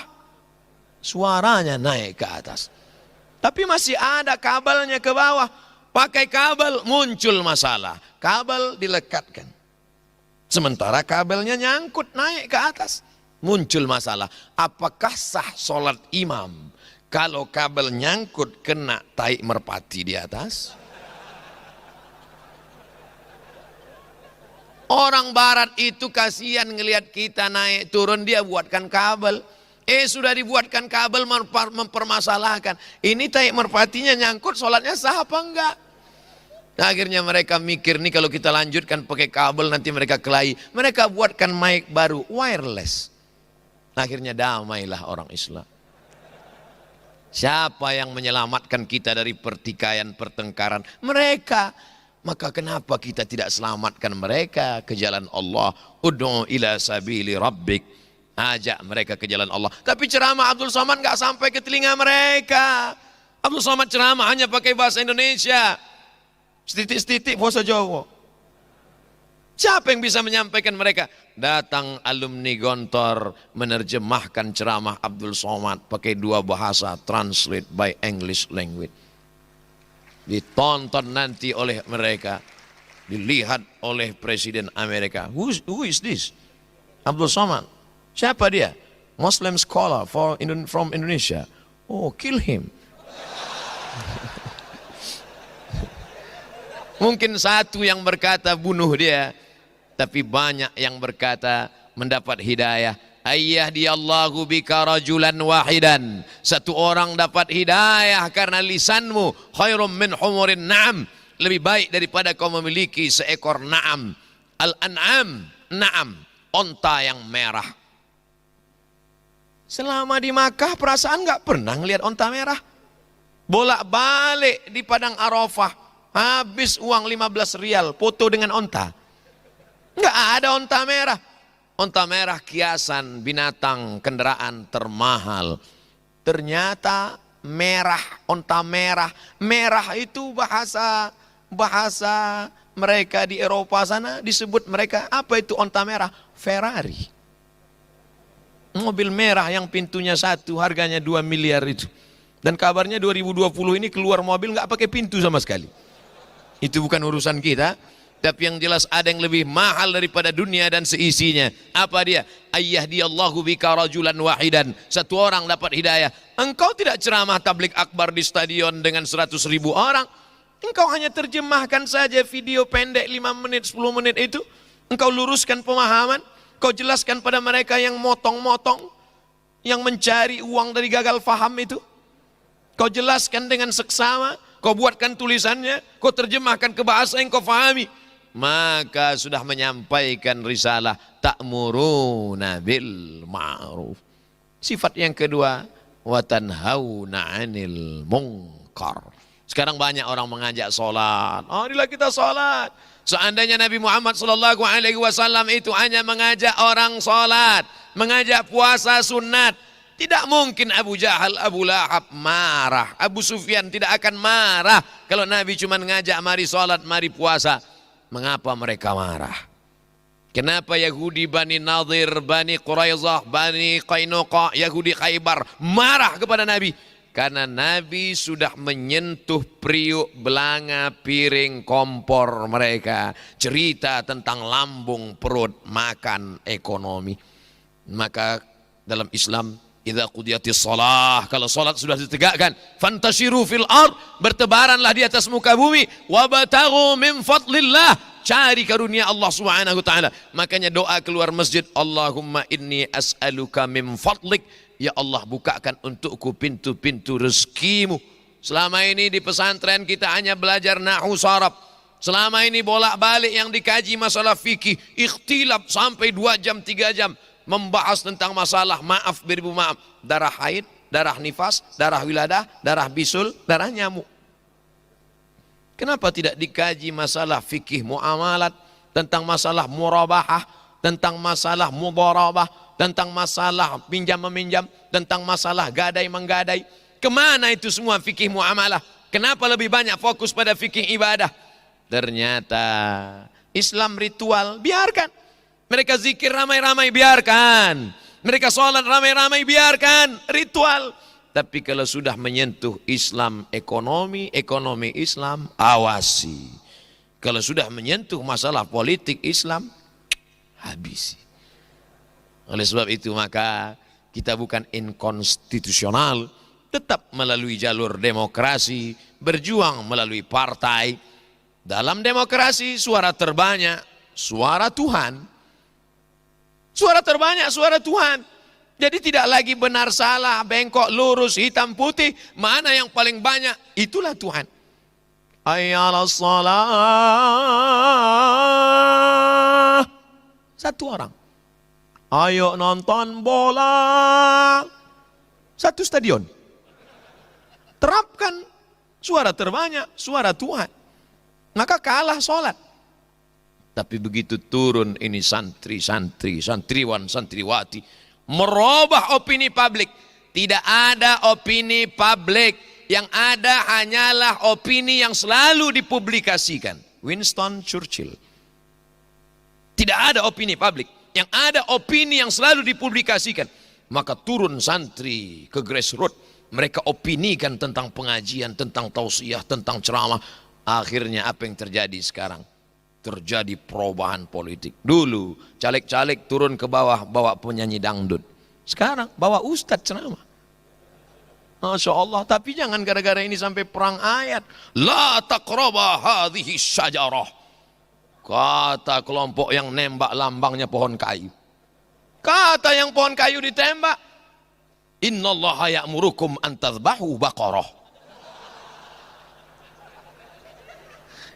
suaranya naik ke atas. Tapi masih ada kabelnya ke bawah, pakai kabel, muncul masalah. Kabel dilekatkan, sementara kabelnya nyangkut naik ke atas, muncul masalah. Apakah sah sholat imam kalau kabel nyangkut kena tai merpati di atas? Orang barat itu kasihan ngelihat kita naik turun, dia buatkan kabel. Sudah dibuatkan kabel, mempermasalahkan. Ini tai merpatinya nyangkut, sholatnya sah apa enggak? Akhirnya mereka mikir nih, kalau kita lanjutkan pakai kabel nanti mereka kelahi. Mereka buatkan mic baru, wireless. Akhirnya damailah orang Islam. Siapa yang menyelamatkan kita dari pertikaian, pertengkaran? Mereka. Maka kenapa kita tidak selamatkan mereka ke jalan Allah? Ud'u ila sabili rabbik. ajak mereka ke jalan Allah. Tapi ceramah Abdul Somad nggak sampai ke telinga mereka. Abdul Somad ceramah hanya pakai bahasa Indonesia, setitik-setitik bahasa Jawa. Siapa yang bisa menyampaikan mereka? Datang alumni Gontor menerjemahkan ceramah Abdul Somad pakai dua bahasa, translate by English language. Ditonton nanti oleh mereka, dilihat oleh Presiden Amerika. Who is this? Abdul Somad. Siapa dia? Muslim scholar from Indonesia. Oh, kill him. Mungkin satu yang berkata bunuh dia, tapi banyak yang berkata mendapat hidayah. Ayyadiyallahu bika rajulan wahidan. Satu orang dapat hidayah karena lisanmu. Khairum min humurin na'am. Lebih baik daripada kau memiliki seekor na'am. Al-an'am, na'am, onta yang merah. Selama di Makkah perasaan nggak pernah ngelihat onta merah. Bolak-balik di Padang Arafah. Habis uang 15 rial, foto dengan onta. Enggak ada onta merah. Onta merah kiasan binatang kendaraan termahal. Ternyata merah, onta merah. Merah itu bahasa mereka di Eropa sana disebut mereka, apa itu onta merah? Ferrari. Mobil merah yang pintunya satu harganya 2 miliar itu. Dan kabarnya 2020 ini keluar mobil nggak pakai pintu sama sekali. Itu bukan urusan kita, tapi yang jelas ada yang lebih mahal daripada dunia dan seisinya. Apa dia? Ayyadiyallahu bika rajulan wahidan. Satu orang dapat hidayah. Engkau tidak ceramah tablik akbar di stadion dengan 100.000 orang. Engkau hanya terjemahkan saja video pendek 5 menit, 10 menit itu. Engkau luruskan pemahaman. Kau jelaskan pada mereka yang motong-motong, yang mencari uang dari gagal faham itu. Kau jelaskan dengan seksama. Kau buatkan tulisannya, kau terjemahkan ke bahasa yang kau fahami. Maka sudah menyampaikan risalah ta'muruna bil ma'ruf. Sifat yang kedua, wa tanhauna 'anil munkar. Sekarang banyak orang mengajak salat. Marilah kita salat. Seandainya Nabi Muhammad SAW itu hanya mengajak orang salat, mengajak puasa sunat, tidak mungkin Abu Jahal, Abu Lahab marah. Abu Sufyan tidak akan marah kalau Nabi cuma ngajak mari sholat, mari puasa. Mengapa mereka marah? Kenapa Yahudi Bani Nadir, Bani Quraizah, Bani Qainuqa, Yahudi Khaybar marah kepada Nabi? Karena Nabi sudah menyentuh periuk, belanga, piring, kompor mereka. Cerita tentang lambung, perut, makan, ekonomi. Maka dalam Islam, idza qudiyatis shalah, kalau salat sudah ditegakkan, fantashiru fil ard, bertebaranlah di atas muka bumi, wabtaghu min fadlillah, cari karunia Allah Subhanahu wa taala. Makanya doa keluar masjid, Allahumma inni as'aluka min fadlik, ya Allah bukakan untukku pintu-pintu rezekimu. Selama ini di pesantren kita hanya belajar nahwu saraf. Selama ini bolak-balik yang dikaji masalah fikih, ikhtilaf sampai 2 jam 3 jam. Membahas tentang masalah maaf beribu maaf, darah haid, darah nifas, darah wiladah, darah bisul, darah nyamuk. Kenapa tidak dikaji masalah fikih muamalat, tentang masalah murabahah, tentang masalah mudharabah, tentang masalah pinjam meminjam, tentang masalah gadai menggadai? Kemana itu semua fikih muamalah? Kenapa lebih banyak fokus pada fikih ibadah? Ternyata Islam ritual, biarkan. Mereka zikir ramai-ramai, biarkan. Mereka sholat ramai-ramai, biarkan. Ritual. Tapi kalau sudah menyentuh Islam ekonomi Islam, awasi. Kalau sudah menyentuh masalah politik Islam, habisi. Oleh sebab itu maka kita bukan inkonstitusional, tetap melalui jalur demokrasi, berjuang melalui partai. Dalam demokrasi suara terbanyak, suara Tuhan. Suara terbanyak, suara Tuhan. Jadi tidak lagi benar salah, bengkok lurus, hitam putih. Mana yang paling banyak? Itulah Tuhan. Ayyalas salah. Satu orang. Ayo nonton bola. Satu stadion. Terapkan suara terbanyak, suara Tuhan. Maka kalah sholat. Tapi begitu turun ini santri-santri, santriwan, santriwati, merubah opini publik. Tidak ada opini publik, yang ada hanyalah opini yang selalu dipublikasikan. Winston Churchill. Tidak ada opini publik, yang ada opini yang selalu dipublikasikan. Maka turun santri ke grassroots, mereka opinikan tentang pengajian, tentang tausiah, tentang ceramah. Akhirnya apa yang terjadi sekarang? Terjadi perubahan politik. Dulu caleg-caleg turun ke bawah bawa penyanyi dangdut. Sekarang bawa ustadz ceramah. Masya Allah. Tapi jangan gara-gara ini sampai perang ayat. La taqraba hadhihi syajarah. Kata kelompok yang nembak lambangnya pohon kayu. Kata yang pohon kayu ditembak, innallaha ya'murukum an tadhbahu baqarah.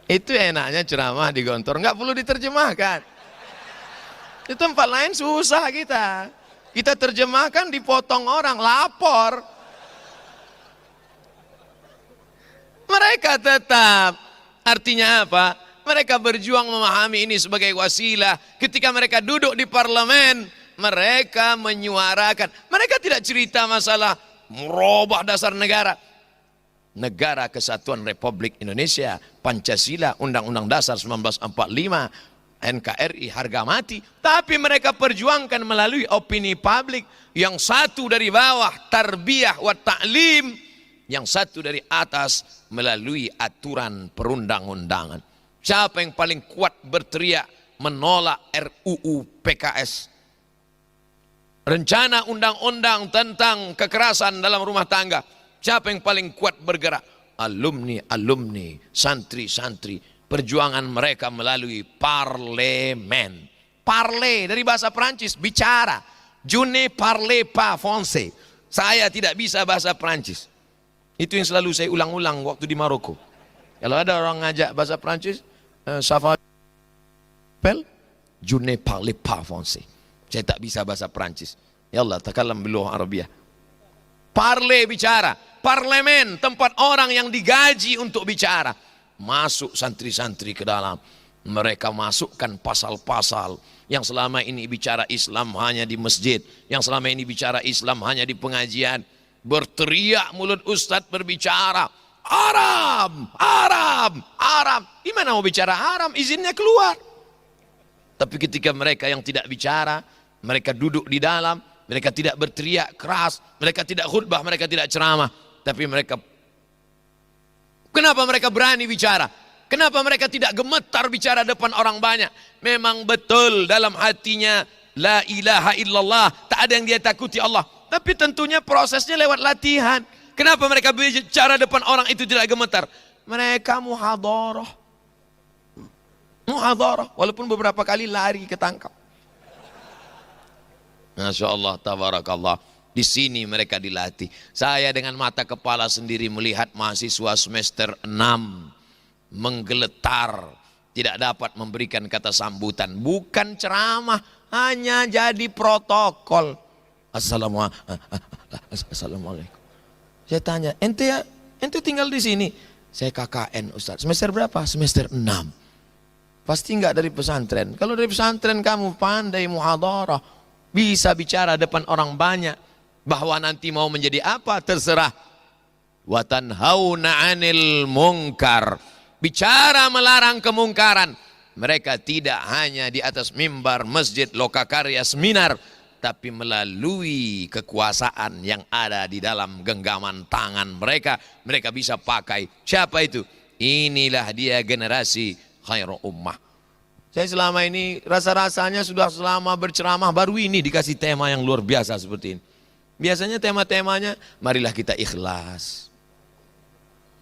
Itu enaknya ceramah di Gontor, nggak perlu diterjemahkan. Di tempat lain susah kita. Kita terjemahkan dipotong orang, lapor. Mereka tetap, artinya apa? Mereka berjuang memahami ini sebagai wasilah. Ketika mereka duduk di parlemen, mereka menyuarakan. Mereka tidak cerita masalah merubah dasar negara. Negara Kesatuan Republik Indonesia, Pancasila, Undang-Undang Dasar 1945, NKRI, harga mati. Tapi mereka perjuangkan melalui opini publik. Yang satu dari bawah, tarbiyah wa ta'lim. Yang satu dari atas, melalui aturan perundang-undangan. Siapa yang paling kuat berteriak menolak RUU PKS? Rencana undang-undang tentang kekerasan dalam rumah tangga. Siapa yang paling kuat bergerak? Alumni, santri-santri. Perjuangan mereka melalui parlemen. Parler dari bahasa Prancis, bicara. Je ne parle pas français. Saya tidak bisa bahasa Prancis. Itu yang selalu saya ulang-ulang waktu di Maroko. Kalau ada orang ngajak bahasa Prancis, ça va pel, je ne parle pas français. Saya tak bisa bahasa Prancis. Ya Allah, takallam bil lugha Arabiyah. Parle, bicara. Parlemen, tempat orang yang digaji untuk bicara. Masuk santri-santri ke dalam. Mereka masukkan pasal-pasal yang selama ini bicara Islam hanya di masjid, yang selama ini bicara Islam hanya di pengajian. Berteriak mulut ustadz berbicara, haram, haram, haram. Gimana mau bicara haram? Izinnya keluar. Tapi ketika mereka yang tidak bicara, mereka duduk di dalam, mereka tidak berteriak keras, mereka tidak khutbah, mereka tidak ceramah. Tapi mereka, kenapa mereka berani bicara? Kenapa mereka tidak gemetar bicara depan orang banyak? Memang betul dalam hatinya, la ilaha illallah, tak ada yang dia takuti Allah. Tapi tentunya prosesnya lewat latihan. Kenapa mereka bicara depan orang itu tidak gemetar? Mereka muhadharah. Muhadharah, walaupun beberapa kali lari ketangkap. Masya Allah, tabarakallah. Di sini mereka dilatih. Saya dengan mata kepala sendiri melihat mahasiswa semester 6 menggeletar, tidak dapat memberikan kata sambutan. Bukan ceramah, hanya jadi protokol. Assalamualaikum. Saya tanya, ente tinggal di sini? Saya KKN Ustaz. Semester berapa? Semester 6. Pasti enggak dari pesantren. Kalau dari pesantren kamu pandai muhadharah, bisa bicara depan orang banyak. Bahwa nanti mau menjadi apa terserah. Wa tanhauna 'anil munkar. Bicara melarang kemungkaran. Mereka tidak hanya di atas mimbar masjid lokakarya seminar, tapi melalui kekuasaan yang ada di dalam genggaman tangan mereka, mereka bisa pakai. Siapa itu? Inilah dia generasi khairul ummah. Saya selama ini rasa-rasanya sudah selama berceramah baru ini dikasih tema yang luar biasa seperti ini. Biasanya tema-temanya, marilah kita ikhlas,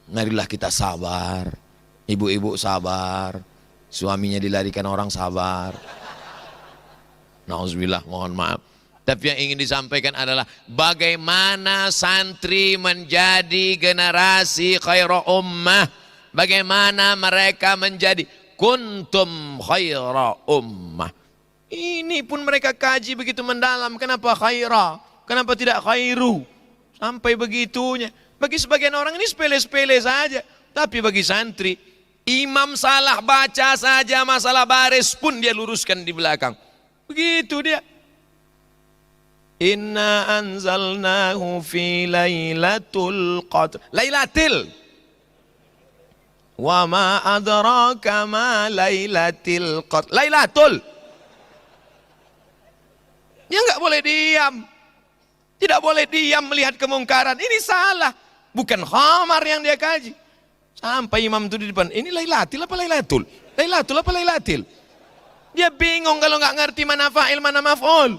marilah kita sabar, ibu-ibu sabar, suaminya dilarikan orang sabar. Nauzubillah, mohon maaf. Tapi yang ingin disampaikan adalah bagaimana santri menjadi generasi khairul ummah. Bagaimana mereka menjadi kuntum khairul ummah. Ini pun mereka kaji begitu mendalam. Kenapa khairah? Kenapa tidak khairu? Sampai begitunya. Bagi sebagian orang ini sepele-sepele saja. Tapi bagi santri, imam salah baca saja masalah baris pun dia luruskan di belakang. Begitu dia. Inna anzalnahu fi lailatul qadr. Lailatul. Wa ma adraka ma lailatul qadr. Lailatul. Dia enggak boleh diam. Tidak boleh diam melihat kemungkaran. Ini salah. Bukan khamar yang dia kaji. Sampai imam itu di depan. Ini lailatul apa lailatul? Lailatul apa lailatul? Dia bingung kalau enggak ngerti mana fa'il mana maf'ul.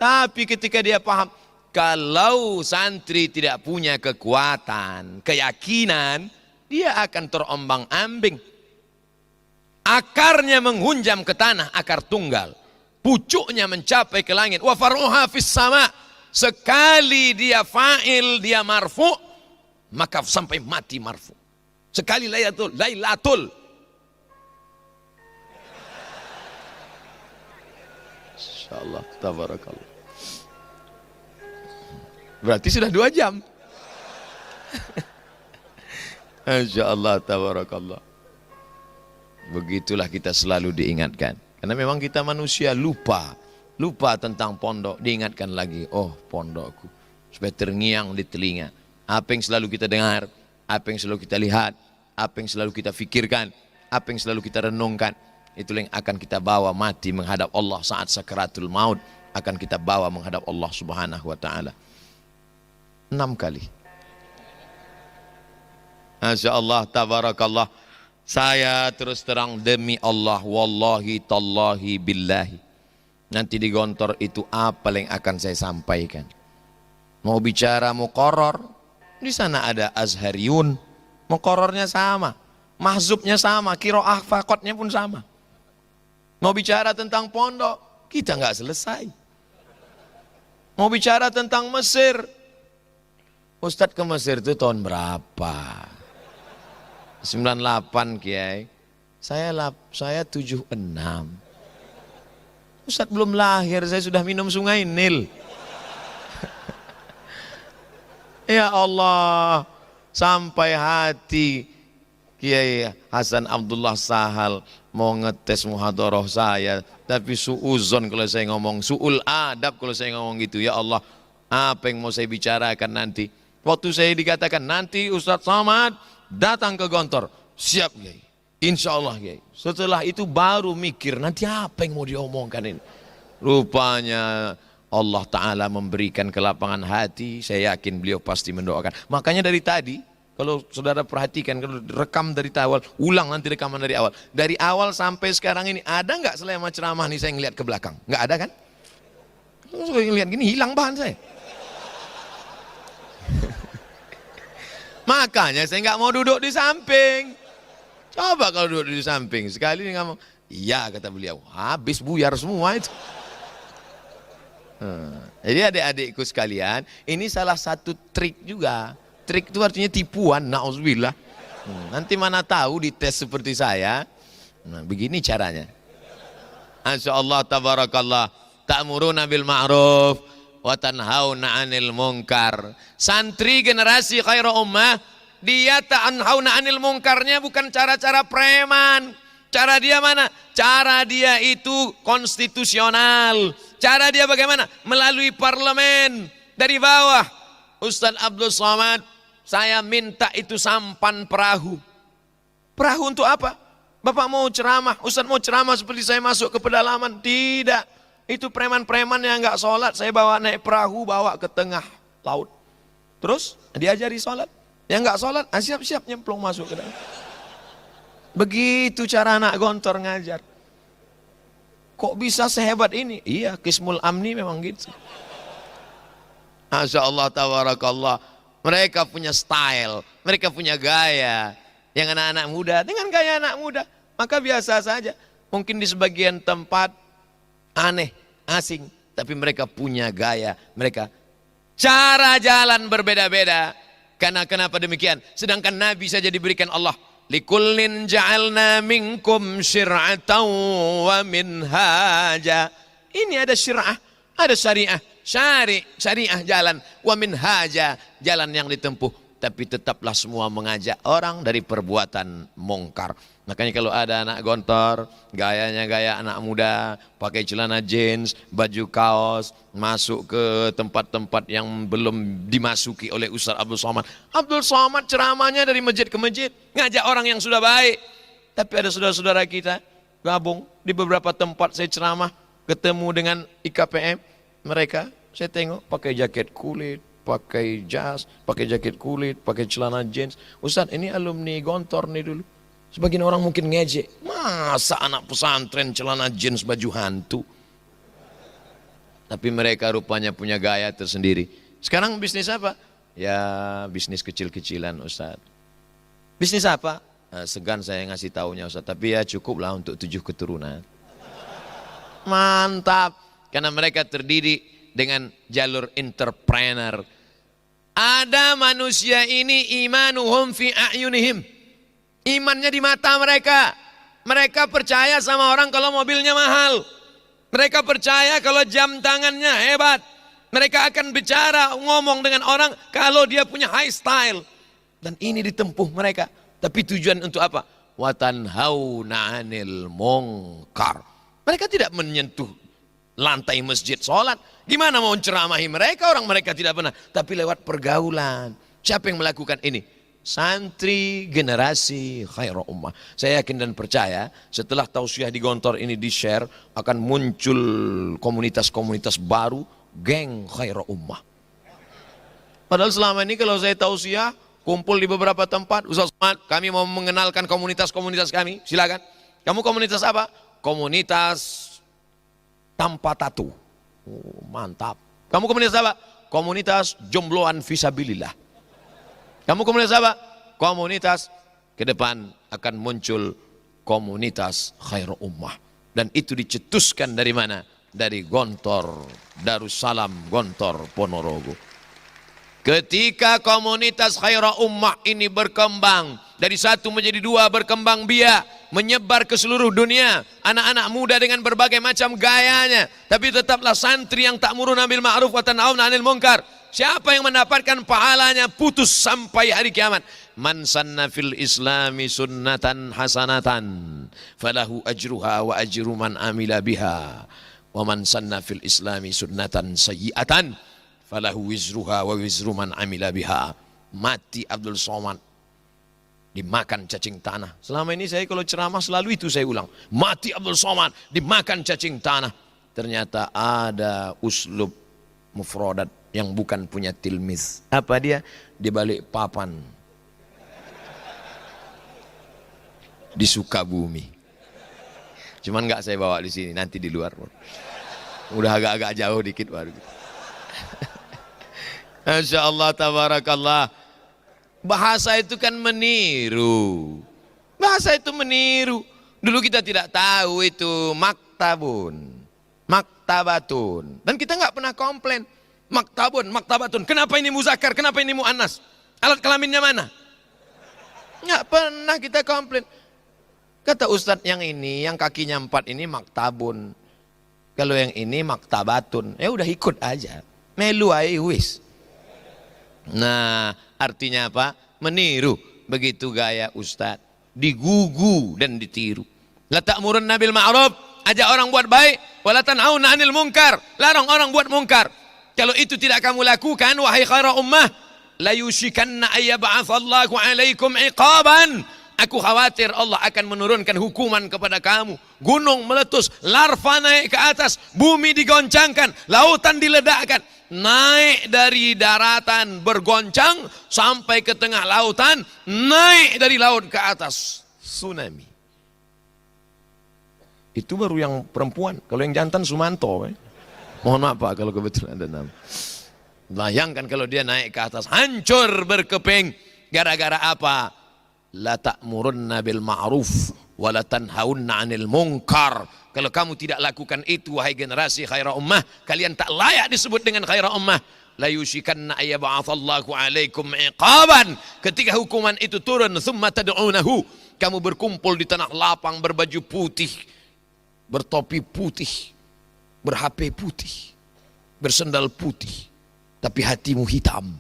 Tapi ketika dia paham, kalau santri tidak punya kekuatan, keyakinan, dia akan terombang-ambing. Akarnya menghunjam ke tanah, akar tunggal. Pucuknya mencapai ke langit. Wa faruha fis sama. Sekali dia fa'il, dia marfu, maka sampai mati marfu. Sekali lailatul, lailatul. Insyaallah, tabarakallah. Berarti sudah 2 jam. Insyaallah, tabarakallah. Begitulah kita selalu diingatkan. Karena memang kita manusia lupa tentang pondok, diingatkan lagi, oh pondokku, supaya terngiang di telinga. Apa yang selalu kita dengar, apa yang selalu kita lihat, apa yang selalu kita fikirkan, apa yang selalu kita renungkan, itulah yang akan kita bawa mati menghadap Allah saat sakaratul maut, akan kita bawa menghadap Allah Subhanahu wa taala. 6 kali. Masya Allah, tabarakallah. Saya terus terang demi Allah, wallahi tallahi billahi, nanti di Gontor itu apa yang akan saya sampaikan. Mau bicara muqarrar, di sana ada azhariyun, muqarrarnya sama, mahzubnya sama, qiraah faqatnya pun sama. Mau bicara tentang pondok, kita nggak selesai. Mau bicara tentang Mesir, Ustadz ke Mesir itu tahun berapa? 98 Kiai. Saya 76. Ustadz belum lahir, saya sudah minum sungai Nil. Ya Allah, sampai hati Kiai Hasan Abdullah Sahal mau ngetes muhadharah saya, tapi suuzon kalau saya ngomong, suul adab kalau saya ngomong gitu. Ya Allah, apa yang mau saya bicarakan nanti? Waktu saya dikatakan nanti Ustadz Samad datang ke Gontor, siap Kiai, insya Allah Kiai. Setelah itu baru mikir nanti apa yang mau diomongkan ini. Rupanya Allah Ta'ala memberikan kelapangan hati, saya yakin beliau pasti mendoakan. Makanya dari tadi, kalau saudara perhatikan, kalau rekam dari awal, ulang nanti rekaman dari awal. Dari awal sampai sekarang ini, ada nggak selama ceramah nih saya ngeliat ke belakang? Nggak ada kan? Saya ngeliat gini, hilang bahan saya. Makanya saya nggak mau duduk di samping. Coba kalau duduk di samping, sekali dia ngomong, iya kata beliau, habis buyar semua itu. Jadi adik-adikku sekalian, ini salah satu trik juga. Trik itu artinya tipuan, na'udzubillah. Nanti mana tahu dites seperti saya. Nah, begini caranya. Insyaallah, tabarakallah. Ta'muruna bil ma'ruf wa tanhauna 'anil munkar. Santri generasi khairu ummah, dia tanhauna 'anil munkarnya bukan cara-cara preman. Cara dia mana? Cara dia itu konstitusional. Cara dia bagaimana? Melalui parlemen dari bawah. Ustadz Abdul Somad, saya minta itu sampan perahu. Perahu untuk apa? Bapak mau ceramah, Ustadz mau ceramah seperti saya masuk ke pedalaman? Tidak. Itu preman-preman yang nggak sholat, saya bawa naik perahu, bawa ke tengah laut. Terus diajari sholat. Yang nggak sholat, siap-siap nyemplung masuk ke dalam. Begitu cara anak Gontor ngajar. Kok bisa sehebat ini? Iya, Qismul Amni memang gitu. Masya Allah, tabarakallah. Mereka punya style, mereka punya gaya. Yang anak-anak muda dengan gaya anak muda, maka biasa saja. Mungkin di sebagian tempat aneh, asing, tapi mereka punya gaya, mereka cara jalan berbeda-beda. Karena kenapa demikian? Sedangkan Nabi saja diberikan Allah, likullin ja'alna minkum syir'atan wa minhaja. Ini ada syir'ah, ada syariah, syariah jalan, wa minhaja jalan yang ditempuh. Tapi tetaplah semua mengajak orang dari perbuatan mungkar. Makanya kalau ada anak gontor, gayanya gaya anak muda, pakai celana jeans, baju kaos, masuk ke tempat-tempat yang belum dimasuki oleh Ustaz Abdul Somad. Abdul Somad ceramahnya dari masjid ke masjid, ngajak orang yang sudah baik. Tapi ada saudara-saudara kita gabung di beberapa tempat saya ceramah, ketemu dengan IKPM, mereka saya tengok pakai jaket kulit, pakai jas, pakai jaket kulit, pakai celana jeans. Ustaz, ini alumni gontor nih dulu. Sebagian orang mungkin ngejek, masa anak pesantren celana jeans baju hantu? Tapi mereka rupanya punya gaya tersendiri. Sekarang bisnis apa? Ya bisnis kecil-kecilan Ustaz. Bisnis apa? Segan saya ngasih taunya Ustaz, tapi ya cukuplah untuk 7 keturunan. Mantap, karena mereka terdidik dengan jalur entrepreneur. Ada manusia ini imanuhum fi a'yunihim. Imannya di mata mereka. Mereka percaya sama orang kalau mobilnya mahal. Mereka percaya kalau jam tangannya hebat. Mereka akan bicara, ngomong dengan orang kalau dia punya high style. Dan ini ditempuh mereka. Tapi tujuan untuk apa? Watanhauna 'anil munkar. Mereka tidak menyentuh lantai masjid sholat. Gimana mau ceramahi mereka? Orang mereka tidak pernah. Tapi lewat pergaulan. Siapa yang melakukan ini? Santri generasi khairul ummah. Saya yakin dan percaya setelah tausiah di Gontor ini di-share akan muncul komunitas-komunitas baru, geng khairul ummah. Padahal selama ini kalau saya tausiah kumpul di beberapa tempat, Ustaz Somad, kami mau mengenalkan komunitas-komunitas kami, silakan. Kamu komunitas apa? Komunitas tanpa tato. Oh, mantap. Kamu komunitas apa? Komunitas jombloan fisabilillah. Kamu komunitas apa? Komunitas ke depan akan muncul komunitas khairul ummah. Dan itu dicetuskan dari mana? Dari Gontor Darussalam Gontor Ponorogo. Ketika komunitas khairul ummah ini berkembang, dari 1 menjadi 2 berkembang biak, menyebar ke seluruh dunia, anak-anak muda dengan berbagai macam gayanya, tapi tetaplah santri yang ta'muruna bil ma'ruf wa tanhauna 'anil munkar. Siapa yang mendapatkan pahalanya putus sampai hari kiamat? Man sanna fil islami sunnatan hasanatan falahu ajruha wa ajru man amila biha wa man sanna fil islami sunnatan sayyi'atan falahu wizruha wa wizru man amila biha. Mati Abdul Somad dimakan cacing tanah. Selama ini saya kalau ceramah selalu itu saya ulang. Mati Abdul Somad dimakan cacing tanah. Ternyata ada uslub mufradat yang bukan punya tilmiz. Apa dia? Di balik papan di Sukabumi. Cuman nggak saya bawa di sini, nanti di luar. Udah agak-agak jauh dikit baru. Masya Allah, tabarakallah. Bahasa itu kan meniru. Bahasa itu meniru. Dulu kita tidak tahu itu maktabun, maktabatun. Dan kita nggak pernah komplain. Maktabun, maktabatun. Kenapa ini muzakkar? Kenapa ini muannas? Alat kelaminnya mana? Nggak pernah kita komplain. Kata Ustadz yang ini, yang kakinya 4 ini maktabun. Kalau yang ini maktabatun. Ya udah ikut aja. Melu aja wis. Nah, artinya apa? Meniru. Begitu gaya Ustadz. Digugu dan ditiru. La ta'murunna bil ma'ruf. Ajak orang buat baik. Wa la tanhauna 'anil munkar. Larang orang buat munkar. Kalau itu tidak kamu lakukan, wahai khairul ummah, la yushikanna ayyab'atsallahu 'alaikum iqaban. Aku khawatir Allah akan menurunkan hukuman kepada kamu. Gunung meletus, larva naik ke atas, bumi digoncangkan, lautan diledakkan. Naik dari daratan bergoncang sampai ke tengah lautan, naik dari laut ke atas, tsunami. Itu baru yang perempuan. Kalau yang jantan Sumanto. Mohon maaf Pak kalau kebetulan ada nama. Bayangkan kalau dia naik ke atas, hancur berkeping. Gara-gara apa? La ta'murunna bil ma'ruf wa la tanhaunna 'anil munkar. Kalau kamu tidak lakukan itu, wahai generasi khairul ummah, kalian tak layak disebut dengan khairul ummah. La yushikanna ayyab'atsallahu 'alaikum iqaban. Ketika hukuman itu turun, thumma tad'unahu, kamu berkumpul di tanah lapang berbaju putih, bertopi putih, ber-HP putih, bersendal putih, tapi hatimu hitam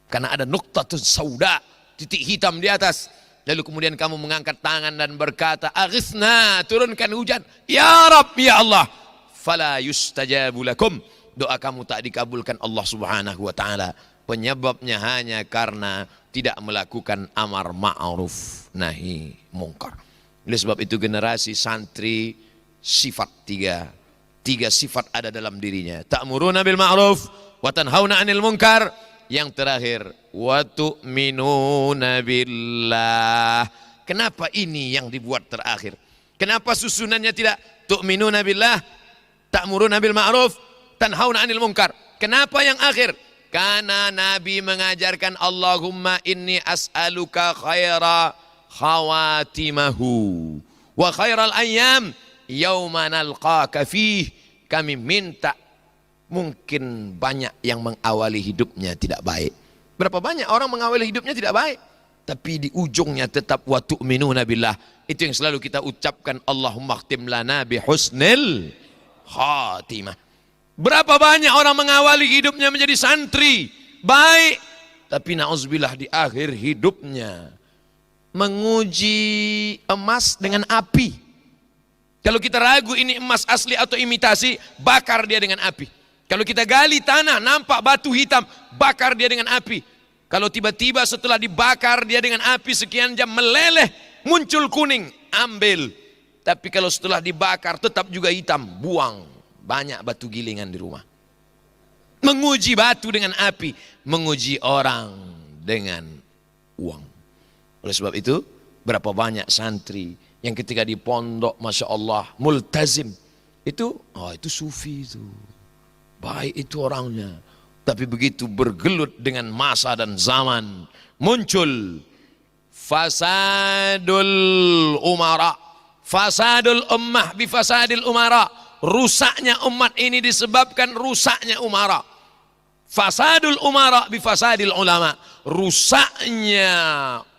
karena ada nuqtatun sauda, titik hitam di atas. Lalu kemudian kamu mengangkat tangan dan berkata, aghithna, turunkan hujan. Ya Rabb, ya Allah. Fala yustajabu lakum. Doa kamu tak dikabulkan Allah Subhanahu wa taala. Penyebabnya hanya karena tidak melakukan amar ma'ruf nahi mungkar. Oleh sebab itu generasi santri sifat tiga sifat ada dalam dirinya. Ta'muruna bil ma'ruf wa tanhauna 'anil munkar. Yang terakhir, wa tu'minuna billah. Kenapa ini yang dibuat terakhir? Kenapa susunannya tidak tu'minuna billah, ta'muruna bil ma'ruf, tanhauna 'anil munkar? Kenapa yang akhir? Karena Nabi mengajarkan Allahumma inni as'aluka khaira khawatimahu wa khairal ayyam yauma nalqaka fih. Kami minta, mungkin banyak yang mengawali hidupnya tidak baik. Berapa banyak orang mengawali hidupnya tidak baik, tapi di ujungnya tetap wa tu'minuna billah. Itu yang selalu kita ucapkan, Allahumma khtim lana bi husnil khatimah. Berapa banyak orang mengawali hidupnya menjadi santri baik, tapi na'udzubillah di akhir hidupnya menguji emas dengan api. Kalau kita ragu ini emas asli atau imitasi, bakar dia dengan api. Kalau kita gali tanah, nampak batu hitam, bakar dia dengan api. Kalau tiba-tiba setelah dibakar dia dengan api sekian jam meleleh, muncul kuning, ambil. Tapi kalau setelah dibakar tetap juga hitam, buang. Banyak batu gilingan di rumah. Menguji batu dengan api, menguji orang dengan uang. Oleh sebab itu, berapa banyak santri yang ketika di pondok, Masya Allah, multazim. Itu sufi itu. Baik itu orangnya. Tapi begitu bergelut dengan masa dan zaman, muncul fasadul umara, fasadul ummah bifasadil umara. Rusaknya umat ini disebabkan rusaknya umara. Fasadul umara bifasadil ulama. Rusaknya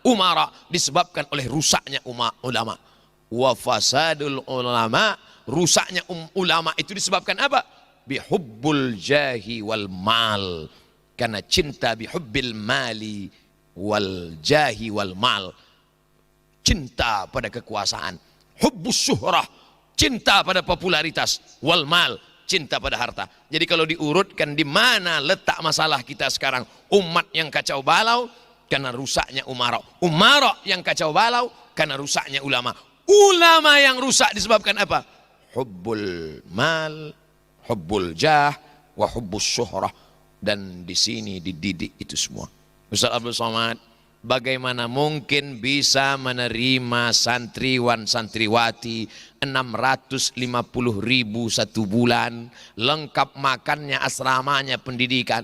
umara disebabkan oleh rusaknya ulama. Wa fasadul ulama, rusaknya ulama itu disebabkan apa? Bihubbul jahi wal mal. Karena cinta bihubbil mali wal jahi wal mal. Cinta pada kekuasaan. Hubbus syuhrah, cinta pada popularitas. Wal mal, cinta pada harta. Jadi kalau diurutkan di mana letak masalah kita sekarang, umat yang kacau balau karena rusaknya umara. Umara yang kacau balau karena rusaknya ulama. Ulama yang rusak disebabkan apa? Hubbul mal, hubbul jah, wa hubbus syuhrah. Dan di sini dididik itu semua. Ustaz Abdul Somad, bagaimana mungkin bisa menerima santriwan santriwati 650.000 satu bulan, lengkap makannya, asramanya, pendidikan?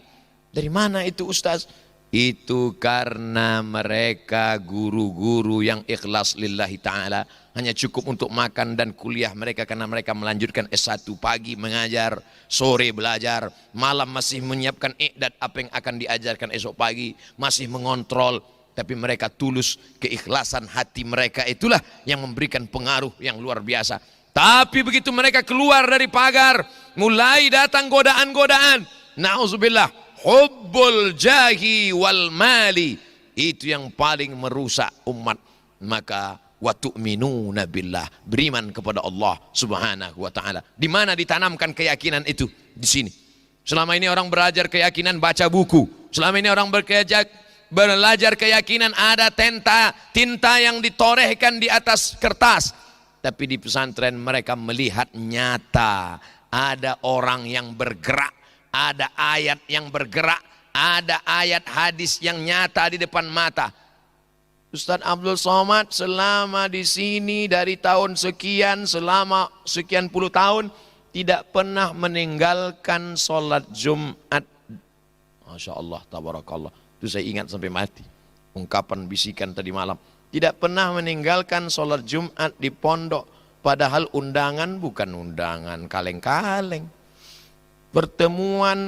Dari mana itu Ustaz? Itu karena mereka guru-guru yang ikhlas lillahi ta'ala. Hanya cukup untuk makan dan kuliah mereka, karena mereka melanjutkan S1, pagi mengajar, sore belajar, malam masih menyiapkan i'dad apa yang akan diajarkan esok pagi, masih mengontrol. Tapi mereka tulus, keikhlasan hati mereka itulah yang memberikan pengaruh yang luar biasa. Tapi begitu mereka keluar dari pagar, mulai datang godaan-godaan. Na'udzubillah, hubbul jahi wal mali, itu yang paling merusak umat. Maka wa tu'minuna billah, beriman kepada Allah Subhanahu wa taala. Di mana ditanamkan keyakinan itu? Di sini. Selama ini orang belajar keyakinan baca buku. Selama ini orang belajar keyakinan ada tinta yang ditorehkan di atas kertas. Tapi di pesantren mereka melihat nyata, ada orang yang bergerak, ada ayat yang bergerak, ada ayat hadis yang nyata di depan mata. Ustaz Abdul Somad selama di sini dari tahun sekian, selama sekian puluh tahun tidak pernah meninggalkan sholat Jumat. Masya Allah, tabarakallah. Itu saya ingat sampai mati. Ungkapan bisikan tadi malam. Tidak pernah meninggalkan sholat Jumat di pondok. Padahal undangan bukan undangan kaleng-kaleng. Pertemuan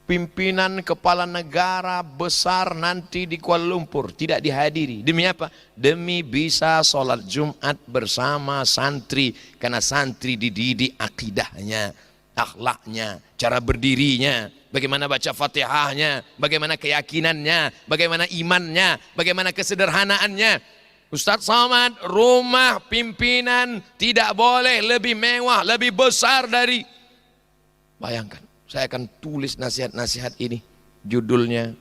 pimpinan kepala negara besar nanti di Kuala Lumpur tidak dihadiri. Demi apa? Demi bisa sholat Jumat bersama santri. Karena santri dididik akidahnya. akhlaknya, cara berdirinya, bagaimana baca Fatihahnya, bagaimana keyakinannya, bagaimana imannya, bagaimana kesederhanaannya. Ustadz Somad, rumah pimpinan tidak boleh lebih mewah, lebih besar dari. Bayangkan, saya akan tulis nasihat-nasihat ini, judulnya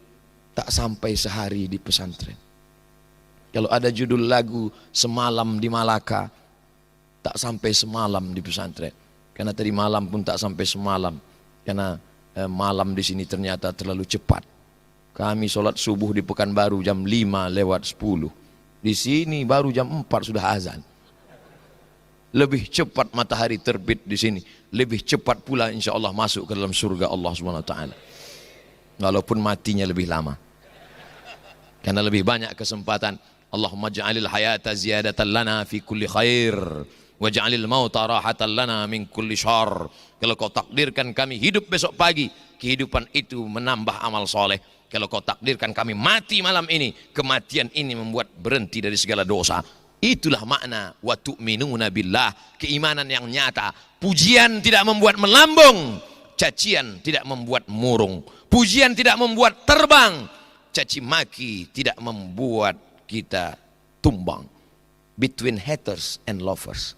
tak sampai sehari di pesantren. Kalau ada judul lagu semalam di Malaka, tak sampai semalam di pesantren. Karena tadi malam pun tak sampai semalam. Karena malam di sini ternyata terlalu cepat. Kami sholat subuh di Pekanbaru jam 5:10. Di sini baru jam 4 sudah azan. Lebih cepat matahari terbit di sini. Lebih cepat pula insya Allah masuk ke dalam surga Allah Subhanahu Wa Taala. Walaupun matinya lebih lama. Karena lebih banyak kesempatan. Allahumma ja'alil hayata ziyadatan lana fi kulli khair wa ja'alil mauta rahatan lana min kulli syarr. Kalau kau takdirkan kami hidup besok pagi, kehidupan itu menambah amal soleh. Kalau kau takdirkan kami mati malam ini, kematian ini membuat berhenti dari segala dosa. Itulah makna wa tu'minuna billah, keimanan yang nyata. Pujian tidak membuat melambung, cacian tidak membuat murung. Pujian tidak membuat terbang, caci maki tidak membuat kita tumbang. Between haters and lovers.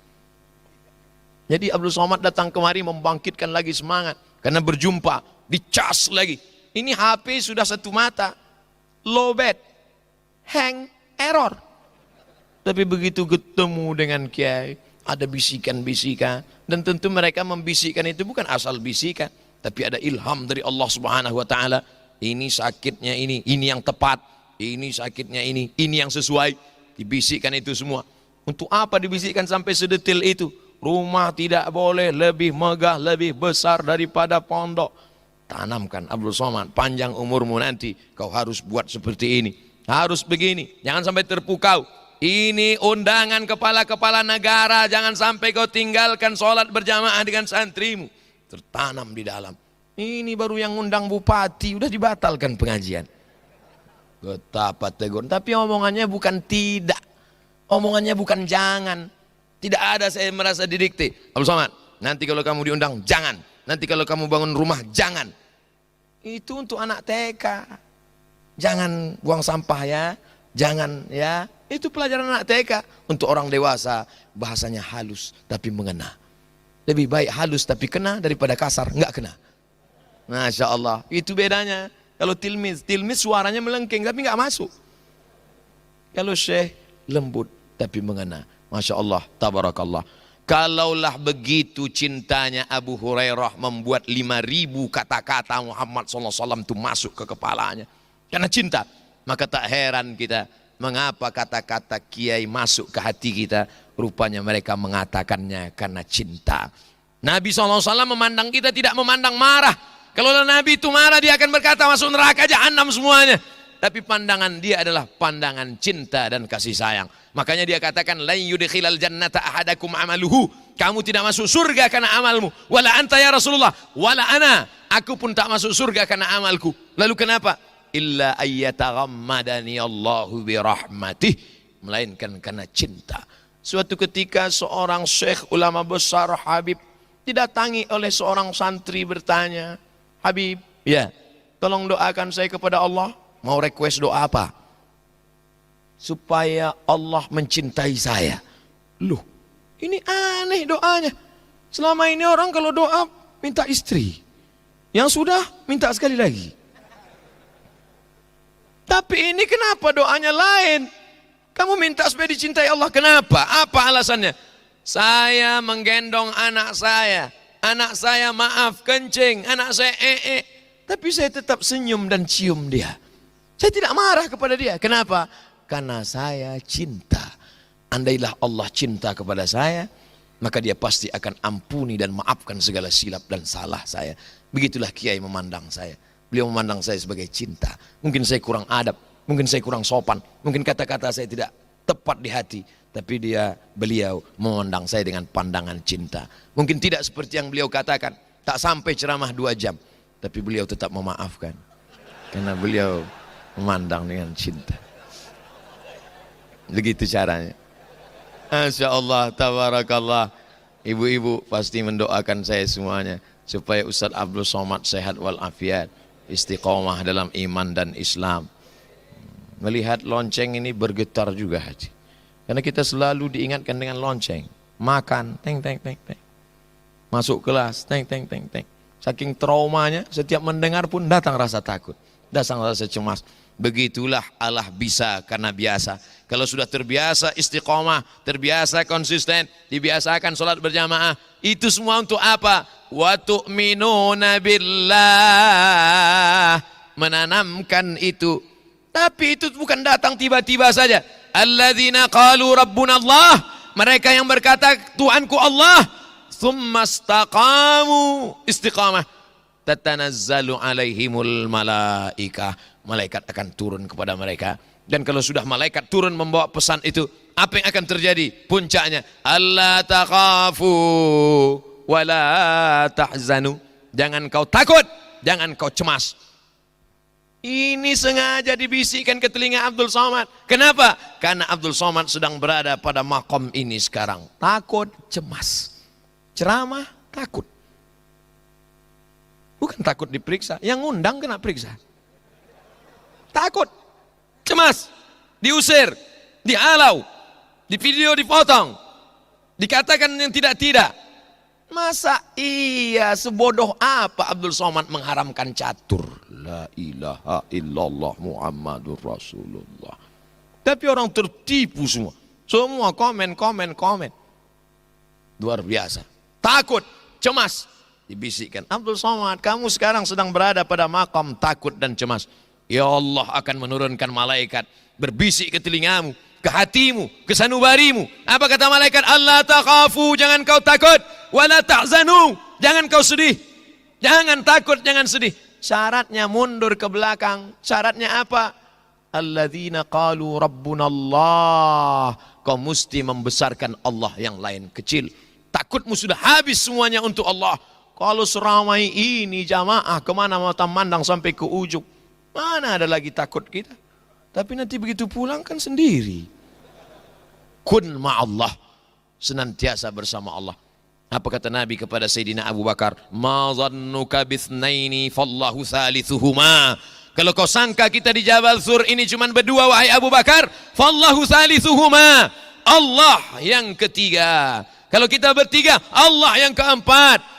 Jadi Abdul Somad datang kemari membangkitkan lagi semangat. Karena berjumpa, dicas lagi. Ini HP sudah satu mata. Low bat, hang, error. Tapi begitu ketemu dengan Kiai, ada bisikan-bisikan. Dan tentu mereka membisikkan itu bukan asal bisikan. Tapi ada ilham dari Allah Subhanahu Wa Taala. Ini sakitnya ini yang tepat. Ini sakitnya ini yang sesuai. Dibisikkan itu semua. Untuk apa dibisikkan sampai sedetil itu? Rumah tidak boleh lebih megah, lebih besar daripada pondok. Tanamkan Abdul Somad, panjang umurmu nanti kau harus buat seperti ini. Harus begini, jangan sampai terpukau. Ini undangan kepala-kepala negara, jangan sampai kau tinggalkan sholat berjamaah dengan santrimu. Tertanam di dalam. Ini baru yang undang bupati, udah dibatalkan pengajian. Betapa tegur. Tapi omongannya bukan tidak. Omongannya bukan jangan. Tidak ada saya merasa didikte. Abdul Somad, nanti kalau kamu diundang, jangan. Nanti kalau kamu bangun rumah, jangan. Itu untuk anak TK. Jangan buang sampah ya. Jangan ya. Itu pelajaran anak TK. Untuk orang dewasa, bahasanya halus tapi mengena. Lebih baik halus tapi kena daripada kasar, enggak kena. Masya Allah. Itu bedanya. Kalau tilmiz suaranya melengking tapi nggak masuk. Kalau syekh lembut tapi mengena. Masya Allah, tabarakallah. Kalaulah begitu cintanya Abu Hurairah membuat 5.000 kata-kata Muhammad SAW itu masuk ke kepalanya. Karena cinta. Maka tak heran kita mengapa kata-kata kiai masuk ke hati kita. Rupanya mereka mengatakannya karena cinta. Nabi SAW memandang kita tidak memandang marah. Kalau Nabi itu marah dia akan berkata masuk neraka jahanam semuanya. Tapi pandangan dia adalah pandangan cinta dan kasih sayang. Makanya dia katakan la yudkhilal jannata ahadakum amaluhu. Kamu tidak masuk surga karena amalmu. Wala anta ya Rasulullah, wala ana. Aku pun tak masuk surga karena amalku. Lalu kenapa? Illa ayyataghammadani Allahu bi rahmatih. Melainkan karena cinta. Suatu ketika seorang syekh ulama besar Habib didatangi oleh seorang santri bertanya, Habib, ya, tolong doakan saya kepada Allah. Mau request doa apa? Supaya Allah mencintai saya. Loh, ini aneh doanya. Selama ini orang kalau doa minta istri. Yang sudah minta sekali lagi. Tapi ini kenapa doanya lain? Kamu minta supaya dicintai Allah. Kenapa? Apa alasannya? Saya menggendong anak saya. Anak saya maaf kencing, anak saya tapi saya tetap senyum dan cium dia. Saya tidak marah kepada dia. Kenapa? Karena saya cinta. Andailah Allah cinta kepada saya, maka dia pasti akan ampuni dan maafkan segala silap dan salah saya. Begitulah kiai memandang saya. Beliau memandang saya sebagai cinta. Mungkin saya kurang adab, mungkin saya kurang sopan, mungkin kata-kata saya tidak tepat di hati. Tapi beliau memandang saya dengan pandangan cinta. Mungkin tidak seperti yang beliau katakan. Tak sampai ceramah 2 jam. Tapi beliau tetap memaafkan. Karena beliau memandang dengan cinta. Begitu caranya. Masya Allah, tabarakallah. Ibu-ibu pasti mendoakan saya semuanya. supaya Ustaz Abdul Somad sehat walafiat, istiqomah dalam iman dan Islam. Melihat lonceng ini bergetar juga hati. Karena kita selalu diingatkan dengan lonceng. Makan, teng teng teng teng. Masuk kelas, teng teng teng teng. Saking traumanya, setiap mendengar pun datang rasa takut, datang rasa cemas. Begitulah Allah bisa karena biasa. Kalau sudah terbiasa istiqomah, terbiasa konsisten, dibiasakan sholat berjamaah, itu semua untuk apa? Wa tu'minuna billah, menanamkan itu. Tapi itu bukan datang tiba-tiba saja. Alladzina qalu rabbuna Allah, mereka yang berkata Tuhanku Allah, thumma istaqamu, istiqamah, tatanazzalu alaihimul malaikah, malaikat akan turun kepada mereka. Dan kalau sudah malaikat turun membawa pesan itu, apa yang akan terjadi? Puncaknya, alla takhafu wala tahzanu, jangan kau takut, jangan kau cemas. Ini sengaja dibisikkan ke telinga Abdul Somad. Kenapa? Karena Abdul Somad sedang berada pada makom ini sekarang. Takut, cemas. Ceramah, takut. Bukan takut diperiksa, yang ngundang kena periksa. Takut, cemas, diusir, dihalau, di video dipotong, dikatakan yang tidak-tidak. Masa iya sebodoh apa Abdul Somad mengharamkan catur? La ilaha illallah Muhammadur Rasulullah. Tapi orang tertipu semua. Semua komen. Luar biasa. Takut, cemas. Dibisikkan, Abdul Somad, kamu sekarang sedang berada pada makam takut dan cemas. Ya Allah akan menurunkan malaikat berbisik ke telingamu, ke hatimu, ke sanubarimu. Apa kata malaikat? Allah takhafu, jangan kau takut, wala tahzanu, jangan kau sedih. Jangan takut, jangan sedih. Syaratnya mundur ke belakang. Syaratnya apa? Alladzina qalu rabbuna Allah. Kau mesti membesarkan Allah yang lain kecil. Takutmu sudah habis semuanya untuk Allah. Kalau seramai ini jamaah kemana mata mandang sampai ke ujung, mana ada lagi takut kita? Tapi nanti begitu pulang kan sendiri. Kun ma'allah, senantiasa bersama Allah. Apa kata Nabi kepada Sayyidina Abu Bakar? Ma dhannuka bithnaini fallahu thalithuhuma. Kalau kau sangka kita di Jabal Sur ini cuma berdua wahai Abu Bakar, fallahu thalithuhuma, Allah yang ketiga. Kalau kita bertiga, Allah yang keempat.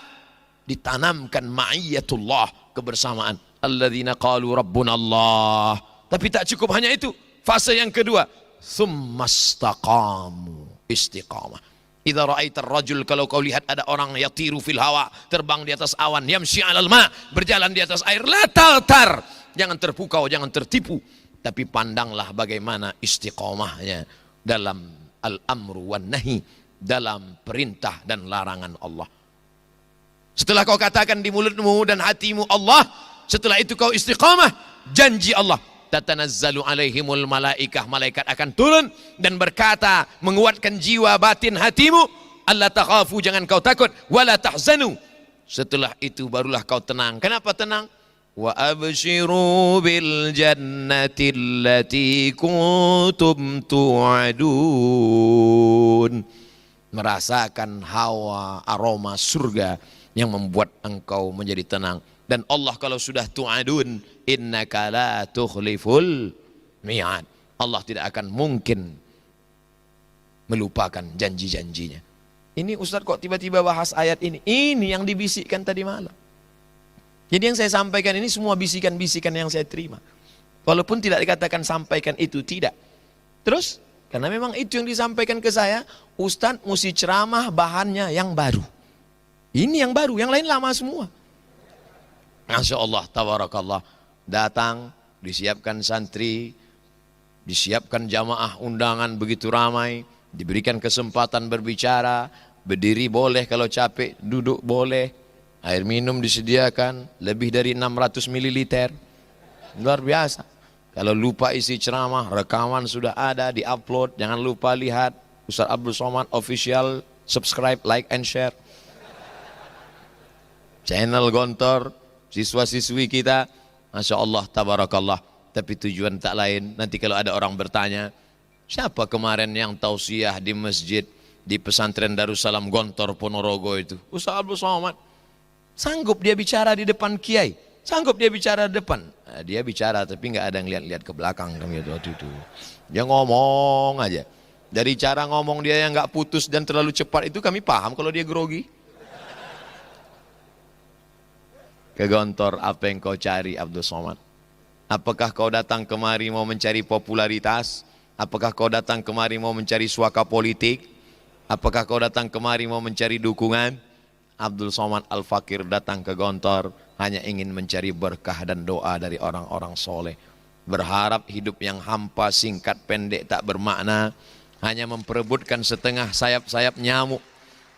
Ditanamkan ma'iyatullah, kebersamaan. Alladzina qalu rabbuna Allah. Tapi tak cukup hanya itu. Fase yang kedua, thummastaqamu, istiqamah. Idza ra'aitar rajul, kalau kau lihat ada orang yatiru fil hawa, terbang di atas awan, yamshi 'alal ma, berjalan di atas air, la taltar, jangan terpukau, jangan tertipu, tapi pandanglah bagaimana istiqamahnya dalam al-amru wan nahi, dalam perintah dan larangan Allah. Setelah kau katakan di mulutmu dan hatimu Allah, setelah itu kau istiqamah, janji Allah, tatanazzalu alaihimul malaikah, malaikat akan turun dan berkata, menguatkan jiwa batin hatimu, alla takhafu, jangan kau takut, wala tahzanu. Setelah itu barulah kau tenang. Kenapa tenang? Wa abshiru bil jannati allati kuntum tu'adun. Merasakan hawa aroma surga yang membuat engkau menjadi tenang. Dan Allah kalau sudah tu'adun, innaka la tukhliful mi'ad, Allah tidak akan mungkin melupakan janji-janjinya. Ini Ustaz kok tiba-tiba bahas ayat ini? Ini yang dibisikkan tadi malam. Jadi yang saya sampaikan ini semua bisikan-bisikan yang saya terima. Walaupun tidak dikatakan sampaikan itu, tidak. Terus, karena memang itu yang disampaikan ke saya, Ustaz mesti ceramah bahannya yang baru. Ini yang baru, yang lain lama semua. Masya Allah, tabarakallah. Datang, disiapkan santri, disiapkan jamaah undangan begitu ramai, diberikan kesempatan berbicara, berdiri boleh kalau capek, duduk boleh, air minum disediakan, lebih dari 600 ml. Luar biasa. Kalau lupa isi ceramah, rekaman sudah ada, di-upload, jangan lupa lihat. Ustaz Abdul Somad Official, subscribe, like, and share. Channel Gontor, siswa-siswi kita, Masya Allah, tabarakallah. Tapi tujuan tak lain, nanti kalau ada orang bertanya, siapa kemarin yang tausiah di masjid, di pesantren Darussalam Gontor Ponorogo itu? Ustaz Abdul Somad. Sanggup dia bicara di depan kiai, sanggup dia bicara di depan. Nah, dia bicara tapi nggak ada yang lihat-lihat ke belakang kan gitu waktu itu. Dia ngomong aja. Dari cara ngomong dia yang nggak putus dan terlalu cepat itu kami paham kalau dia grogi. Ke Gontor, apa yang kau cari Abdul Somad? Apakah kau datang kemari mau mencari popularitas? Apakah kau datang kemari mau mencari suaka politik? Apakah kau datang kemari mau mencari dukungan? Abdul Somad Al-Fakir datang ke Gontor hanya ingin mencari berkah dan doa dari orang-orang soleh. Berharap hidup yang hampa, singkat, pendek, tak bermakna, hanya memperebutkan setengah sayap-sayap nyamuk.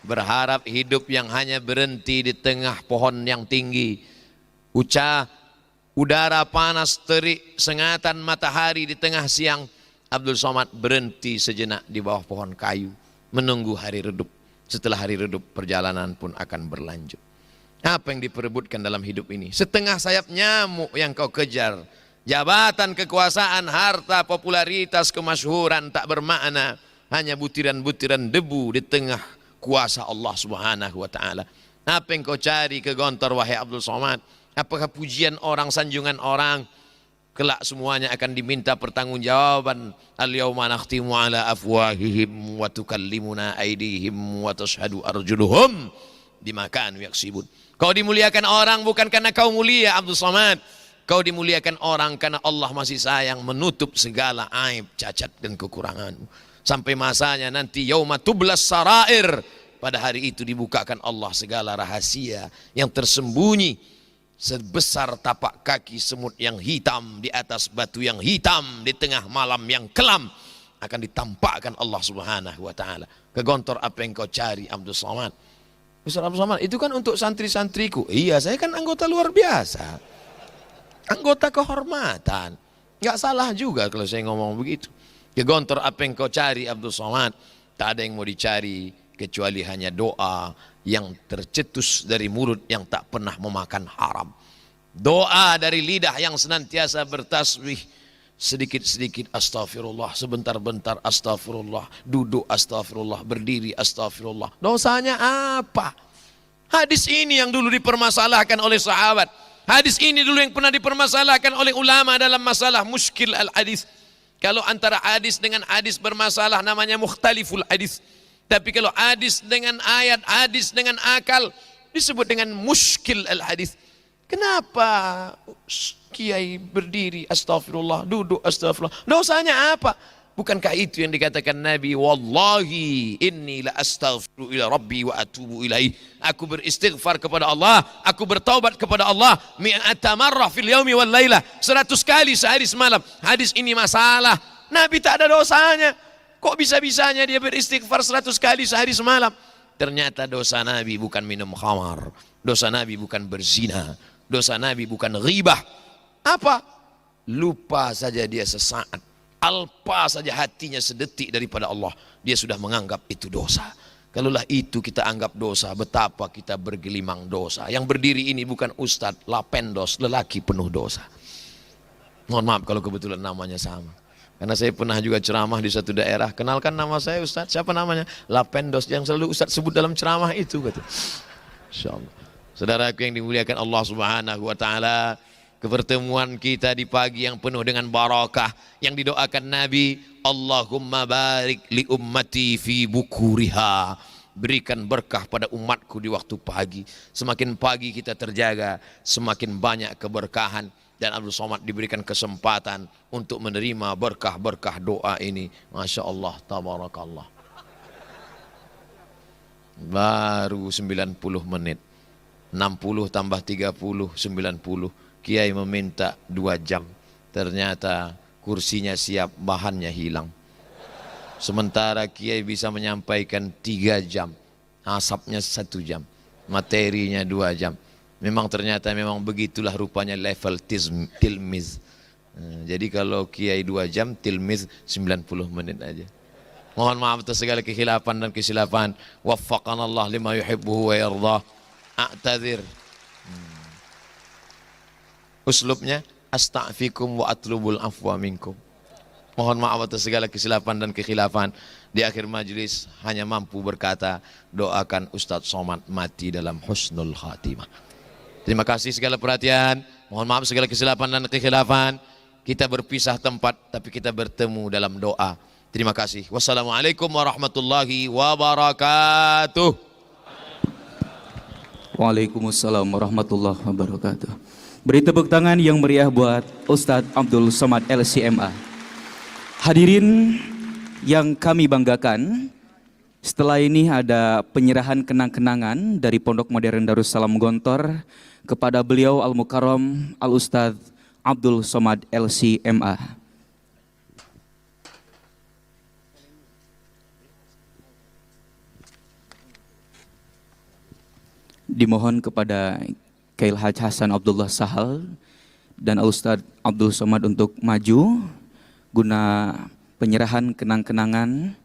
Berharap hidup yang hanya berhenti di tengah pohon yang tinggi. Udara panas terik, sengatan matahari di tengah siang. Abdul Somad berhenti sejenak di bawah pohon kayu, menunggu hari redup. Setelah hari redup, perjalanan pun akan berlanjut. Apa yang diperebutkan dalam hidup ini? Setengah sayap nyamuk yang kau kejar. Jabatan, kekuasaan, harta, popularitas, kemasyhuran tak bermakna. Hanya butiran-butiran debu di tengah kuasa Allah Subhanahu wa ta'ala. Apa yang kau cari ke Gontor wahai Abdul Somad? Apakah pujian orang, sanjungan orang? Kelak semuanya akan diminta pertanggungjawaban. Al-yawma nakhtimu ala afwahihim wa tukallimuna aydihim wa tashhadu arjuluhum bima kanu yaksibun. Kau dimuliakan orang bukan karena kau mulia Abdul Somad. Kau dimuliakan orang karena Allah masih sayang menutup segala aib, cacat dan kekuranganmu. Sampai masanya nanti yauma tublas sarair. Pada hari itu dibukakan Allah segala rahasia yang tersembunyi. Sebesar tapak kaki semut yang hitam di atas batu yang hitam di tengah malam yang kelam. Akan ditampakkan Allah Subhanahu wa ta'ala. Ke Gontor apa yang kau cari Abdul Somad? Ustaz Abdul Somad, itu kan untuk santri-santriku. Iya, saya kan anggota luar biasa. Anggota kehormatan. Nggak salah juga kalau saya ngomong begitu. Ke Gontor apa yang kau cari Abdul Somad? Tak ada yang mau dicari kecuali hanya doa yang tercetus dari mulut yang tak pernah memakan haram. Doa dari lidah yang senantiasa bertasbih. Sedikit-sedikit astagfirullah, sebentar-bentar astagfirullah, duduk astagfirullah, berdiri astagfirullah. Dosanya apa? Hadis ini yang dulu dipermasalahkan oleh sahabat. Hadis ini dulu yang pernah dipermasalahkan oleh ulama dalam masalah muskil al-hadis. Kalau antara hadis dengan hadis bermasalah namanya mukhtaliful hadis. Tapi kalau hadis dengan ayat, hadis dengan akal disebut dengan muskil al-hadis. Kenapa kiai berdiri astagfirullah, duduk astagfirullah? Dosanya apa? Bukankah itu yang dikatakan Nabi, wallahi inni la astaghfiru ila rabbi wa atubu ilaih. Aku beristighfar kepada Allah, aku bertaubat kepada Allah mi'ata marrah fil yaumi wal lailah, 100 kali sehari semalam. Hadis ini masalah. Nabi tak ada dosanya. Kok bisa-bisanya dia beristighfar 100 kali sehari semalam? Ternyata dosa Nabi bukan minum khamar, dosa Nabi bukan berzina, dosa Nabi bukan ghibah. Apa? Lupa saja dia sesaat. Alpa saja hatinya sedetik daripada Allah, dia sudah menganggap itu dosa. Kalaulah itu kita anggap dosa, betapa kita bergelimang dosa. Yang berdiri ini bukan ustadz, lapendos, lelaki penuh dosa. Mohon maaf kalau kebetulan namanya sama. Karena saya pernah juga ceramah di satu daerah. Kenalkan nama saya ustadz, siapa namanya? Lapendos, yang selalu ustadz sebut dalam ceramah itu. Insyaallah. Saudaraku yang dimuliakan Allah Subhanahu wa ta'ala, kepertemuan kita di pagi yang penuh dengan barakah yang didoakan Nabi, Allahumma barik li ummati fi bukuriha. Berikan berkah pada umatku di waktu pagi. Semakin pagi kita terjaga, semakin banyak keberkahan. Dan Abdul Somad diberikan kesempatan untuk menerima berkah-berkah doa ini. Masya Allah, tabarakallah. Baru 90 menit. 60 tambah 30, 90. Kiai meminta 2 jam. Ternyata kursinya siap, bahannya hilang. Sementara Kiai bisa menyampaikan 3 jam. Asapnya 1 jam. Materinya 2 jam. Memang ternyata memang begitulah rupanya level tilmiz. Jadi kalau Kiai 2 jam, tilmiz 90 menit aja. Mohon maaf atas segala kekhilafan dan kesilapan. Waffaqanallah lima yuhibbuhu wa yardah. A'tadzir. Uslubnya astaghfikum wa atlubul afwa minkum. Mohon maaf atas segala kesilapan dan kekhilafan. Di akhir majelis hanya mampu berkata, doakan Ustadz Somad mati dalam husnul khatimah. Terima kasih segala perhatian. Mohon maaf segala kesilapan dan kekhilafan. Kita berpisah tempat tapi kita bertemu dalam doa. Terima kasih. Wassalamualaikum warahmatullahi wabarakatuh. Waalaikumsalam warahmatullahi wabarakatuh. Beri tepuk tangan yang meriah buat Ustadz Abdul Somad LCMA. Hadirin yang kami banggakan, setelah ini ada penyerahan kenang-kenangan dari Pondok Modern Darussalam Gontor kepada beliau Al-Mukarram Al-Ustadz Abdul Somad LCMA. Dimohon kepada Kiai Haji Hasan Abdullah Sahal dan Al-Ustadz Abdul Somad untuk maju guna penyerahan kenang-kenangan.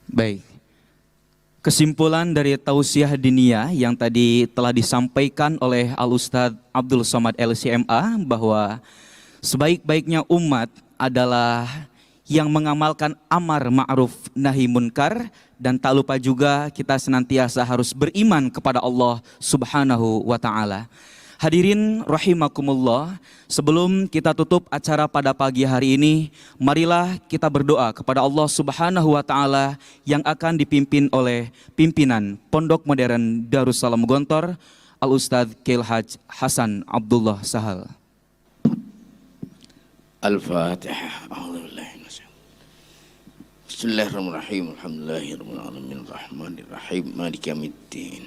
Baik, kesimpulan dari tausiah diniyah yang tadi telah disampaikan oleh Al-Ustadz Abdul Somad LCMA bahwa sebaik-baiknya umat adalah yang mengamalkan amar ma'ruf nahi munkar, dan tak lupa juga kita senantiasa harus beriman kepada Allah Subhanahu wa ta'ala. Hadirin rahimakumullah, sebelum kita tutup acara pada pagi hari ini, marilah kita berdoa kepada Allah Subhanahu wa ta'ala yang akan dipimpin oleh pimpinan Pondok Modern Darussalam Gontor, Al-Ustadz Kiai Haji Hasan Abdullah Sahal. Al-Fatihah. Bismillahirrahmanirrahim. Alhamdulillahirabbil alamin arrahmanir rahim maliki yaumiddin.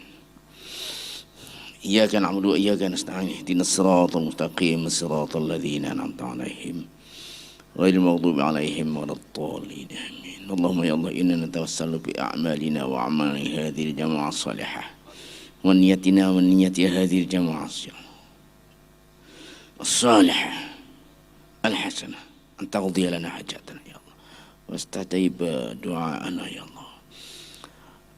Iyyaka na'budu wa iyyaka nasta'in ihdinas siratal mustaqim siratal ladzina an'amta 'alaihim ghairil maghdubi 'alaihim waladdallin amin. Allahumma ya Allah inna natawassalu bi a'malina wa a'mali hadhihi al-jama'ah as-salihah wa niyyatina wa niyyati hadhihi al-jama'ah as-salihah al-hasanah an taqdi lana hajatana ya Allah wastajib du'aana ya Allah.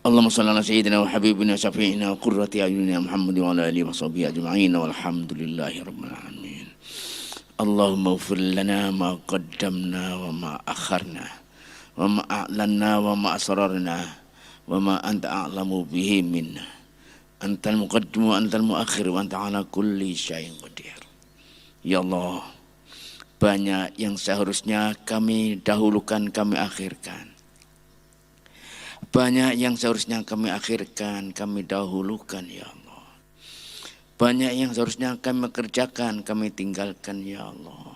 Allahumma salli ala sayyidina wa habibina syafi'ina wa qurrati a'yunina Muhammad wa ala alihi wa sahbihi ajma'in walhamdulillahi rabbil alamin. Allahumma ighfir lana ma qaddamna wa ma akharna wa ma a'lanna wa ma asrarna wa ma anta a'lamu bihi minna. Antal muqaddim wa antal muakhir wa anta ala kulli syai'in qadir. Ya Allah, banyak yang seharusnya kami dahulukan, kami akhirkan. Banyak yang seharusnya kami akhirkan, kami dahulukan ya Allah. Banyak yang seharusnya kami kerjakan, kami tinggalkan ya Allah.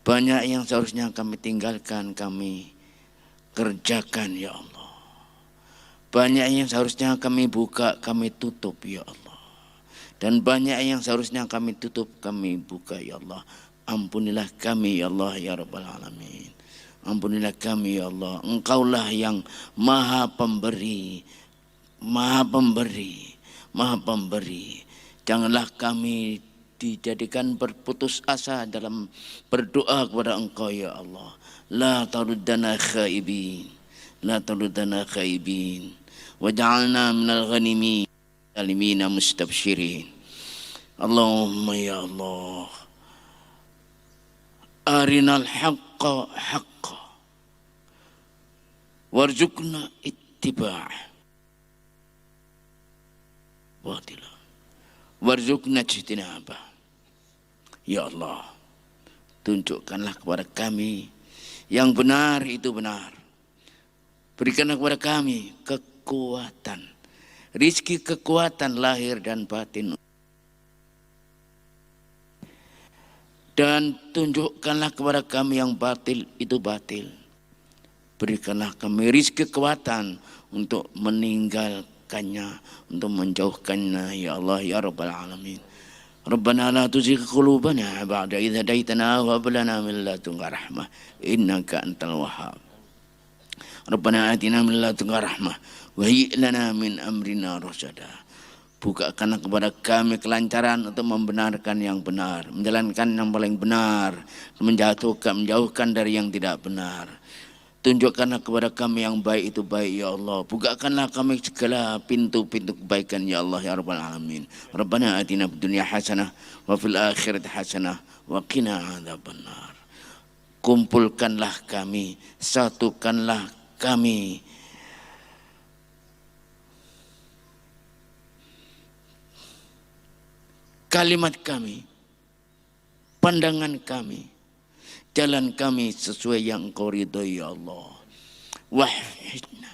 Banyak yang seharusnya kami tinggalkan, kami kerjakan ya Allah. Banyak yang seharusnya kami buka, kami tutup ya Allah. Dan banyak yang seharusnya kami tutup, kami buka ya Allah. Ampunilah kami ya Allah ya Rabbal Alamin. Ampunilah kami ya Allah. Engkaulah yang maha pemberi, maha pemberi, maha pemberi. Janganlah kami dijadikan berputus asa dalam berdoa kepada Engkau ya Allah. La taruddana khaibin, la taruddana khaibin. Waj'alna minal ghanimin, salimina mustabshirin. Allahumma ya Allah, arinal haqqa haqqa warzuqna ittiba'ah batila warzuqna ijtinabah. Ya Allah, tunjukkanlah kepada kami yang benar itu benar. Berikanlah kepada kami kekuatan, rizki kekuatan lahir dan batin. Dan tunjukkanlah kepada kami yang batil itu batil. Berikanlah kami rizki kekuatan untuk meninggalkannya, untuk menjauhkannya ya Allah ya Rabbal Alamin. Rabbana la tuzigh qulubana ba'da idh hadaitana wa hab lana min ladunka rahmah innaka antal wahhab. Rabbana atina min ladunka rahmah wa hayyi' lana min amrina rasyada. Bukakanlah kepada kami kelancaran untuk membenarkan yang benar, menjalankan yang paling benar, menjauhkan dari yang tidak benar. Tunjukkanlah kepada kami yang baik itu baik ya Allah. Bukakanlah kami segala pintu-pintu kebaikan ya Allah ya Rabbal Alamin. Rabbana atina fid dunya hasanah wa fil akhirati hasanah wa qina adzabannar. Kumpulkanlah kami, satukanlah kami. Kalimat kami, pandangan kami, jalan kami sesuai yang Engkau ridhoi ya Allah. Wahidna,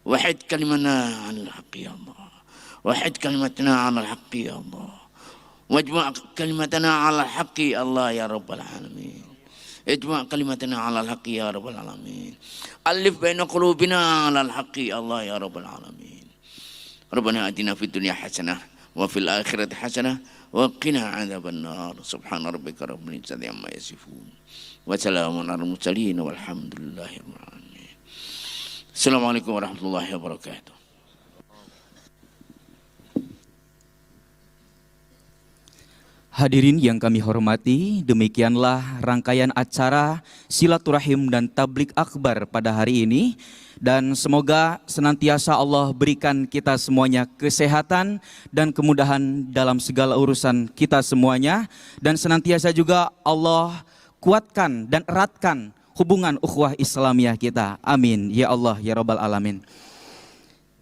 wahid kalimatna alal haqqi ya Allah. Wahid kalimatna alal haqqi ya Allah. Wajma' kalimatna alal haqqi Allah ya Rabbal Alamin. Ijma' kalimatna alal haqqi ya Rabbal Alamin. Alif baina qulubina alal haqqi Allah ya Rabbal Alamin. Rabbana atina fid dunya hasanah wa fil akhirati hasanah wa qina adzabannar. Subhana rabbika rabbil izzati amma yasifun wa salamun alal mursalin walhamdulillahi rabbil alamin. Assalamualaikum warahmatullahi wabarakatuh. Hadirin yang kami hormati, demikianlah rangkaian acara silaturahim dan tablik akbar pada hari ini. Dan semoga senantiasa Allah berikan kita semuanya kesehatan dan kemudahan dalam segala urusan kita semuanya. Dan senantiasa juga Allah kuatkan dan eratkan hubungan ukhuwah Islamiyah kita. Amin. Ya Allah, ya Rabbal Alamin.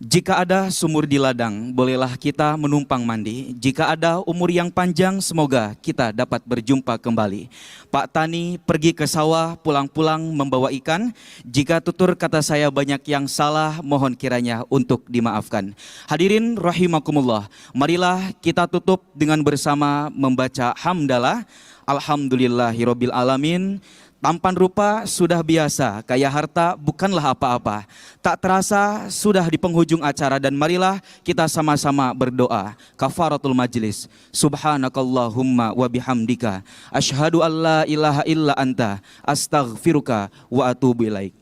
Jika ada sumur di ladang, bolehlah kita menumpang mandi. Jika ada umur yang panjang, semoga kita dapat berjumpa kembali. Pak Tani pergi ke sawah, pulang-pulang membawa ikan. Jika tutur kata saya banyak yang salah, mohon kiranya untuk dimaafkan. Hadirin rahimakumullah, marilah kita tutup dengan bersama membaca hamdalah. Alhamdulillahirabbil alamin. Tampan rupa sudah biasa, kaya harta bukanlah apa-apa. Tak terasa sudah di penghujung acara dan marilah kita sama-sama berdoa. Kafaratul majlis. Subhanakallahumma wa bihamdika. Asyhadu an la ilaha illa anta. Astaghfiruka wa atubu ilaik.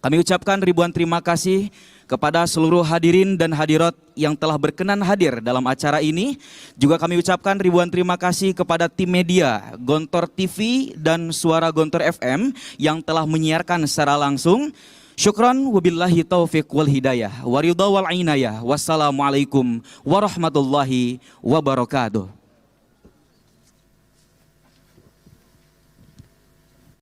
Kami ucapkan ribuan terima kasih kepada seluruh hadirin dan hadirat yang telah berkenan hadir dalam acara ini. Juga kami ucapkan ribuan terima kasih kepada tim media Gontor TV dan Suara Gontor FM yang telah menyiarkan secara langsung. Syukran wabillahi taufiq wal hidayah wa ridha wal inayah. Wassalamualaikum warahmatullahi wabarakatuh.